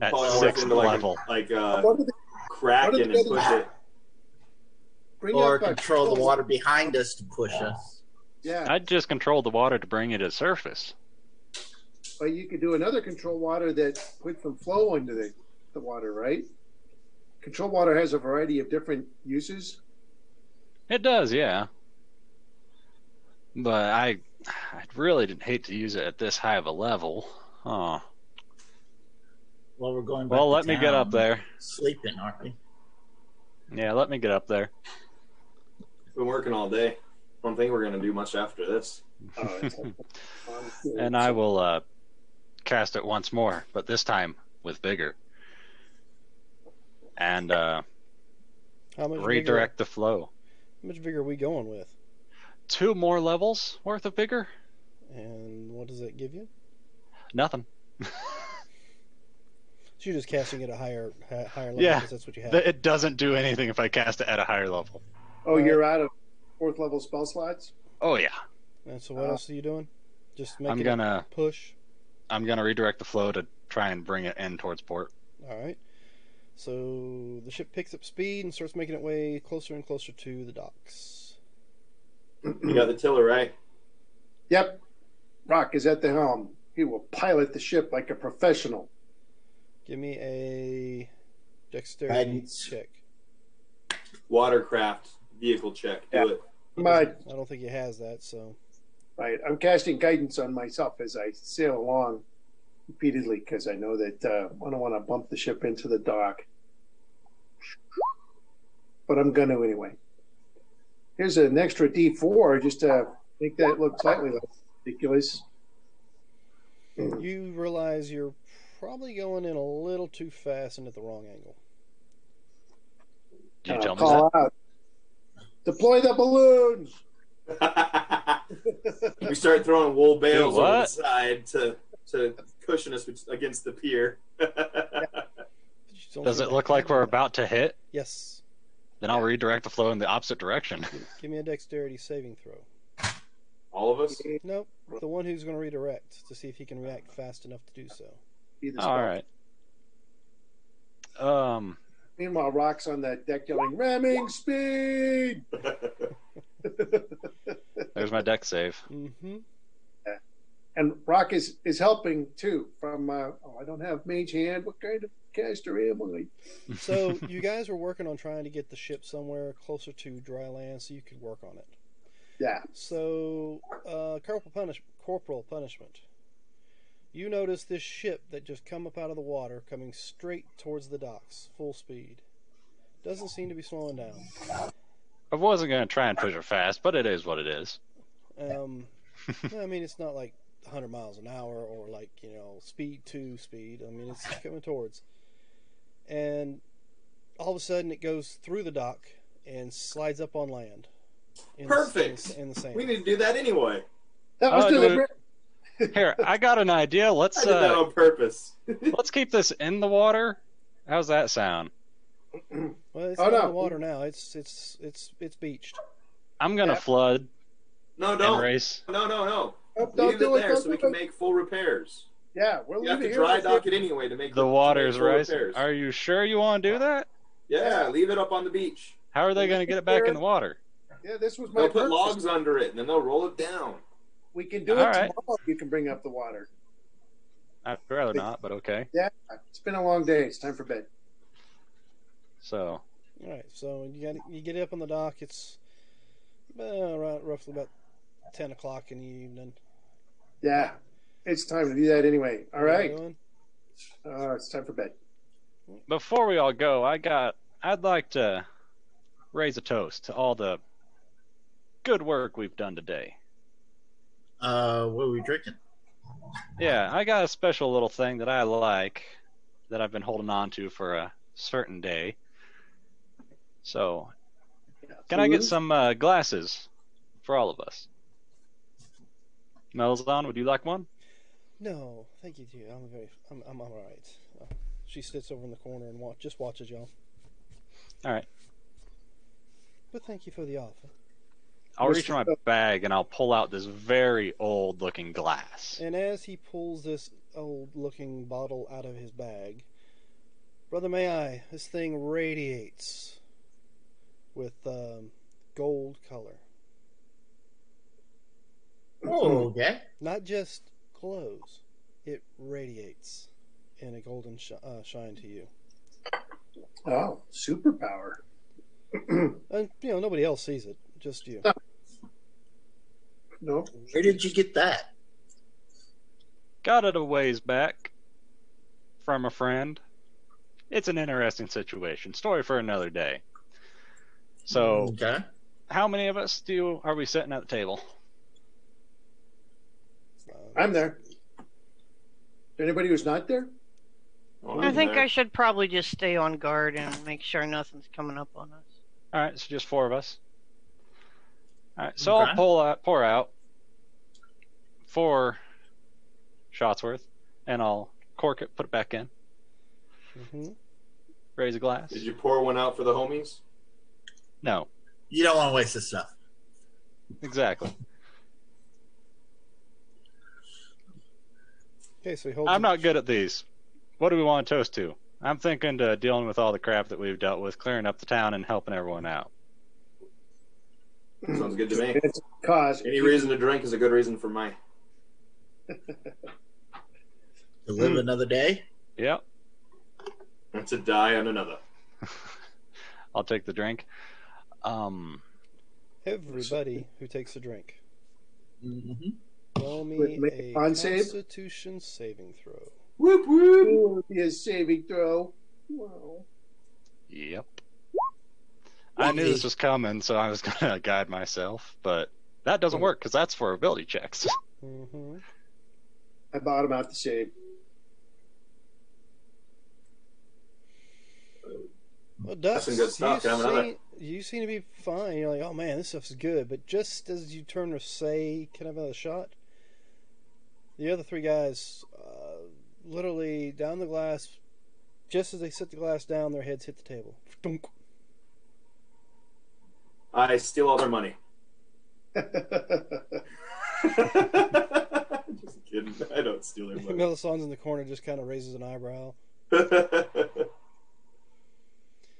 At Polymorph 6th into level. like What are the- Kraken and push it. Bring Or up control the water behind us to push us. Yeah, I'd just control the water to bring it to surface. but you could do another control water that puts some flow into the water, right? Control water has a variety of different uses. It does, yeah. But I really didn't hate to use it at this high of a level. Oh. Well, we're going back Well, to let me get up town. there. Sleeping, aren't we? Yeah, let me get up there. Been working all day. I don't think we're gonna do much after this. Oh, it's And I will cast it once more, but this time with vigor. And how much redirect the flow. How much vigor are we going with? 2 more levels worth of vigor? And what does that give you? Nothing. So you're just casting it at a higher level Yeah. because that's what you have. It doesn't do anything if I cast it at a higher level. Oh, you're out of 4th level spell slots? Oh yeah. And so what else are you doing? Just making I'm gonna it push. redirect the flow to try and bring it in towards port. All right. So the ship picks up speed and starts making its way closer and closer to the docks. You got the tiller right. Yep. Rock is at the helm. He will pilot the ship like a professional. Give me a dexterity Guidance. check. Watercraft vehicle check. Do Yeah. it. My, I don't think he has that, so right, I'm casting guidance on myself as I sail along repeatedly because I know that I don't want to bump the ship into the dock. But I'm going to anyway. Here's an extra D4 just to make that look slightly less ridiculous. you realize you're probably going in a little too fast and at the wrong angle. Do you tell me Call that? out. Deploy the balloons. We start throwing wool bales Do over the what? side to cushion us against the pier. You don't Does seem it to look like have we're that. about to hit? Yes. Then I'll redirect the flow in the opposite direction. Give me a dexterity saving throw. All of us? Nope. The one who's going to redirect to see if he can react fast enough to do so. Be the All spell. right. Meanwhile, Rock's on that deck yelling, ramming speed! There's my deck save. Mm-hmm. And Rock is helping too from, I don't have mage hand. What kind of caster am I? So you guys were working on trying to get the ship somewhere closer to dry land so you could work on it. Yeah. So, corporal punishment. You notice this ship that just come up out of the water coming straight towards the docks, full speed. Doesn't seem to be slowing down. I wasn't going to try and push it fast, but it is what it is. I mean, it's not like 100 miles an hour or like, speed 2 speed. I mean, it's coming towards. And all of a sudden it goes through the dock and slides up on land. Perfect. In the sand. We need to do that anyway. That was deliberate. Here, I got an idea. Let's I did that on purpose. let's keep this in the water. How's that sound? Well, it's not in the water now. It's beached. I'm gonna flood No, and don't. race. No. Don't Leave it do it, there don't so we do can it. make full repairs. Yeah, we'll You have leave to it here. dry dock it anyway to make The to water's make full rising. repairs. Are you sure you want to do that? Yeah, leave it up on the beach. How are they gonna get it back in the water? Yeah, this was my They'll put purpose. logs under it and then they'll roll it down. We can do it All right. tomorrow if you can bring up the water. I'd rather not, but okay. Yeah, it's been a long day. It's time for bed. So, All right, so you get up on the dock. It's roughly about 10 o'clock in the evening. Yeah, it's time to do that anyway. All What are right, you doing? it's time for bed. before we all go, I'd like to raise a toast to all the good work we've done today. What are we drinking? Yeah, I got a special little thing that I like that I've been holding on to for a certain day. So, can I get some glasses for all of us? Melzon, would you like one? No, thank you, dear. I'm all right. She sits over in the corner and just watches y'all. All right. But thank you for the offer. I'll reach in my bag and I'll pull out this very old-looking glass. And as he pulls this old-looking bottle out of his bag, Brother May I, this thing radiates with gold color. Oh, okay. Not just glows, it radiates in a golden shine to you. Oh, superpower. And, nobody else sees it, just you. No, Where did you get that? Got it a ways back from a friend. It's an interesting situation. Story for another day. So, Okay. how many of us are we sitting at the table? I'm there. Anybody who's not there? Oh, I I'm think there. I should probably just stay on guard and make sure nothing's coming up on us. All right, so just 4 of us. All right, so Okay. I'll pour out 4 shots worth, and I'll cork it, put it back in, Mm-hmm. raise a glass. Did you pour one out for the homies? No, You don't want to waste this stuff. exactly. Okay, so he holds I'm it- not good at these. What do we want to toast to? I'm thinking to dealing with all the crap that we've dealt with, clearing up the town, and helping everyone out. Sounds good to me. It's cause. Any reason to drink is a good reason for mine. To live another day? Yep, And to die on another. I'll take the drink. Everybody who takes a drink, Mm-hmm. roll me Make a a con save? Constitution saving throw. Whoop whoop. Ooh, be a saving throw. Wow. Yep. I knew this was coming, so I was going to guide myself, but that doesn't work because that's for ability checks. Mm-hmm. I bottom out the save. Well, Dust, some good stuff. Can I have another? you seem to be fine. You're like, oh man, this stuff's good. But just as you turn to say, can I have another shot? The other 3 guys, literally down the glass, just as they set the glass down, their heads hit the table. Dunk. I steal all their money. Just kidding. I don't steal their money. Melisandre's in the corner, just kind of raises an eyebrow.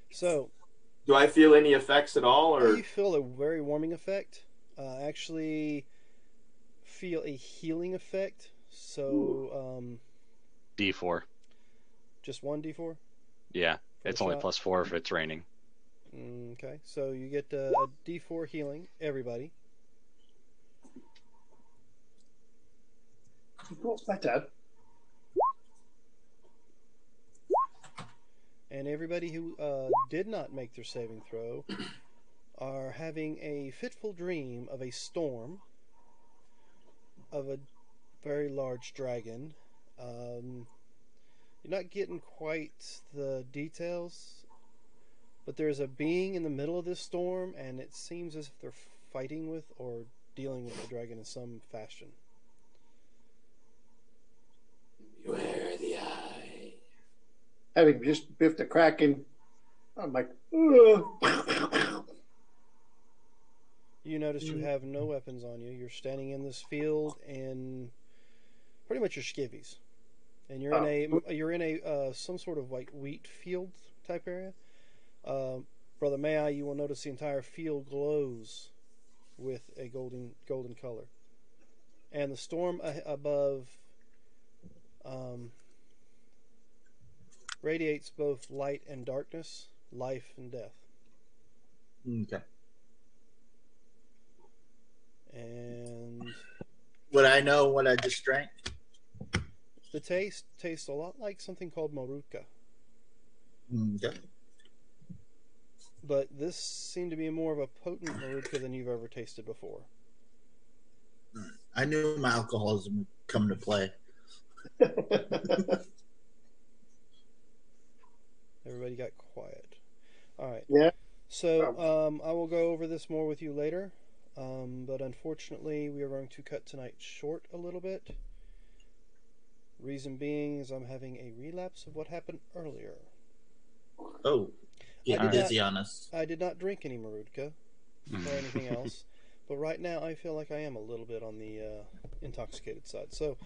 So, Do I feel any effects at all, or you feel a very warming effect. Actually, feel a healing effect. So, D4. just 1d4. Yeah, for it's the only shot? +4 if it's raining. Okay, so you get a d4 healing, everybody. Cool. Not bad. And everybody who did not make their saving throw are having a fitful dream of a storm, of a very large dragon. You're not getting quite the details, but there's a being in the middle of this storm, and it seems as if they're fighting with or dealing with the dragon in some fashion. Beware the eye. Having just biffed the Kraken, I'm like, ugh. You notice you have no weapons on you. You're standing in this field in pretty much your skivvies, and you're in a some sort of like wheat field type area. Brother May, you will notice the entire field glows with a golden color, and the storm above radiates both light and darkness, life and death. Okay. And Would I know what I just drank? the taste tastes a lot like something called Maruka. Okay. But this seemed to be more of a potent Maruka than you've ever tasted before. I knew my alcoholism would come to play. Everybody got quiet. All right. Yeah. So I will go over this more with you later. But unfortunately, we are going to cut tonight short a little bit. Reason being is I'm having a relapse of what happened earlier. Oh, get busy on us. I did not drink any Marutka or anything else, but right now I feel like I am a little bit on the intoxicated side. So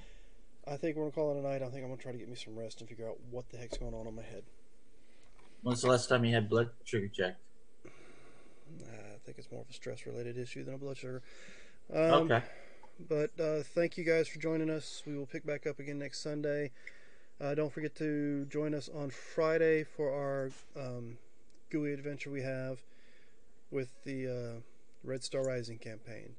I think we're going to call it a night. I think I'm going to try to get me some rest and figure out what the heck's going on my head. When's the last time you had blood sugar checked? I think it's more of a stress-related issue than a blood sugar. Okay. But thank you guys for joining us. We will pick back up again next Sunday. Don't forget to join us on Friday for our GUI adventure we have with the Red Star Rising campaign.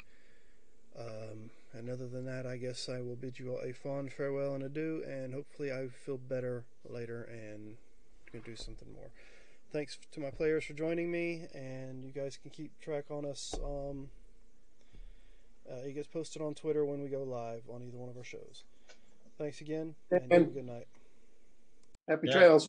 And other than that, I guess I will bid you all a fond farewell and adieu, and hopefully I feel better later and can do something more. Thanks to my players for joining me, and you guys can keep track on us. It gets posted on Twitter when we go live on either one of our shows. Thanks again, and have a good night. Happy trails.